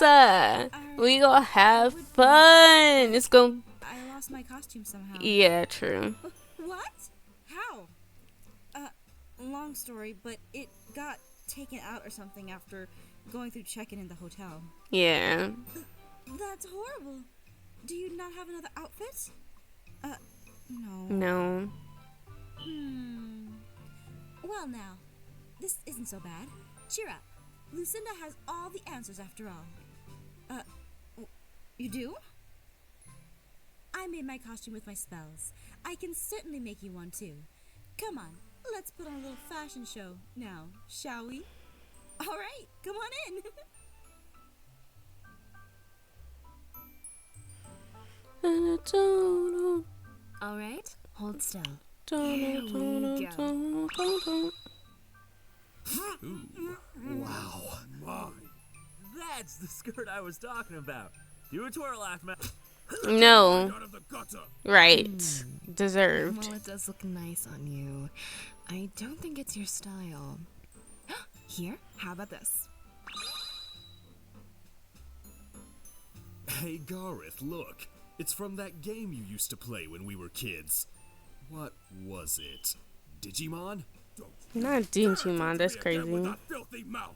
We gonna have fun. It's gonna. I lost my costume somehow. Yeah, true. What? How? Long story, but it got taken out or something after going through check-in in the hotel. Yeah. That's horrible. Do you not have another outfit? No. No. Well now, this isn't so bad. Cheer up. Lucinda has all the answers after all. You do? I made my costume with my spells. I can certainly make you one too. Come on, let's put on a little fashion show now, shall we? All right, come on in. All right, hold still. Here we go. Wow. That's the skirt I was talking about. Do a twirl, APHMAU. No. Out of the gutter. Right. Deserved. Well, it does look nice on you. I don't think it's your style. Here, how about this? Hey, Gareth, look. It's from that game you used to play when we were kids. What was it? Digimon? Not Digimon. That's Again with crazy. that filthy mouth.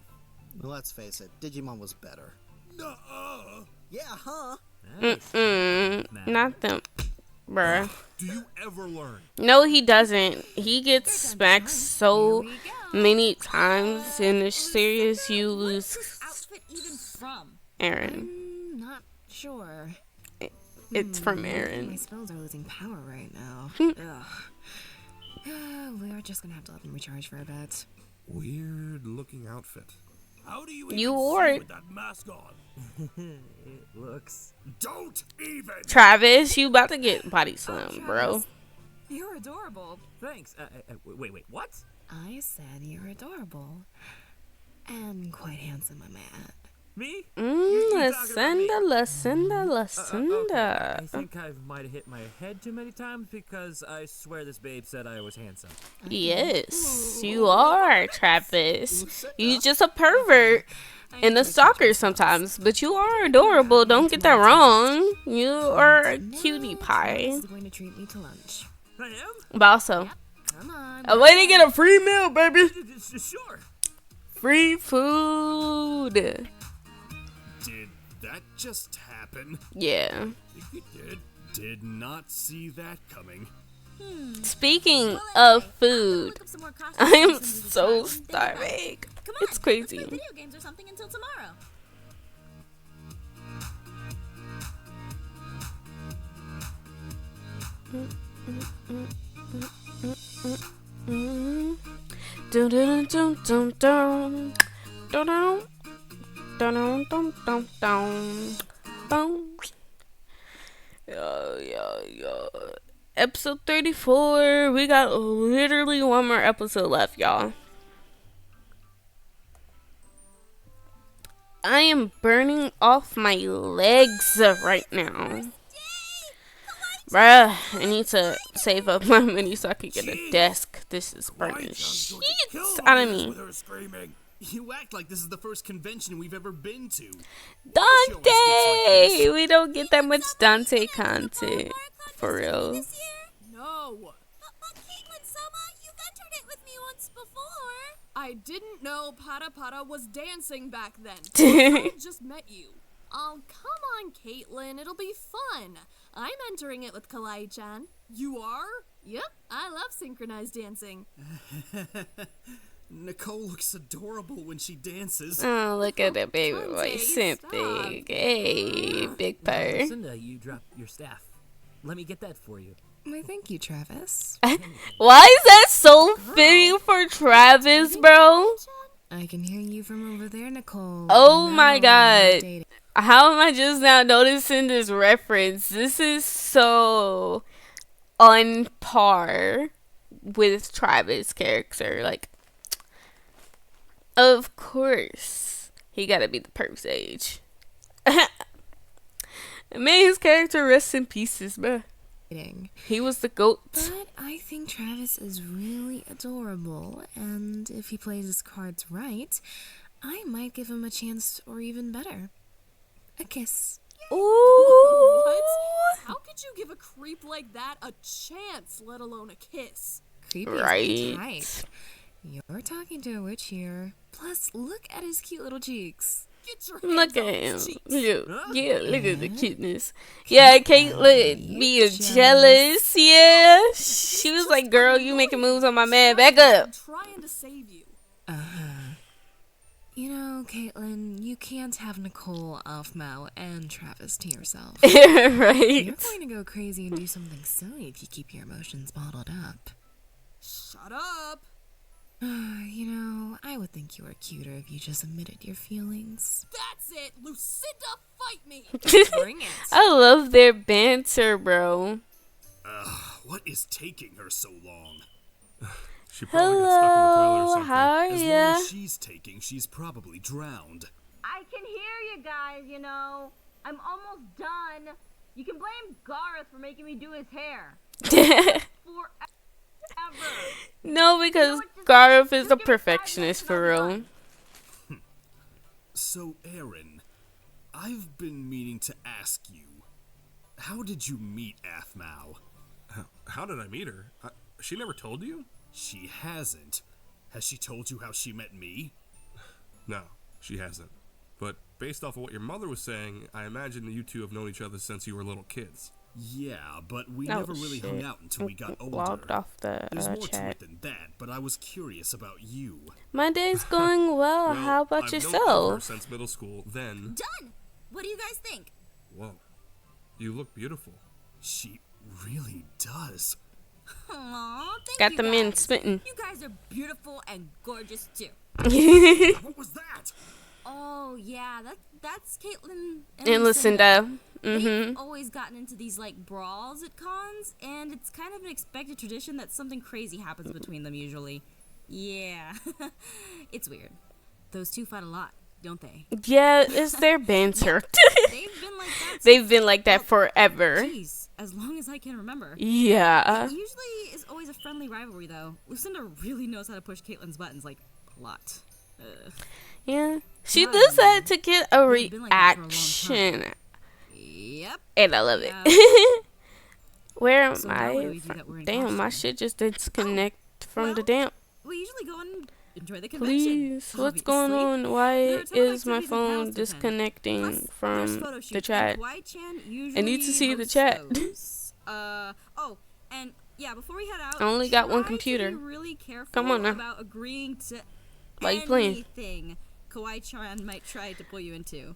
Let's face it, Digimon was better. Nuh-uh. Yeah, huh? Not them, bruh. Do you ever learn? No, he doesn't. He gets smacked so many times in the series. You lose Outfit even from? Aaron. Not sure. It's from My Aaron. spells are losing power right now. We're just gonna have to let them recharge for a bit. Weird looking outfit. How do you You even wore see it. with that mask on? It looks. Don't even. Travis, you about to get body slammed, bro. You're adorable. Thanks. Wait, what? I said you're adorable. And quite handsome, I'm at. Me? Lucinda. Okay. I think I might have hit my head too many times because I swear this babe said I was handsome. Yes, you are, Travis. You just a pervert and a stalker sometimes, but you are adorable. Don't get that wrong. You are a cutie pie. Travis is going to treat me to lunch. I am? But also, Come on. a way to get a free meal, baby. Sure. Free food. Did that just happen? Yeah. Did not see that coming. Speaking of food, I am so starving. Come on, It's crazy. Let's play video games or something until tomorrow. Dun dun dun dun dun dun dun dun dun dun dun dun. Yo. Episode 34. We got literally one more episode left, y'all. I am burning off my legs right now. Bruh, I need to save up my money so I can get a desk. This is burning shit out of me. You act like this is the first convention we've ever been to. Dante! We don't get that much Dante content. For real. No. But Caitlin, Summer, you've entered it with me once before. I didn't know Pata Pata was dancing back then. I just met you. Oh, come on, Caitlin. It'll be fun. I'm entering it with Kalai-chan. You are? Yep, I love synchronized dancing. Nicole looks adorable when she dances. Oh, look at that baby boy Dante, simping. Hey, big purr. Lucinda, you dropped your staff. Let me get that for you. Why, thank you, Travis. Why is that so fitting for Travis, bro? I can hear you from over there, Nicole. Oh No, my I'm god. dating. How am I just now noticing this reference? This is so on par with Travis' character. Like, of course, he gotta be the perfect age. May his character rest in pieces, bruh. He was the GOAT. But I think Travis is really adorable, and if he plays his cards right, I might give him a chance, or even better, a kiss. Ooh. What? How could you give a creep like that a chance, let alone a kiss? Creepy Right. right. You're talking to a witch here. Plus, look at his cute little cheeks. Get your Look hands at off him. his cheeks. Yeah, look at the cuteness. Yeah, Caitlyn being jealous. Yeah. She was like, girl, you making moves on my man. Back up. I'm trying to save you. You know, Caitlin, you can't have Nicole, APHMAU, and Travis to yourself. Right. You're going to go crazy and do something silly if you keep your emotions bottled up. Shut up. You know, I would think you were cuter if you just admitted your feelings. That's it. Lucinda, fight me. Bring it. I love their banter, bro. What is taking her so long? She probably got stuck in the toilet or Hello, something. how are As long ya? as she's taking, she's probably drowned. I can hear you guys, you know. I'm almost done. You can blame Gareth for making me do his hair. Forever. No, because Gareth is a perfectionist for real. So, Aaron, I've been meaning to ask you, how did you meet APHMAU? How did I meet her? She never told you? She hasn't. Has she told you how she met me? No, she hasn't. But based off of what your mother was saying, I imagine that you two have known each other since you were little kids. Yeah, but we Oh, never really hung shit. out until we got older. Logged off the There's more to chat. it than that, but I was curious about you. My day's going well. How about I've known of her yourself? since middle school. Then, Done. What do you guys think? whoa, you look beautiful. She really does. Aw, thank Got you the men guys. smitten. You guys are beautiful and gorgeous too. What was that? Oh yeah, that's Caitlin And Lucinda. They've always gotten into these like brawls at cons, and it's kind of an expected tradition that something crazy happens between them usually. Yeah, it's weird. Those two fight a lot, don't they? Yeah, it's their banter. They've been like that. They've been like that forever. Jeez, as long as I can remember. Yeah. It usually is always a friendly rivalry, though. Lucinda really knows how to push Caitlin's buttons, like, a lot. Yeah. She does that to get a reaction. Yep. And I love it. Where am So I? now what do we do that we're in Damn, my costume? shit just disconnect from the damp. We usually go and enjoy the convention. Please, what's going obviously. on? Why There are a ton of is my activities and phone panels to attend. disconnecting Plus, there's from photo the shoots, chat? and Kawaii-chan I need to usually see the hosts chat. those. Oh, and yeah, before we head out, I only got one try computer. To be really careful Come on now. about agreeing to Why you playing? anything Kawaii-chan might try to pull you into.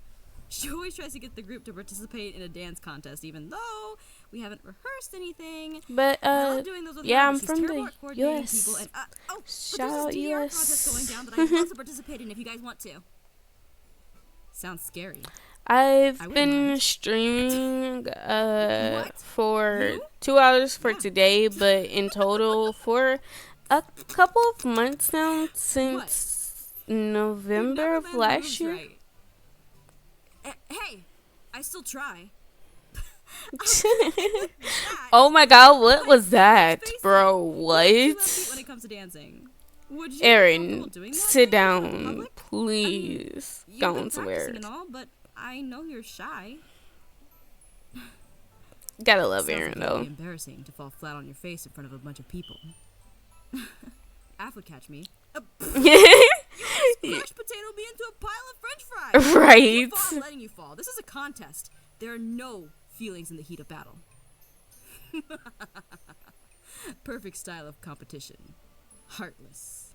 She always tries to get the group to participate in a dance contest, even though we haven't rehearsed anything. But Doing those with yeah, her, I'm but she's from terrible the at coordinating U.S. people, and, but Shout there's out this DDR US. contest going down that I'd love to participate in if you guys want to. Sounds scary. I've I wouldn't been mind. streaming for 2 hours for today, but in total for a couple of months now, since November of last year. Right. Hey, I still try. Oh my god, what was that, bro? What? When it comes to dancing. Would you Aaron, doing that sit maybe in down, public? please. You've been Don't practicing swear. and all, but I know you're shy. Gotta love Sounds Aaron like it'd though. be embarrassing to fall flat on your face in front of a bunch of people. Af would catch me. Mashed potato me into a pile of French fries. Right. You fall, I'm letting you fall. This is a contest. There are no feelings in the heat of battle. Perfect style of competition. Heartless.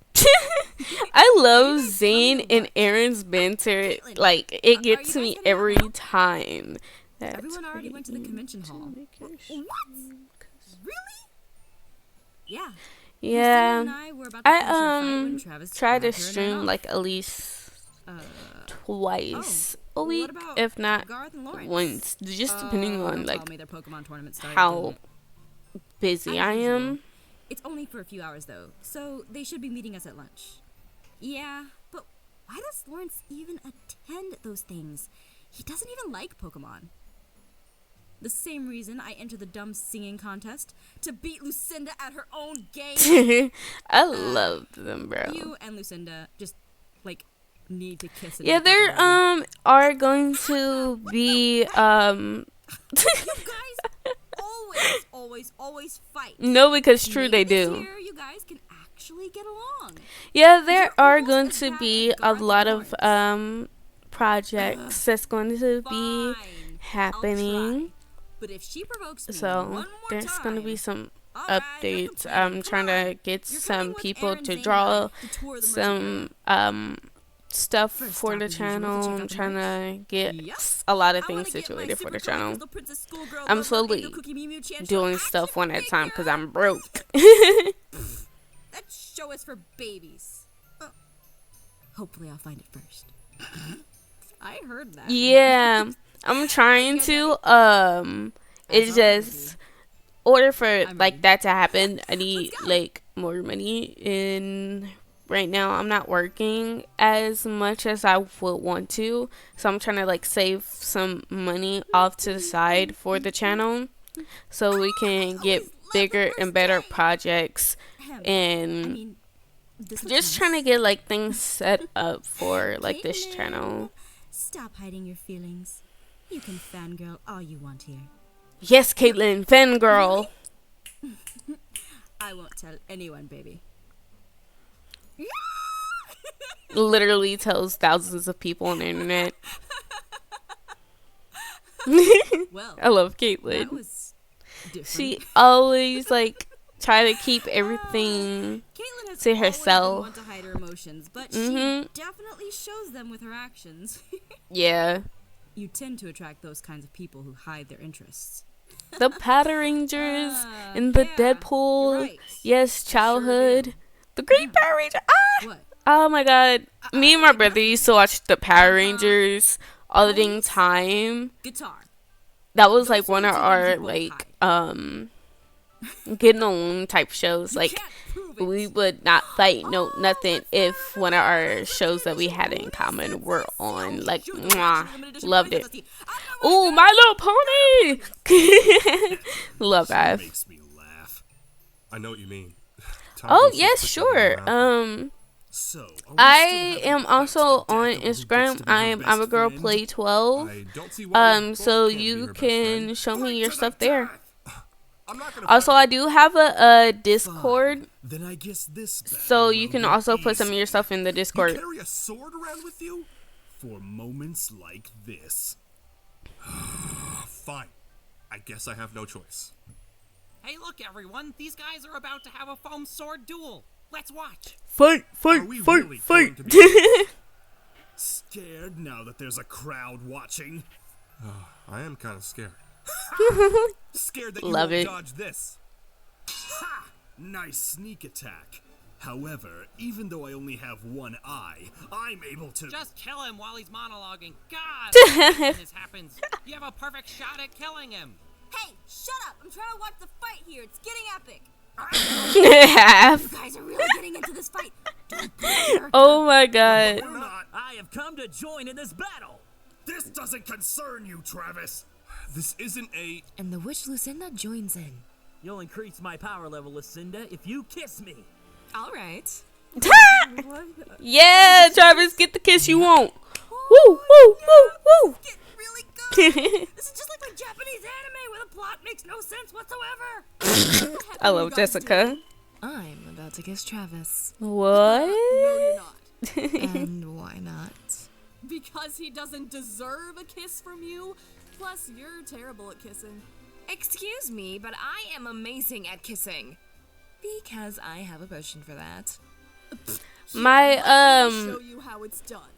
I love Zane and Aaron's banter. Like, it gets me every time. That's Everyone already went to the convention hall. What? Really? Yeah. Yeah, and I were about to finish our fight when Travis try to grabbed her and ran stream off. like at least twice a week, about if not Garth and Lawrence? once, just depending on Don't like tell me their Pokemon tournament started how then. busy As I usual. am. It's only for a few hours though, so they should be meeting us at lunch. Yeah, but why does Lawrence even attend those things? He doesn't even like Pokemon. The same reason I entered the dumb singing contest, to beat Lucinda at her own game. I love them, bro. You and Lucinda just like need to kiss. Yeah, there are going to be You guys always fight. No, because true they Maybe this do. year you guys can actually get along. Yeah, there are going to be a lot of projects that's going to be happening. But if she provokes me So one more there's going to be time, some updates. I'm trying to get some people to draw some stuff for the channel. I'm trying to get a lot of things situated for the channel. I'm slowly doing stuff one at a time because I'm broke. That show is for babies. Hopefully I'll find it first. I heard that. Yeah, I'm trying to. It's just order for like that to happen. I need like more money, and right now I'm not working as much as I would want to, so I'm trying to like save some money off to the side for the channel, so we can get bigger and better projects, and just trying to get like things set up for like this channel. Stop hiding your feelings. You can fangirl all you want here. Yes, Caitlin, fangirl. I won't tell anyone, baby. Literally tells thousands of people on the internet. Well, I love that Caitlin. was different. She always like try to keep everything Caitlin has to always been herself. one to hide her emotions, but Mhm. she definitely shows them with her actions. Yeah. You tend to attract those kinds of people who hide their interests. The Power Rangers and the yeah, Deadpool. you're right. Yes, childhood. The Green Power Ranger. Ah! What? Oh my god. Me and my brother used to watch the Power Rangers all the dang time. Guitar. That was like one of our like getting along type shows. Like we would not fight nothing if one of our shows that we had in common were on. Like mwah, loved it. Ooh, My Little Pony. Love that. Makes me laugh. I know what you mean. Oh yes, sure. I am also on Instagram. I am I'm a girl play 12. So you can show me your stuff there. Also, I do have a Discord. Then I guess this so you can also put some of your stuff in the Discord. You carry a sword around with you? For moments like this. Fine. I guess I have no choice. Hey, look, everyone. These guys are about to have a foam sword duel. Let's watch. Fight. Scared now that there's a crowd watching? I am kind of scared. Scared that you Love won't it. dodge this. Ha! Nice sneak attack. However, even though I only have one eye, I'm able to... Just kill him while he's monologuing. God, when this happens, you have a perfect shot at killing him. Hey, shut up! I'm trying to watch the fight here. It's getting epic. You guys are really getting into this fight. Oh my god. I have come to join in this battle. This doesn't concern you, Travis. This isn't a... And the witch Lucinda joins in. You'll increase my power level, Lucinda, if you kiss me. All right. Yeah, Travis, get the kiss you want. Woo. Really good. This is just like my Japanese anime where the plot makes no sense whatsoever. I love Jessica. I'm about to kiss Travis. What? No, you're not. And why not? Because he doesn't deserve a kiss from you. Plus, you're terrible at kissing. Excuse me, but I am amazing at kissing. Because I have a potion for that. Let me show you how it's done.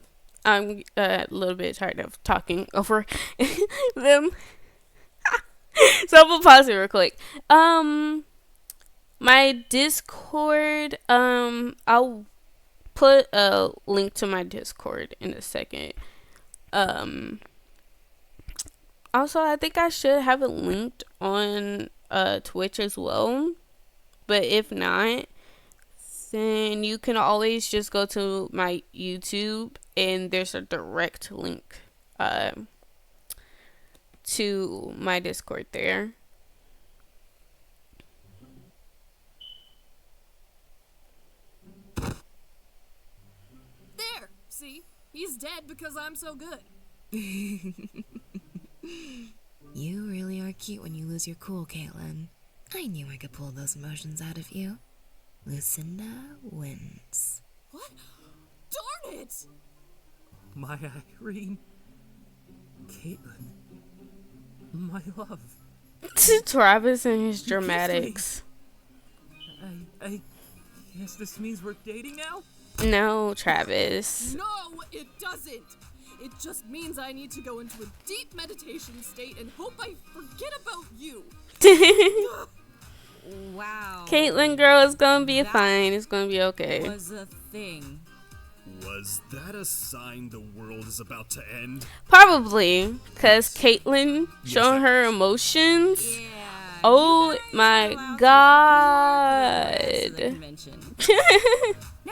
I'm a little bit tired of talking over them. So I'm gonna pause it real quick. My Discord, I'll put a link to my Discord in a second. Also, I think I should have it linked on Twitch as well. But if not, then you can always just go to my YouTube and there's a direct link to my Discord there. There! See? He's dead because I'm so good. You really are cute when you lose your cool, Caitlin. I knew I could pull those emotions out of you. Lucinda wins. What? Darn it! My Irene. Caitlin. My love. Travis and his dramatics. I guess this means we're dating now? No, Travis. No, it doesn't. It just means I need to go into a deep meditation state and hope I forget about you. Wow. Caitlin, girl, it's gonna be fine. It's gonna be okay. Was a thing. Was that a sign the world is about to end? Probably, because Caitlin showing her emotions. Yeah. Oh my god. Now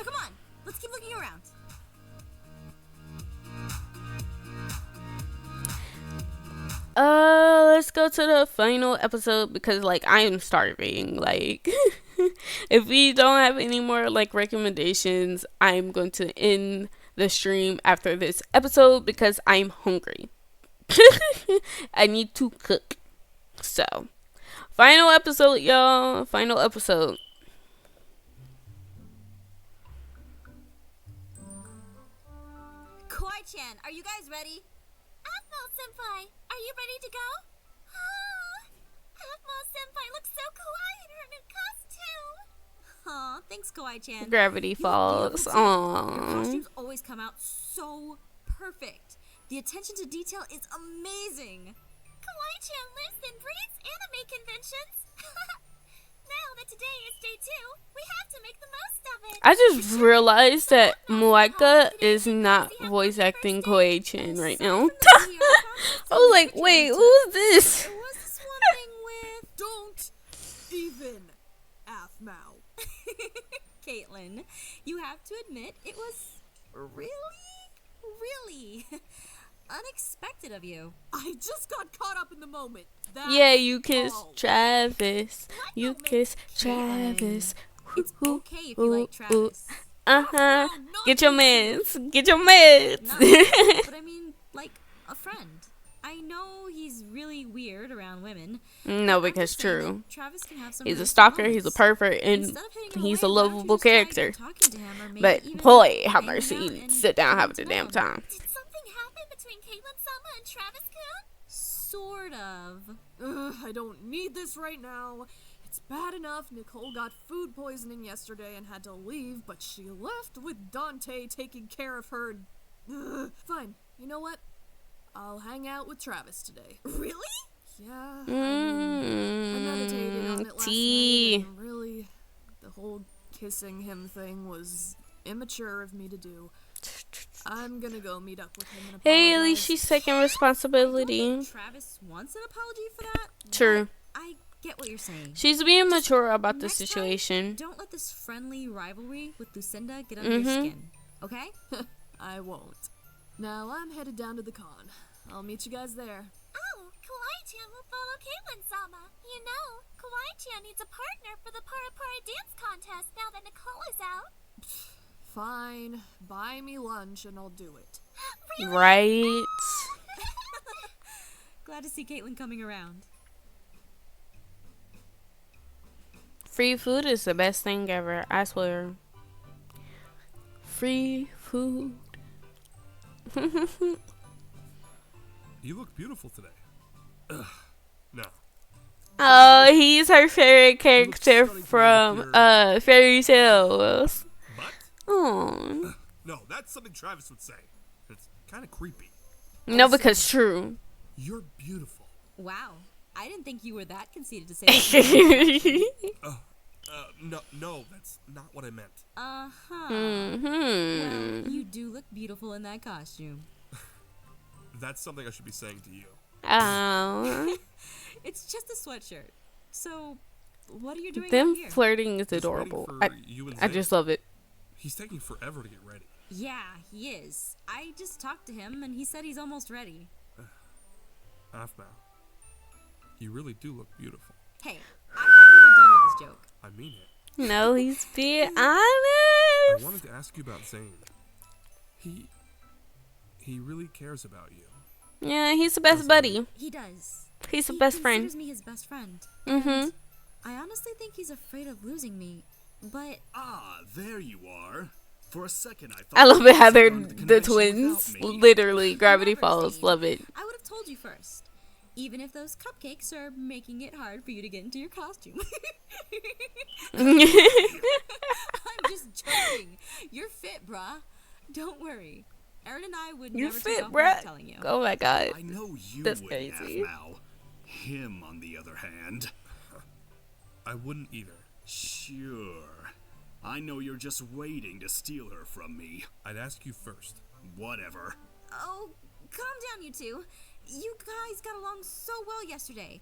come on, let's keep looking around. Let's go to the final episode because like I am starving. Like if we don't have any more like recommendations, I'm going to end the stream after this episode because I'm hungry. I need to cook. So, final episode, y'all. Final episode. Kawaii-chan, are you guys ready? APHMAU-senpai, are you ready to go? APHMAU-senpai looks so kawaii in her new costume. Aw, thanks, Kawaii-chan. Gravity Falls. Your Aww. costumes always come out so perfect. The attention to detail is amazing. Kawaii-chan lives and breathes anime conventions. Now that today is day 2, we have to make the most of it. I just realized that Muaika is not voice acting Koei-chan right now. I was like, wait, who's this? There was this one thing with... Don't even APHMAU. Caitlin, you have to admit it was really unexpected of you. I just got caught up in the moment. That's Yeah, you kiss all. Travis. You kiss Travis. It's okay if you like Travis. Uh-huh. Get your meds. Get your meds. But I mean, like, a friend. I know he's really weird around women. No, because true. Travis can have some He's a nice stalker, moments. he's a pervert, and he's a away, lovable character. talking to him or maybe But even boy, have hanging mercy, out you need to and sit down and have a getting to damn know him. time. Did something happen between Caitlin-sama and Travis-kun? Sort of. I don't need this right now. It's bad enough Nicole got food poisoning yesterday and had to leave, but she left with Dante taking care of her. Fine, you know what? I'll hang out with Travis today. Really? Yeah, I meditated on it last night, and really, the whole kissing him thing was immature of me to do. I'm gonna go meet up with him and apologize. Hey, at least she's taking responsibility. Travis wants an apology for that. True. I get what you're saying. She's being mature about the Next situation. Time, don't let this friendly rivalry with Lucinda get under your skin, okay? I won't. Now I'm headed down to the con. I'll meet you guys there. Oh, Kawaii-chan will follow Caitlin-sama. You know, Kawaii-chan needs a partner for the Para-Para dance contest now that Nicole is out. Fine. Buy me lunch and I'll do it. Really? Right? Glad to see Caitlin coming around. Free food is the best thing ever, I swear. Free food. You look beautiful today. Ugh. No. Oh, he's her favorite character from Fairy Tales. But? Oh. No, that's something Travis would say. It's kind of creepy. No, Also, because true. You're beautiful. Wow. I didn't think you were that conceited to say that. No, that's not what I meant. Uh-huh. Mm-hmm. Well, you do look beautiful in that costume. That's something I should be saying to you. Oh. It's just a sweatshirt. So, what are you doing Them out here? flirting is He's adorable. waiting for you and I Zane. just love it. He's taking forever to get ready. Yeah, he is. I just talked to him, and he said he's almost ready. APHMAU, you really do look beautiful. Hey, I'm not done with this joke. I mean it. No, he's being I honest. wanted to ask you about Zane. He really cares about you. Yeah, he's the best buddy. He does. He's the best He friend. considers me his best friend. Mm-hmm. And I honestly think he's afraid of losing me, but... Ah, there you are. For a second, I thought I love it how they're gone to the convention twins. without me. Literally, Gravity Remember, Falls. Zane, Love it. I would have told you first. Even if those cupcakes are making it hard for you to get into your costume. I'm just joking. You're fit, bruh. Don't worry. Aaron and I would You're never fit, take off without bruh. telling you. Oh my god. I know you That's would, crazy. APHMAU. Him, on the other hand. I wouldn't either. Sure. I know you're just waiting to steal her from me. I'd ask you first. Whatever. Oh, calm down, you two. You guys got along so well yesterday.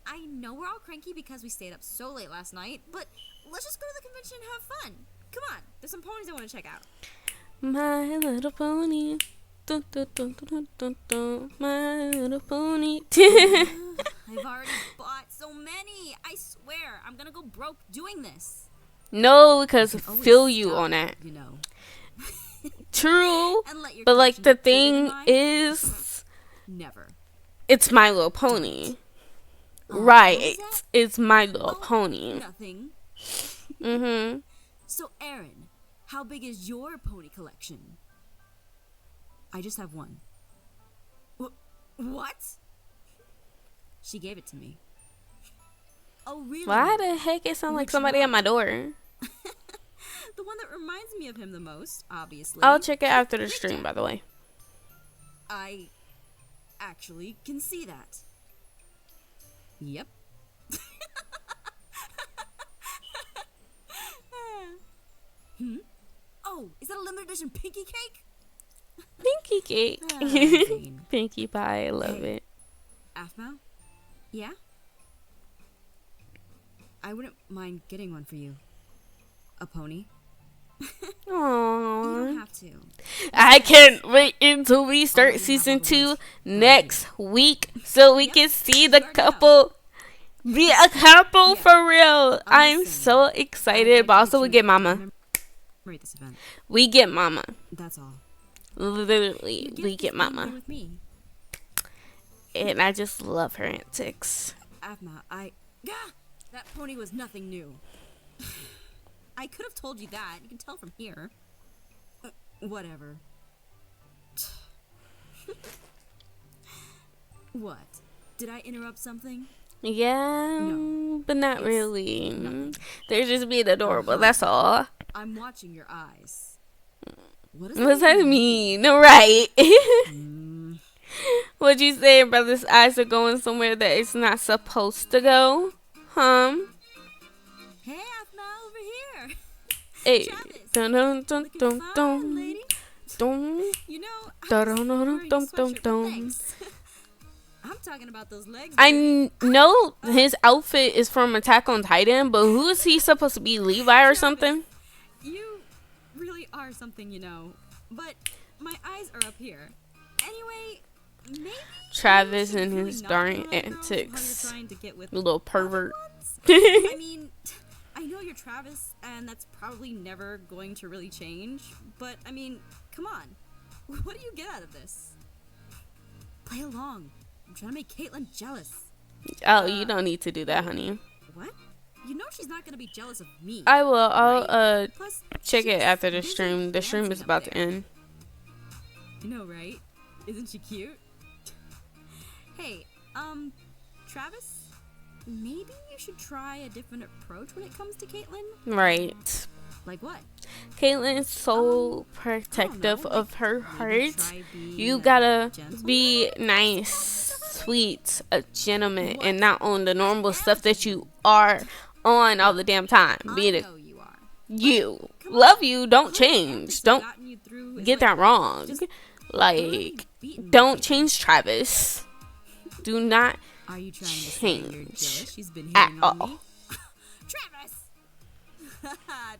I know we're all cranky because we stayed up so late last night, but let's just go to the convention and have fun. Come on, there's some ponies I want to check out. My little pony. Dun, dun, dun, dun, dun, dun, my little pony. I've already bought so many. I swear, I'm gonna go broke doing this. No, because You can always feel you stop, on that. You know. True. And let your But like collection the be bigger than thing mine? is, Never. it's My Little Pony. What Right. was that? It's My Little Oh, Pony. Nothing. Mm-hmm. So, Aaron, how big is your pony collection? I just have one. What? She gave it to me. Oh, really? Why the heck it sound like Which somebody at my door? The one that reminds me of him the most, obviously. I'll check it after the stream, by the way. I actually can see that. Yep. Hmm? Is that a limited edition pinky cake? Pinky cake. Zane. Pinkie pie. I love Hey. it. APHMAU? Yeah? I wouldn't mind getting one for you. A pony. You don't Aww. have to. I can't wait until we start season 2 next week so we can see the couple be a couple for real. I'm so excited, but also we get mama. Rate this event. We get mama. That's all. Literally, Your we gift get is coming mama. with me. And I just love her antics. APHMAU, that pony was nothing new. I could have told you that. You can tell from here. Whatever. What? Did I interrupt something? Yeah, No, but not it's really. nothing. They're just being adorable, that's all. I'm watching your eyes. What What's that mean? Right. What you say, brother's eyes are going somewhere that it's not supposed to go? Huh? Hey, APHMAU, over here. Hey. Travis, Dun dun dun looking dun fine, dun. lady. Dun. You know, I Dun was dun dun wearing a dun dun sweatshirt with dun. legs. I'm talking about those legs. I baby. know his outfit is from Attack on Titan, but who is he supposed to be? Levi or something? You really are something, you know. But my eyes are up here. Anyway, maybe Travis you should and really his not darn go around girls how you're antics. trying to get with Little pervert. I mean, I know you're Travis, and that's probably never going to really change. But I mean, come on. What do you get out of this? Play along. I'm trying to make Caitlin jealous. Oh, you don't need to do that, honey. What? You know she's not gonna be jealous of me. I will. I'll right? Plus, check it she's after the busy stream. The stream is dancing about up to end. You know, right? Isn't she cute? Hey, Travis, maybe you should try a different approach when it comes to Caitlin. Right. Like what? Caitlyn is so protective of her heart. You being gotta gentle? be nice, sweet, a gentleman, and not on the normal stuff that you are on all the damn time. Be it you. Love you, don't change. Don't get that wrong. Like, don't change Travis. Do not Are you trying to say you're jealous? change She's been at hitting on all. me? Travis!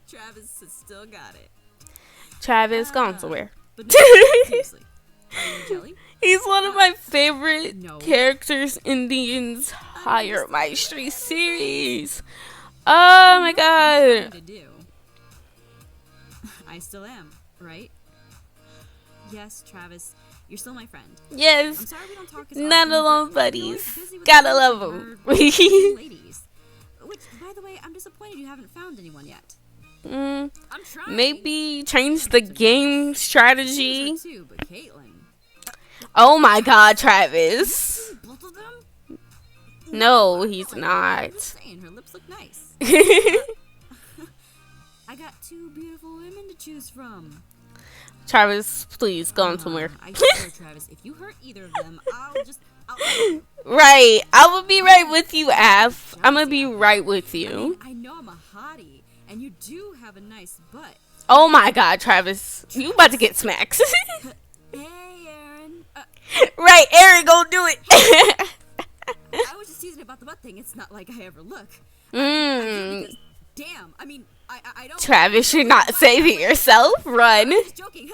Travis has still got it. Travis gone somewhere. But no, seriously, are you jelly? He's one of my favorite characters in the entire MyStreet series. Oh my god. To do. I still am, right? Yes, Travis, you're still my friend. Yes. I'm sorry we don't talk as Not often, alone but I know you're buddies. busy with Gotta work love and them. our ladies. Which, by the way, I'm disappointed you haven't found anyone yet. I'm trying. Maybe change the game strategy. Too, but Caitlin. Oh my god, Travis. Both of them? No, he's not. I'm just saying, her lips look nice. I got two beautiful women to choose from. Travis, please go on somewhere. I swear, Travis, if you hurt either of them, I'll Right. I will be right with you, Af. I'm gonna be right with you. I know I'm a hottie, and you do have a nice butt. Oh my god, Travis. You about to get smacks. Hey, Aaron. Right, Aaron gonna do it. I was just teasing about the butt thing. It's not like I ever look. Because, damn, I mean, I don't. Travis, you're not saving yourself. Run. I'm just joking.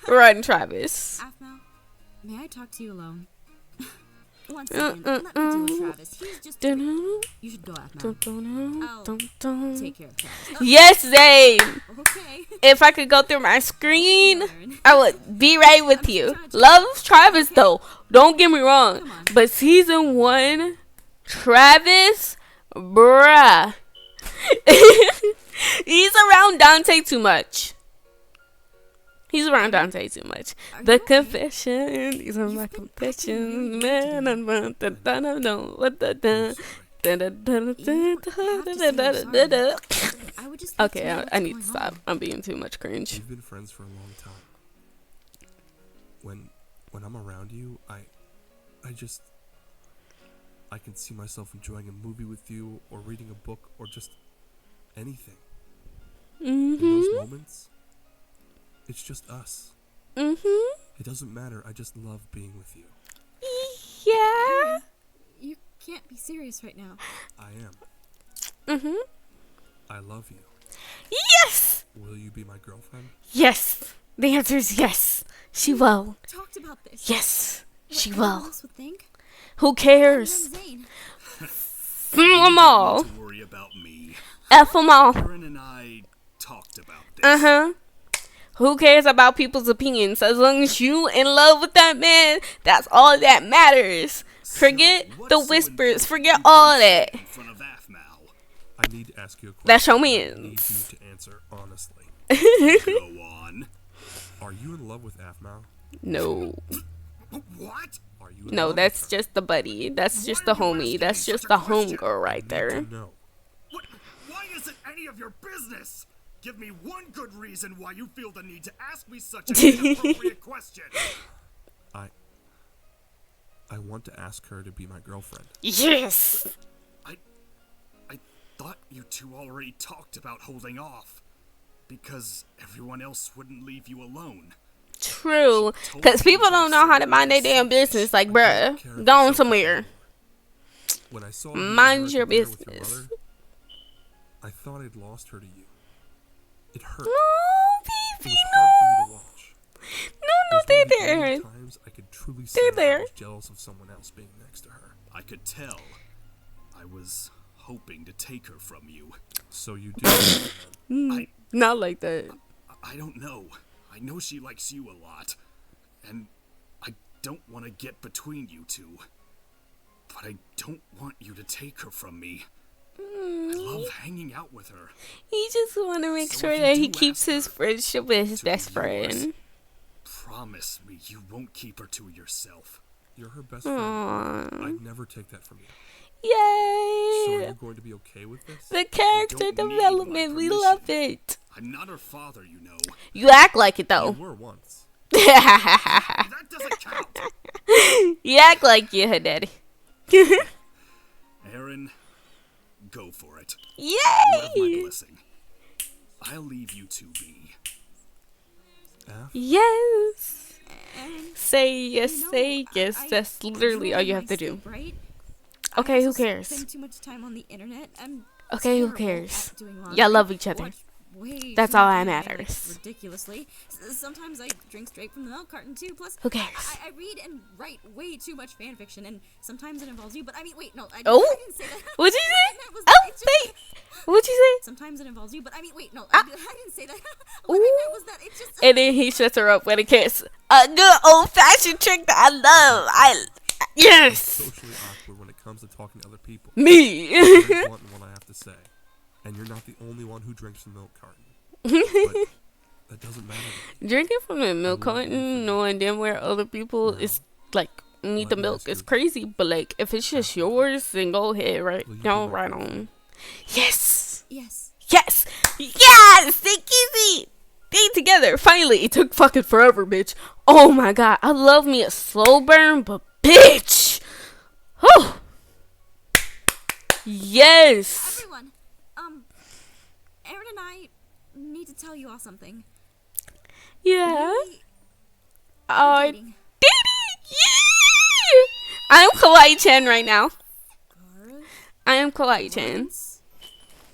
Run, Travis. APHMAU, may I talk to you alone? One second. Let me deal with Travis. He's just. You should go, APHMAU. I'll take care of Travis. Yes, Zane. Okay. If I could go through my screen, I would be right with you. Love Travis, though. Don't get me wrong. But season 1, Travis, bruh. He's around Dante too much. He's around Dante too much. The confession. These are my confessions. Man, I don't know what the Okay, I need to stop. I'm being too much cringe. We've been friends for a long time. When I'm around you, I can see myself enjoying a movie with you, or reading a book, or just anything. In those moments, It's just us. Mm-hmm. It doesn't matter. I just love being with you. Yeah. You can't be serious right now. I am. Mm-hmm. I love you. Yes! Will you be my girlfriend? Yes. The answer is yes. She will. Talked about this. Yes. She What everyone will. else would think. Who cares? And then Zane. F them all. Don't worry about me. F them all. Aaron and I talked about this. Uh-huh. Who cares about people's opinions? As long as you in love with that man, that's all that matters. Forget the whispers. Forget all that. In front of APHMAU. I need to ask you a question. That's your I need man's. you to answer honestly. Go on. Are you in love with APHMAU? No. What? Are you in No, love that's with her? just the buddy. That's just the homie. That's just the homegirl right there. No. Why is it any of your business? Give me one good reason why you feel the need to ask me such an inappropriate question. I want to ask her to be my girlfriend. Yes. I thought you two already talked about holding off. Because everyone else wouldn't leave you alone. True. Because people don't know how to mind their damn business. Like, bruh, go on somewhere. When I saw Mind your with your business. mother, I thought I'd lost her to you. It hurt. No, It baby, was hard for me to watch. No, they're It was one of the there. only times I could truly say They're I there. was jealous of someone else being next to her. I could tell. I was hoping to take her from you. So you do. Not like that. I don't know. I know she likes you a lot. And I don't want to get between you two. But I don't want you to take her from me. I love hanging out with her. He just want to make So sure if you that he do keeps ask his friendship with his to be best yours, friend. Promise me you won't keep her to yourself. You're her best friend. Aww. I'd never take that from you. Yay! So are you going to be okay with this? The character don't need development, my we permission. love it. I'm not her father, you know. You act like it though. You were once. That doesn't count. You act like you're her daddy. Aaron, go for it. Yay! You have my blessing. I'll leave you two be. Yes. And Say yes, you know, say yes. That's literally all you have to do. Right? Okay, who I cares? spend too much time on the internet. I'm Okay, who terrible cares? at doing Y'all laundry. love each other. Watch way That's too all much that anime, like, matters. ridiculously. Sometimes I drink straight from the milk carton too. Plus, Who cares? I read and write way too much fan fiction, and sometimes it involves you. But I mean, wait, no, I didn't say that. What'd you What I say? meant was Oh, that it's just- wait. What'd you say? Sometimes it involves you, but I mean, wait, no, I didn't say that. What I meant was that it's just. And then he shuts her up with a kiss. A good old fashioned trick that I love. Yes. Socially awkward when it comes to talking to other people. Me. I'm very blunt in what I have to say. And you're not the only one who drinks from milk carton. But that doesn't matter. Drinking from the milk carton, knowing damn where other people is like need the milk is crazy. But like if it's just yours, then go ahead, right? Don't right on. Yes. Yes. Yes. Yes. They kissy. They together. Finally, it took fucking forever, bitch. Oh my god, I love me a slow burn, but bitch. Whew. Yes. Everyone, Aaron and I need to tell you all something. Yeah. We're Diddy. dating. Yeah. I'm Kawaii-chan right now. I am Kawaii-chan.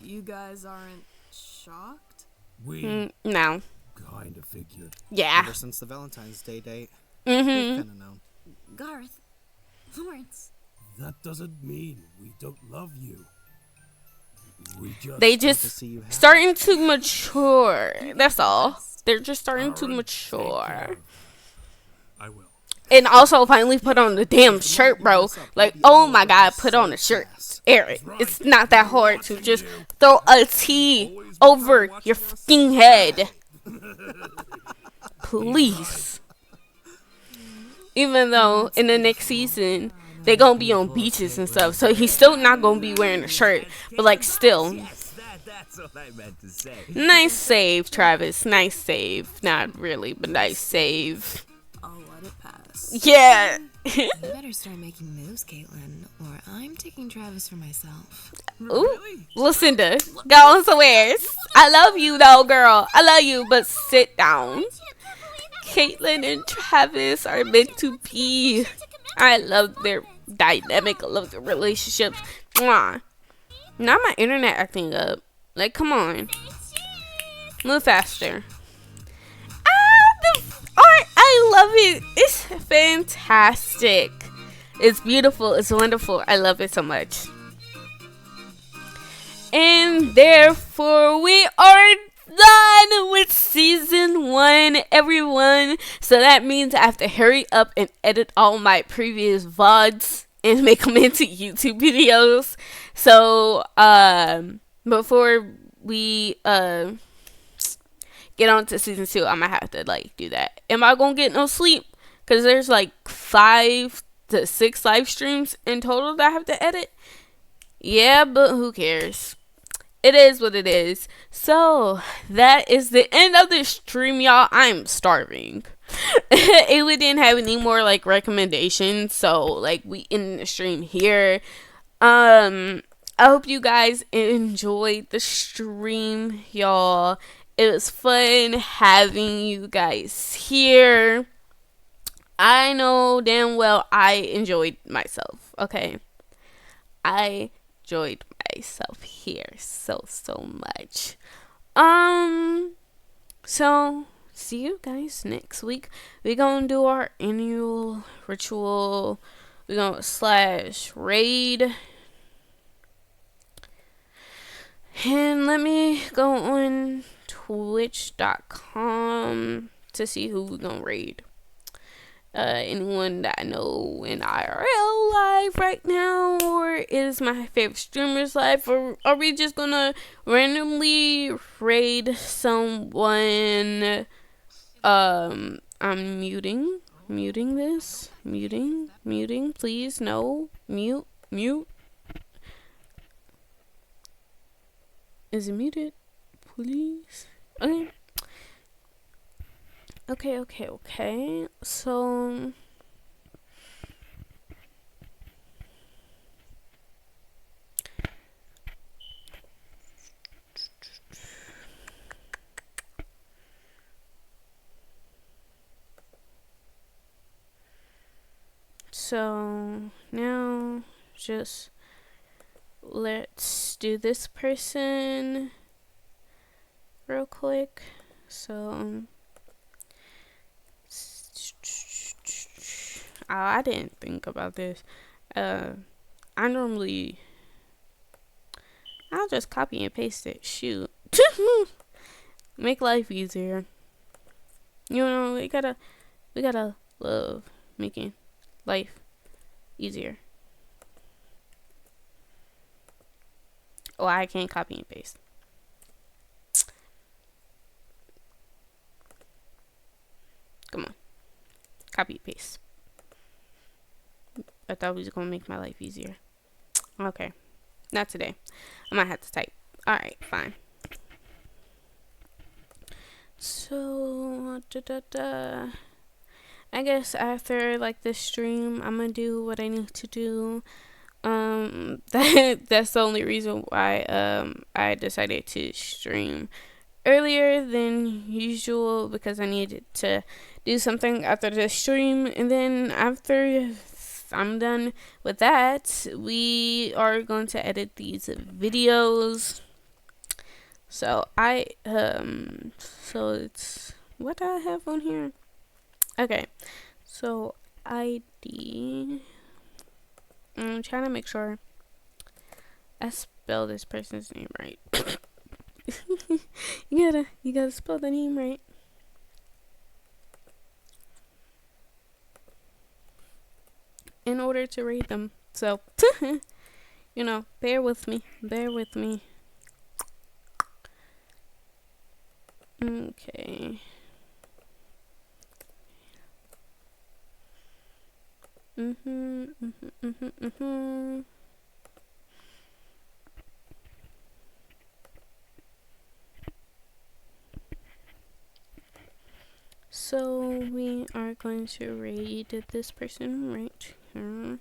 You guys aren't shocked? We No. kind of figured. Yeah. Ever since the Valentine's Day date, Mhm. we've kind of known. Garth, Lawrence. That doesn't mean we don't love you. We just They want to just see you happy. starting to mature. That's all. They're just starting to mature. I will. And also finally put on the damn shirt, bro. Like, oh my god, put on a shirt. Eric, it's not that hard to just throw a tee over your fucking head. Please. Even though in the next season they gonna be on beaches and stuff, so he's still not gonna be wearing a shirt. But like, still. That's what I meant to say. Nice save, Travis. Nice save. Not really, but nice save. I'll let it pass. Yeah. You better start making moves, Caitlin, or I'm taking Travis for myself. Ooh, Lucinda, go on somewhere. I love you though, girl. I love you, but sit down. Caitlin and Travis are meant to be. I love their dynamic. I love their relationships. Mwah. Now my internet acting up. Like, come on. Move faster. The art, I love it. It's fantastic. It's beautiful. It's wonderful. I love it so much. And therefore, we are done with season 1, everyone. So that means I have to hurry up and edit all my previous VODs and make them into YouTube videos. So, before we get on to season 2, I'm gonna have to do that. Am I gonna get no sleep? Because there's 5 to 6 live streams in total that I have to edit. Yeah, but who cares? It is what it is. So that is the end of the stream, y'all. I'm starving. We didn't have any more recommendations, so we end the stream here. I hope you guys enjoyed the stream, y'all. It was fun having you guys here. I know damn well I enjoyed myself, okay? I enjoyed myself here so much. So see you guys next week. We're gonna do our annual ritual. We're gonna /raid. And let me go on twitch.com to see who we're gonna raid. Anyone that I know in IRL live right now, or is my favorite streamers live, or are we just gonna randomly raid someone? I'm muting this, muting, please, no, mute. Is it muted? Please. Okay. So now just let's do this person real quick. So I didn't think about this. I'll just copy and paste it. Shoot. Make life easier. You know, we gotta love making life easier. Oh, I can't copy and paste. Come on. Copy and paste. I thought we was gonna make my life easier. Okay. Not today. I might have to type. Alright, fine. So I guess after this stream, I'm gonna do what I need to do. That's the only reason why I decided to stream earlier than usual, because I needed to do something after the stream, and then after I'm done with that, we are going to edit these videos. So so it's what I have on here. Okay, so ID. I'm trying to make sure I spell this person's name right. you gotta spell the name right. In order to read them. So bear with me. Okay. So we are going to raid this person right here.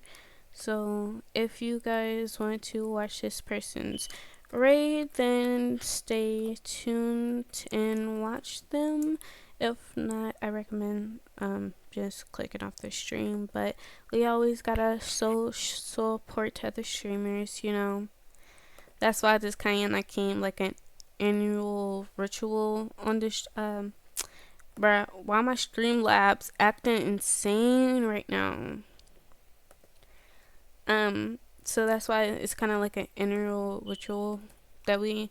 So if you guys want to watch this person's raid, then stay tuned and watch them. If not, I recommend just clicking off the stream. But we always gotta support other streamers, you know. That's why this kind of came like an annual ritual on this. Bruh, why my Streamlabs acting insane right now? So that's why it's kind of like an annual ritual that we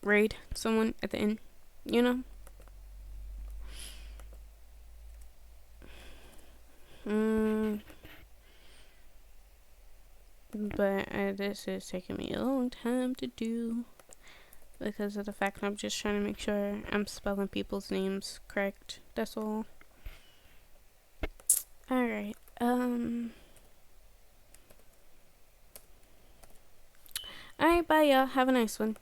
raid someone at the end, you know. But this is taking me a long time to do because of the fact that I'm just trying to make sure I'm spelling people's names correct. That's all. Alright, alright, bye y'all. Have a nice one.